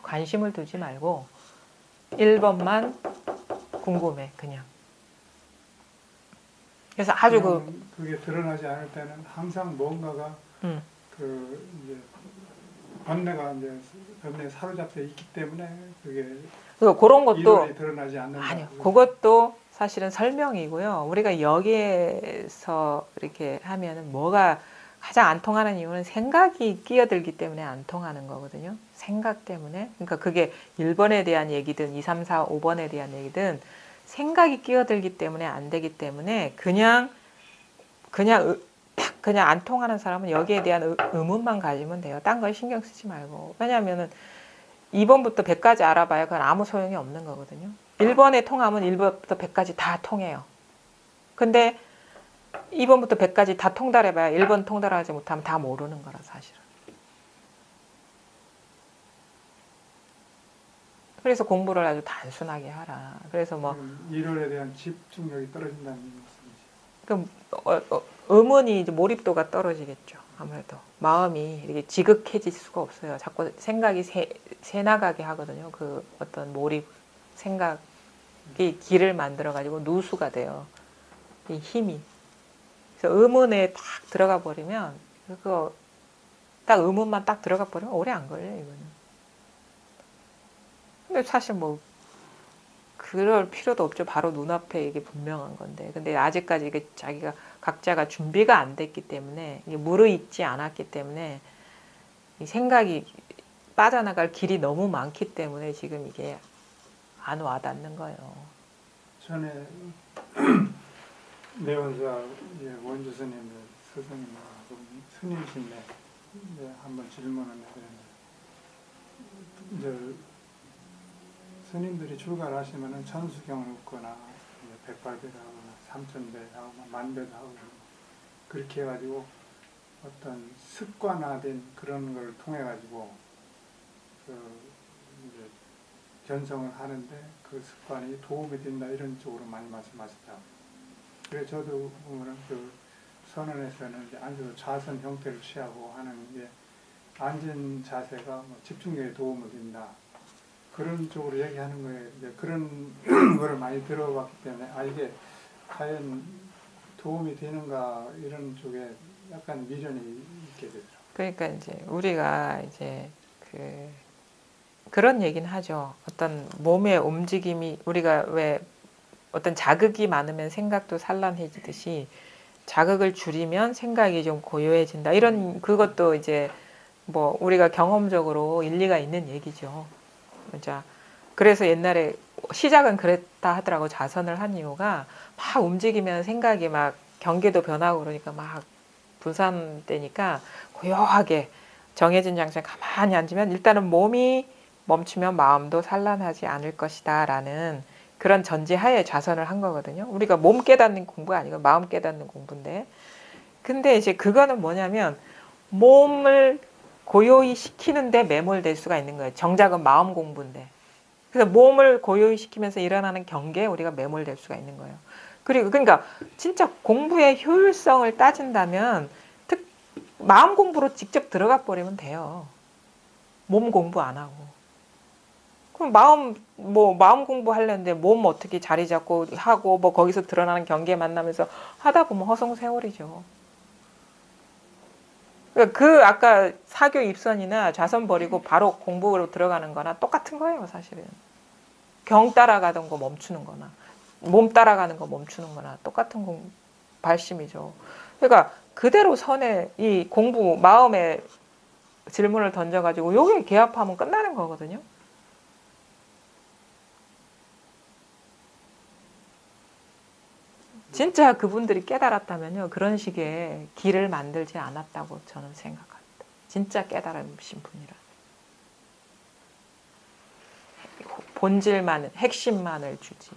관심을 두지 말고 1번만 궁금해 그냥. 그래서 아주 그게 드러나지 않을 때는 항상 뭔가가 그 이제 번뇌에 사로잡혀 있기 때문에 그게 그런 것도 이론이 드러나지 않는다. 아니요. 그것도 사실은 설명이고요. 우리가 여기에서 이렇게 하면은 뭐가 가장 안 통하는 이유는 생각이 끼어들기 때문에 안 통하는 거거든요. 생각 때문에. 그러니까 그게 1번에 대한 얘기든 2, 3, 4, 5번에 대한 얘기든 생각이 끼어들기 때문에 안 되기 때문에 그냥 안 통하는 사람은 여기에 대한 의문만 가지면 돼요. 딴 건 신경 쓰지 말고. 왜냐하면은 2번부터 100까지 알아봐야 그건 아무 소용이 없는 거거든요. 1번에 통하면 1번부터 100까지 다 통해요. 근데 2번부터 100까지 다 통달해봐야 1번 통달하지 못하면 다 모르는 거라 사실은. 그래서 공부를 아주 단순하게 하라. 그래서 뭐 이론에 대한 집중력이 떨어진다는 말씀이죠. 의문이 이제 몰입도가 떨어지겠죠. 아무래도 마음이 이렇게 지극해질 수가 없어요. 자꾸 생각이 새 나가게 하거든요. 그 어떤 몰입 생각이 길을 만들어 가지고 누수가 돼요. 이 힘이. 그래서 의문에 딱 들어가 버리면 그거 딱 의문만 딱 들어가 버리면 오래 안 걸려요. 이거는. 근데 사실 뭐 그럴 필요도 없죠. 바로 눈앞에 이게 분명한 건데. 근데 아직까지 이게 자기가 각자가 준비가 안 됐기 때문에 이게 무르익지 않았기 때문에 이 생각이 빠져나갈 길이 너무 많기 때문에 지금 이게 안 와닿는 거예요. 전에 내원사 원주 스님 스승님하고 스님이신데 한번 질문을 해드렸는데 이제 스님들이 출가를 하시면은 천수경을 읽거나 백발배를 하거나 삼천배를 하거나 만배를 하거나 그렇게 해가지고 어떤 습관화된 그런 걸 통해 가지고 이제 견성을 하는데 그 습관이 도움이 된다 이런 쪽으로 많이 말씀하시더라고요. 그래서 저도 보면은 그 선언에서는 이제 앉아서 좌선 형태를 취하고 하는 게 앉은 자세가 뭐 집중력에 도움이 된다. 그런 쪽으로 얘기하는 거에 이제 그런 거를 많이 들어봤기 때문에 이게 과연 도움이 되는가 이런 쪽에 약간 미련이 있게 되더라고요. 그러니까 이제 우리가 이제 그런 얘기는 하죠. 어떤 몸의 움직임이 우리가 왜 어떤 자극이 많으면 생각도 산란해지듯이 자극을 줄이면 생각이 좀 고요해진다. 이런 그것도 이제 뭐 우리가 경험적으로 일리가 있는 얘기죠. 자, 그래서 옛날에 시작은 그랬다 하더라고. 자선을 한 이유가 막 움직이면 생각이 막 경계도 변하고 그러니까 막 분산되니까 고요하게 정해진 장소에 가만히 앉으면 일단은 몸이 멈추면 마음도 산란하지 않을 것이다 라는 그런 전제하에 좌선을 한 거거든요. 우리가 몸 깨닫는 공부가 아니고 마음 깨닫는 공부인데 근데 이제 그거는 뭐냐면 몸을 고요히 시키는데 매몰될 수가 있는 거예요. 정작은 마음 공부인데. 그래서 몸을 고요히 시키면서 일어나는 경계에 우리가 매몰될 수가 있는 거예요. 그리고 그러니까 진짜 공부의 효율성을 따진다면 마음 공부로 직접 들어가 버리면 돼요. 몸 공부 안 하고. 그럼 마음 공부하려는데 몸 어떻게 자리 잡고 하고 뭐 거기서 드러나는 경계 만나면서 하다 보면 허송세월이죠. 그 아까 사교 입선이나 좌선 버리고 바로 공부로 들어가는 거나 똑같은 거예요, 사실은. 경 따라가던 거 멈추는 거나 몸 따라가는 거 멈추는 거나 똑같은 발심이죠. 그러니까 그대로 선에 이 공부 마음에 질문을 던져가지고 요게 개합하면 끝나는 거거든요. 진짜 그분들이 깨달았다면요. 그런 식의 길을 만들지 않았다고 저는 생각합니다. 진짜 깨달으신 분이라. 본질만은 핵심만을 주지.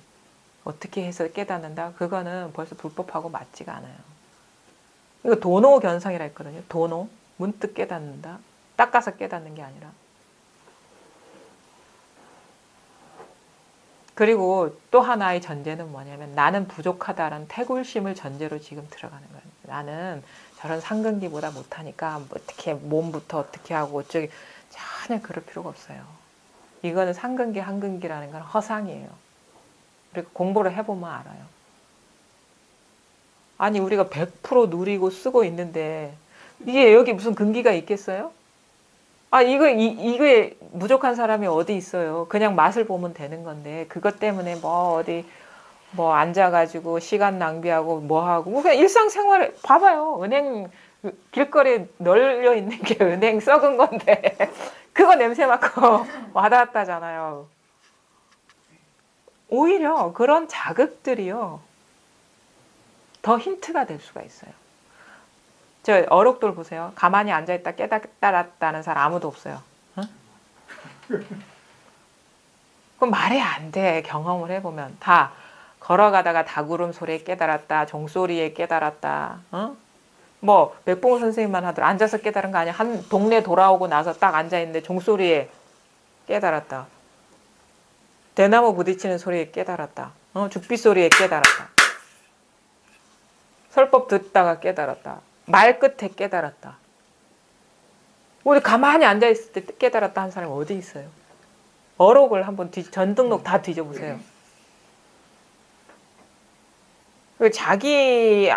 어떻게 해서 깨닫는다? 그거는 벌써 불법하고 맞지가 않아요. 이거 도노 견성이라 했거든요. 도노. 문득 깨닫는다. 닦아서 깨닫는 게 아니라. 그리고 또 하나의 전제는 뭐냐면 나는 부족하다라는 태굴심을 전제로 지금 들어가는 거예요. 나는 저런 상근기보다 못하니까 뭐 어떻게 몸부터 어떻게 하고 어쩌기 전혀 그럴 필요가 없어요. 이거는 상근기, 한근기라는 건 허상이에요. 그리고 공부를 해보면 알아요. 아니 우리가 100% 누리고 쓰고 있는데 이게 여기 무슨 근기가 있겠어요? 아 이거에 부족한 사람이 어디 있어요? 그냥 맛을 보면 되는 건데 그것 때문에 뭐 어디 뭐 앉아가지고 시간 낭비하고 뭐 하고 뭐 그냥 일상생활 봐봐요. 은행 길거리에 널려 있는 게 은행 썩은 건데 그거 냄새 맡고 와닿았다잖아요. 오히려 그런 자극들이요 더 힌트가 될 수가 있어요. 저 어록돌 보세요. 가만히 앉아있다 깨달았다는 사람 아무도 없어요. 응? 그럼 말이 안 돼. 경험을 해보면 다 걸어가다가 닭울음 소리에 깨달았다. 종소리에 깨달았다. 응? 뭐 맥봉 선생님만 하더라. 앉아서 깨달은 거 아니야. 한 동네 돌아오고 나서 딱 앉아있는데 종소리에 깨달았다. 대나무 부딪히는 소리에 깨달았다. 죽비 소리에 깨달았다. 설법 듣다가 깨달았다. 말 끝에 깨달았다. 우리 가만히 앉아있을 때 깨달았다 한 사람이 어디 있어요? 어록을 한번 전등록 다 뒤져보세요. 자기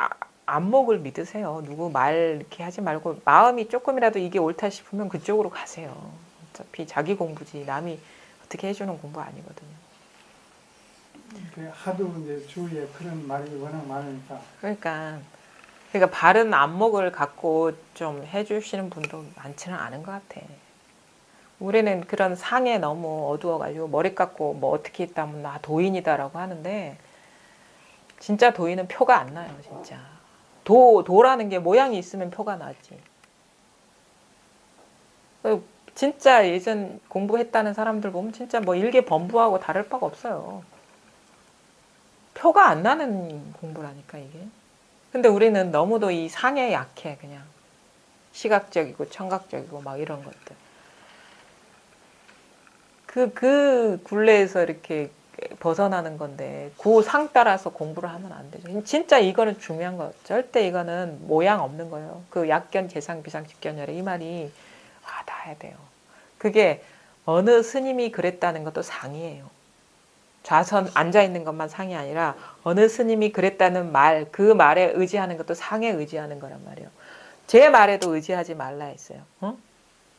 안목을 믿으세요. 누구 말 이렇게 하지 말고 마음이 조금이라도 이게 옳다 싶으면 그쪽으로 가세요. 어차피 자기 공부지 남이 어떻게 해주는 공부 아니거든요. 하도 이제 주위에 그런 말이 워낙 많으니까. 그러니까 바른 안목을 갖고 좀 해주시는 분도 많지는 않은 것 같아. 우리는 그런 상에 너무 어두워가지고 머리 깎고 뭐 어떻게 있다면 나 도인이다라고 하는데 진짜 도인은 표가 안 나요. 진짜 도라는 게 모양이 있으면 표가 나지. 진짜 예전 공부했다는 사람들 보면 진짜 뭐 일개 범부하고 다를 바가 없어요. 표가 안 나는 공부라니까 이게. 근데 우리는 너무도 이 상에 약해. 그냥 시각적이고 청각적이고 막 이런 것들. 그 굴레에서 이렇게 벗어나는 건데 그 상 따라서 공부를 하면 안 되죠. 진짜 이거는 중요한 거. 절대 이거는 모양 없는 거예요. 그 약견, 재상, 비상, 직견열애 이 말이 와닿아야 돼요. 그게 어느 스님이 그랬다는 것도 상이에요. 좌선 앉아있는 것만 상이 아니라 어느 스님이 그랬다는 말, 그 말에 의지하는 것도 상에 의지하는 거란 말이에요. 제 말에도 의지하지 말라 했어요. 응?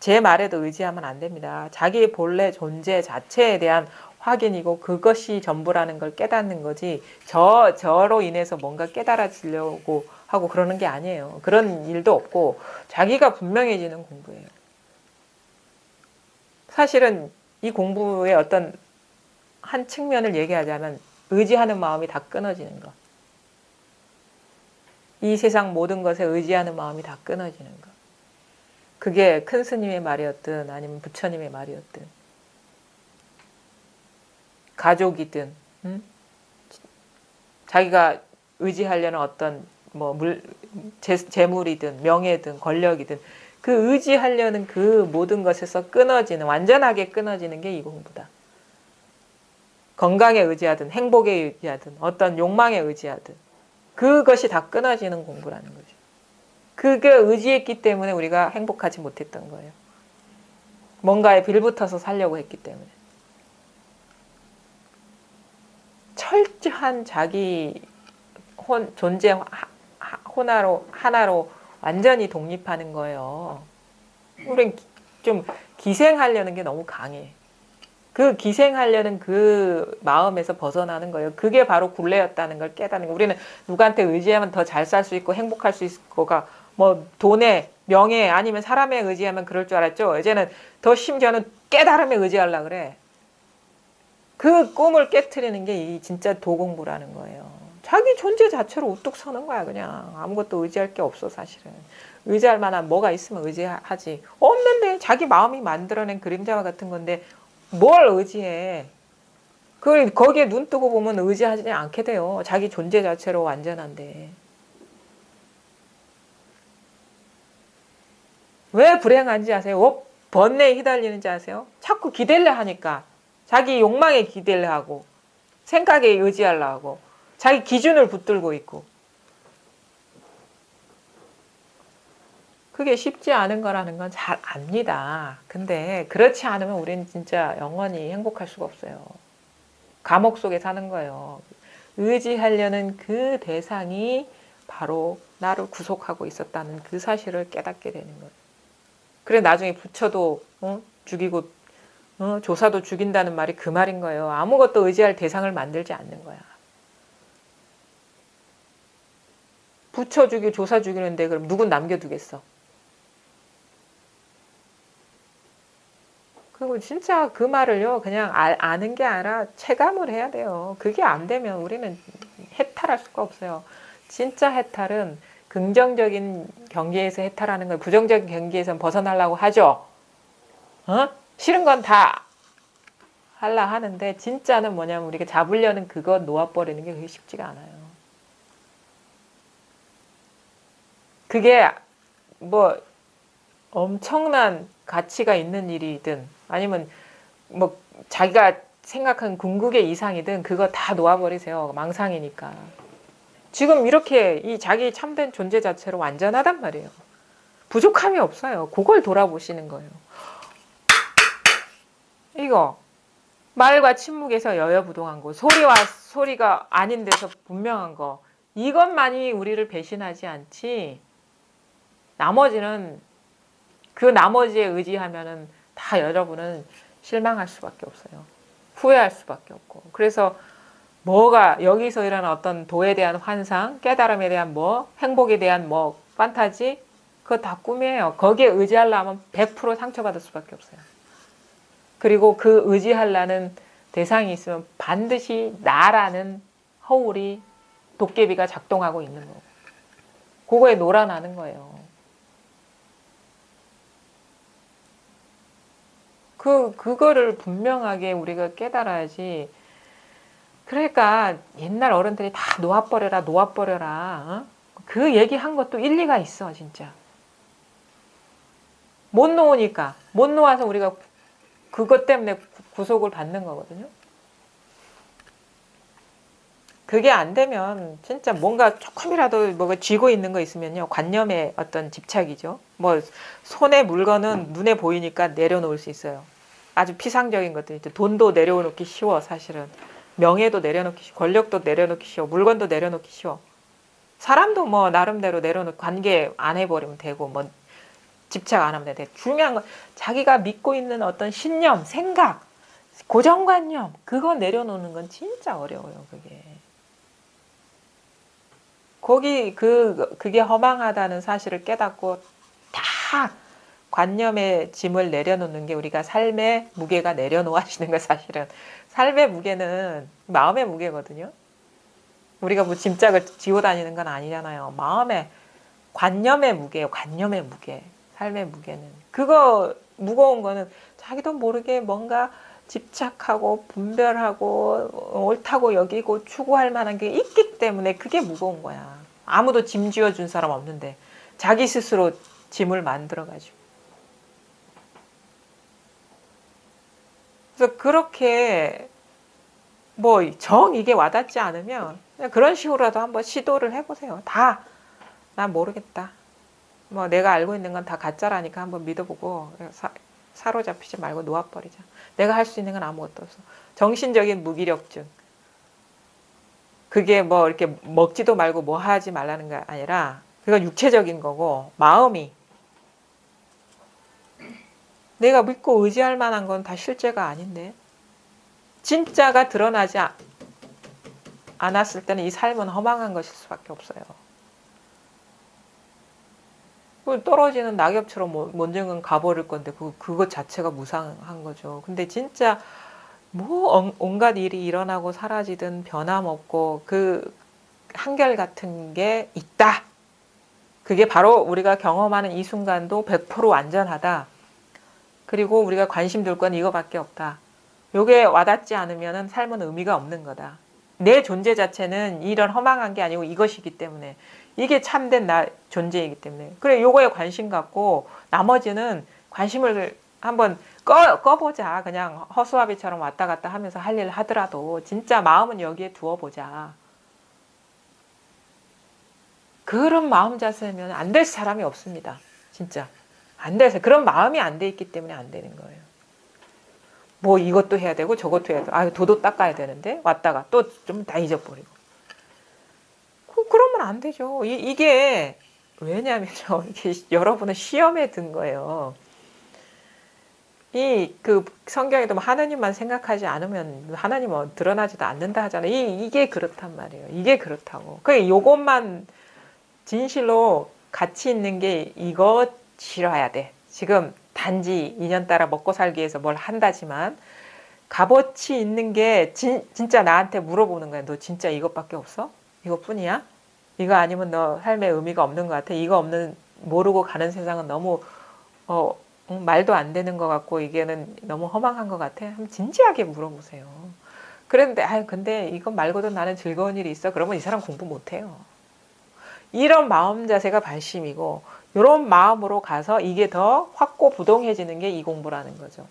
제 말에도 의지하면 안 됩니다. 자기 본래 존재 자체에 대한 확인이고 그것이 전부라는 걸 깨닫는 거지 저로 인해서 뭔가 깨달아지려고 하고 그러는 게 아니에요. 그런 일도 없고 자기가 분명해지는 공부예요. 사실은 이 공부의 어떤 한 측면을 얘기하자면 의지하는 마음이 다 끊어지는 것. 이 세상 모든 것에 의지하는 마음이 다 끊어지는 것. 그게 큰 스님의 말이었든 아니면 부처님의 말이었든 가족이든 자기가 의지하려는 어떤 뭐 재물이든 명예든 권력이든 그 의지하려는 그 모든 것에서 끊어지는 완전하게 끊어지는 게 이 공부다. 건강에 의지하든 행복에 의지하든 어떤 욕망에 의지하든 그것이 다 끊어지는 공부라는 거죠. 그게 의지했기 때문에 우리가 행복하지 못했던 거예요. 뭔가에 빌붙어서 살려고 했기 때문에. 철저한 자기 존재 하나로 완전히 독립하는 거예요. 우린 좀 기생하려는 게 너무 강해. 그 기생하려는 그 마음에서 벗어나는 거예요. 그게 바로 굴레였다는 걸 깨닫는 거예요. 우리는 누구한테 의지하면 더 잘 살 수 있고 행복할 수 있을 거가 뭐 돈에 명예 아니면 사람에 의지하면 그럴 줄 알았죠. 이제는 더 심지어는 깨달음에 의지하려고 그래. 그 꿈을 깨트리는 게 이 진짜 도공부라는 거예요. 자기 존재 자체로 우뚝 서는 거야. 그냥 아무것도 의지할 게 없어 사실은. 의지할 만한 뭐가 있으면 의지하지. 없는데 자기 마음이 만들어낸 그림자와 같은 건데 뭘 의지해. 거기에 눈 뜨고 보면 의지하지 않게 돼요. 자기 존재 자체로 완전한데. 왜 불행한지 아세요? 번뇌에 휘달리는지 아세요? 자꾸 기대려 하니까. 자기 욕망에 기대려 하고 생각에 의지하려고 자기 기준을 붙들고 있고 그게 쉽지 않은 거라는 건 잘 압니다. 근데 그렇지 않으면 우리는 진짜 영원히 행복할 수가 없어요. 감옥 속에 사는 거예요. 의지하려는 그 대상이 바로 나를 구속하고 있었다는 그 사실을 깨닫게 되는 거예요. 그래 나중에 부처도 죽이고 조사도 죽인다는 말이 그 말인 거예요. 아무것도 의지할 대상을 만들지 않는 거야. 부처 죽이고 조사 죽이는데 그럼 누군 남겨두겠어? 그리고 진짜 그 말을요 그냥 아는 게 아니라 체감을 해야 돼요. 그게 안 되면 우리는 해탈할 수가 없어요. 진짜 해탈은 긍정적인 경계에서 해탈하는 걸 부정적인 경계에서 벗어나려고 하죠. 싫은 건 다 하려 하는데 진짜는 뭐냐면 우리가 잡으려는 그거 놓아버리는 게 그게 쉽지가 않아요. 그게 뭐 엄청난 가치가 있는 일이든 아니면 뭐 자기가 생각한 궁극의 이상이든 그거 다 놓아버리세요. 망상이니까. 지금 이렇게 이 자기 참된 존재 자체로 완전하단 말이에요. 부족함이 없어요. 그걸 돌아보시는 거예요. 이거 말과 침묵에서 여여부동한 거, 소리와 소리가 아닌 데서 분명한 거, 이것만이 우리를 배신하지 않지 나머지는 그 나머지에 의지하면은 다 여러분은 실망할 수밖에 없어요. 후회할 수밖에 없고. 그래서 뭐가 여기서 일어나는 어떤 도에 대한 환상, 깨달음에 대한 뭐, 행복에 대한 뭐 판타지, 그거 다 꿈이에요. 거기에 의지하려면 100% 상처받을 수밖에 없어요. 그리고 그 의지하려는 대상이 있으면 반드시 나라는 허울이 도깨비가 작동하고 있는 거고 그거에 놀아나는 거예요. 그거를 분명하게 우리가 깨달아야지. 그러니까 옛날 어른들이 다 놓아버려라 놓아버려라 그 얘기한 것도 일리가 있어. 진짜 못 놓으니까 못 놓아서 우리가 그것 때문에 구속을 받는 거거든요. 그게 안 되면 진짜 뭔가 조금이라도 뭐가 쥐고 있는 거 있으면요 관념의 어떤 집착이죠. 뭐 손에 물건은 눈에 보이니까 내려놓을 수 있어요. 아주 피상적인 것들 있죠. 돈도 내려놓기 쉬워. 사실은 명예도 내려놓기 쉬워. 권력도 내려놓기 쉬워. 물건도 내려놓기 쉬워. 사람도 뭐 나름대로 내려놓고 관계 안 해버리면 되고 뭐 집착 안 하면 돼. 중요한 건 자기가 믿고 있는 어떤 신념, 생각, 고정관념 그거 내려놓는 건 진짜 어려워요. 그게. 거기 그게 허망하다는 사실을 깨닫고 다 관념의 짐을 내려놓는 게 우리가 삶의 무게가 내려놓아지는 거 사실은. 삶의 무게는 마음의 무게거든요. 우리가 뭐 짐짝을 지고 다니는 건 아니잖아요. 마음의 관념의 무게예요. 관념의 무게. 삶의 무게는. 그거 무거운 거는 자기도 모르게 뭔가 집착하고 분별하고 옳다고 여기고 추구할 만한 게 있기 때문에 그게 무거운 거야. 아무도 짐 쥐어준 사람 없는데 자기 스스로 짐을 만들어가지고. 그래서 그렇게 뭐 정 이게 와닿지 않으면 그냥 그런 식으로라도 한번 시도를 해보세요. 난 모르겠다. 뭐 내가 알고 있는 건 다 가짜라니까 한번 믿어보고 사로잡히지 말고 놓아버리자. 내가 할 수 있는 건 아무것도 없어. 정신적인 무기력증. 그게 뭐 이렇게 먹지도 말고 뭐 하지 말라는 게 아니라 그건 육체적인 거고 마음이 내가 믿고 의지할 만한 건 다 실제가 아닌데 진짜가 드러나지 않았을 때는 이 삶은 허망한 것일 수밖에 없어요. 떨어지는 낙엽처럼 언젠간 가버릴 건데 그것 자체가 무상한 거죠. 근데 진짜 뭐 온갖 일이 일어나고 사라지든 변함없고 그 한결같은 게 있다. 그게 바로 우리가 경험하는 이 순간도 100% 완전하다. 그리고 우리가 관심 둘 건 이거밖에 없다. 요게 와닿지 않으면 삶은 의미가 없는 거다. 내 존재 자체는 이런 허망한 게 아니고 이것이기 때문에 이게 참된 나 존재이기 때문에 그래 요거에 관심 갖고 나머지는 관심을 한번 꺼보자. 그냥 허수아비처럼 왔다 갔다 하면서 할 일 하더라도 진짜 마음은 여기에 두어보자. 그런 마음 자세면 안 될 사람이 없습니다. 진짜. 안 돼서 그런 마음이 안 돼 있기 때문에 안 되는 거예요. 뭐 이것도 해야 되고 저것도 해야 되고 도도 닦아야 되는데 왔다가 또 좀 다 잊어버리고 그러면 안 되죠. 이게 왜냐면요. 이게 여러분은 시험에 든 거예요. 그 성경에도 하나님만 생각하지 않으면 하나님은 드러나지도 않는다 하잖아요. 이게 그렇단 말이에요. 이게 그렇다고. 요것만 진실로 가치 있는 게 이거 싫어야 돼. 지금 단지 인연 따라 먹고 살기 위해서 뭘 한다지만 값어치 있는 게 진짜 나한테 물어보는 거야. 너 진짜 이것밖에 없어? 이것뿐이야? 이거 아니면 너 삶에 의미가 없는 것 같아? 이거 없는 모르고 가는 세상은 너무 말도 안 되는 것 같고 이게는 너무 허망한 것 같아? 한번 진지하게 물어보세요. 그런데 근데 이것 말고도 나는 즐거운 일이 있어. 그러면 이 사람 공부 못해요. 이런 마음 자세가 발심이고 이런 마음으로 가서 이게 더 확고부동해지는 게 이 공부라는 거죠.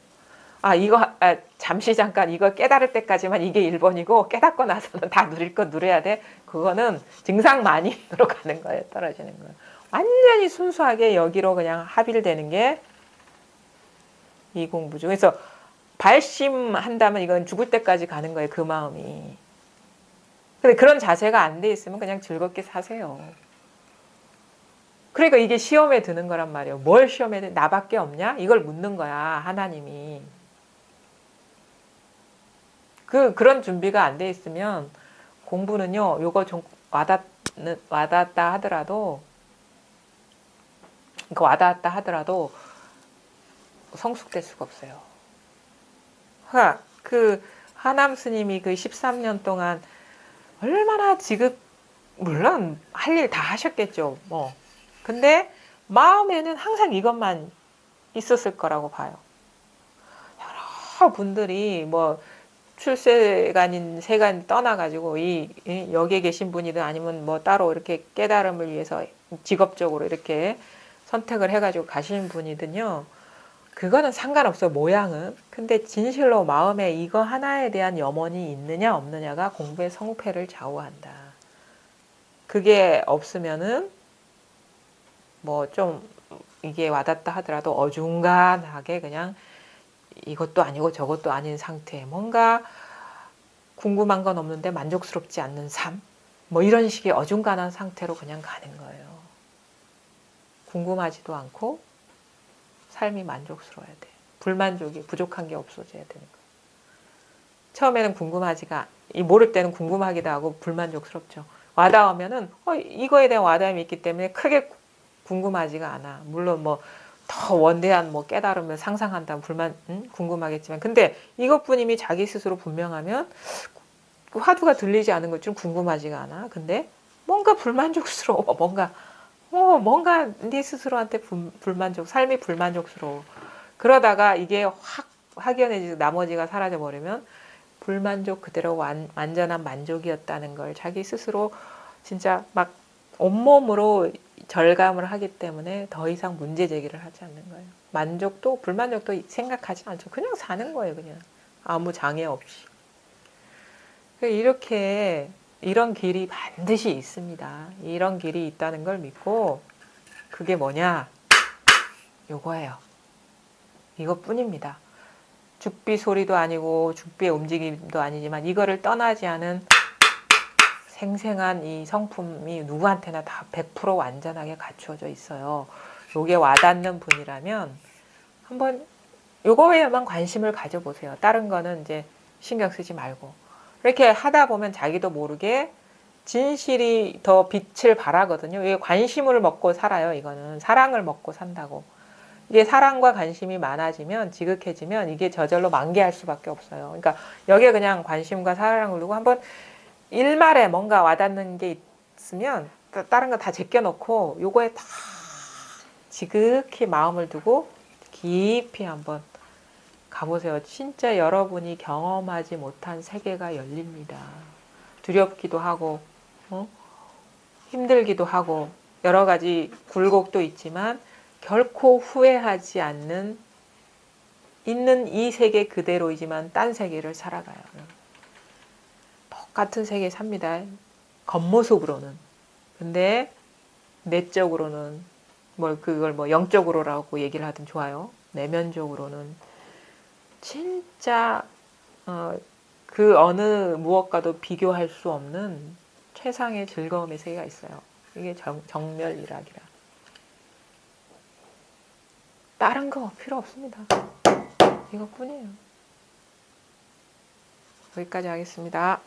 잠시 잠깐 이거 깨달을 때까지만 이게 1번이고 깨닫고 나서는 다 누릴 거 누려야 돼. 그거는 증상 만인으로 가는 거예요. 떨어지는 거예요. 완전히 순수하게 여기로 그냥 합의를 되는 게 이 공부죠. 그래서 발심한다면 이건 죽을 때까지 가는 거예요. 그 마음이. 근데 그런 자세가 안 돼 있으면 그냥 즐겁게 사세요. 그러니까 이게 시험에 드는 거란 말이에요. 뭘 시험에 드? 나밖에 없냐? 이걸 묻는 거야. 하나님이. 그런 준비가 안 돼 있으면 공부는요. 요거 좀 와닿다 하더라도 성숙될 수가 없어요. 그 하남 스님이 그 13년 동안 얼마나 물론 할 일 다 하셨겠죠. 근데 마음에는 항상 이것만 있었을 거라고 봐요. 여러 분들이 출세간인 세간 떠나가지고 여기에 계신 분이든 아니면 따로 이렇게 깨달음을 위해서 직업적으로 이렇게 선택을 해가지고 가시는 분이든요. 그거는 상관없어요. 모양은. 근데 진실로 마음에 이거 하나에 대한 염원이 있느냐 없느냐가 공부의 성패를 좌우한다. 그게 없으면은 좀 이게 와닿다 하더라도 어중간하게 그냥 이것도 아니고 저것도 아닌 상태. 뭔가 궁금한 건 없는데 만족스럽지 않는 삶. 이런 식의 어중간한 상태로 그냥 가는 거예요. 궁금하지도 않고 삶이 만족스러워야 돼. 불만족이 부족한 게 없어져야 되는 거예요. 처음에는 모를 때는 궁금하기도 하고 불만족스럽죠. 와닿으면은 이거에 대한 와닿음이 있기 때문에 크게 궁금하지가 않아. 물론 더 원대한 깨달음을 상상한다면 궁금하겠지만 근데 이것뿐임이 자기 스스로 분명하면 화두가 들리지 않은 것 좀 궁금하지가 않아. 근데 뭔가 불만족스러워. 뭔가 네 스스로한테 삶이 불만족스러워. 그러다가 이게 확 확연해지고 나머지가 사라져 버리면 불만족 그대로 완전한 만족이었다는 걸 자기 스스로 진짜 막 온몸으로 절감을 하기 때문에 더 이상 문제 제기를 하지 않는 거예요. 만족도 불만족도 생각하지 않죠. 그냥 사는 거예요. 그냥 아무 장애 없이. 이렇게 이런 길이 반드시 있습니다. 이런 길이 있다는 걸 믿고 그게 뭐냐? 요거예요. 이것뿐입니다. 죽비 소리도 아니고 죽비의 움직임도 아니지만 이거를 떠나지 않은 생생한 이 성품이 누구한테나 다 100% 완전하게 갖추어져 있어요. 요게 와닿는 분이라면 한번 요거에만 관심을 가져보세요. 다른 거는 이제 신경 쓰지 말고. 이렇게 하다 보면 자기도 모르게 진실이 더 빛을 발하거든요. 이게 관심을 먹고 살아요. 이거는 사랑을 먹고 산다고. 이게 사랑과 관심이 많아지면 지극해지면 이게 저절로 만개할 수밖에 없어요. 그러니까 여기에 그냥 관심과 사랑을 두고 한번 일말에 뭔가 와닿는 게 있으면 다른 거 다 제껴놓고 요거에 다 지극히 마음을 두고 깊이 한번 가보세요. 진짜 여러분이 경험하지 못한 세계가 열립니다. 두렵기도 하고 힘들기도 하고 여러 가지 굴곡도 있지만 결코 후회하지 않는 있는 이 세계 그대로이지만 딴 세계를 살아가요. 똑같은 세계 삽니다. 겉모습으로는. 근데 내적으로는 그걸 영적으로라고 얘기를 하든 좋아요. 내면적으로는 진짜 그 어느 무엇과도 비교할 수 없는 최상의 즐거움의 세계가 있어요. 이게 정멸이락이라. 다른 거 필요 없습니다. 이것뿐이에요. 여기까지 하겠습니다.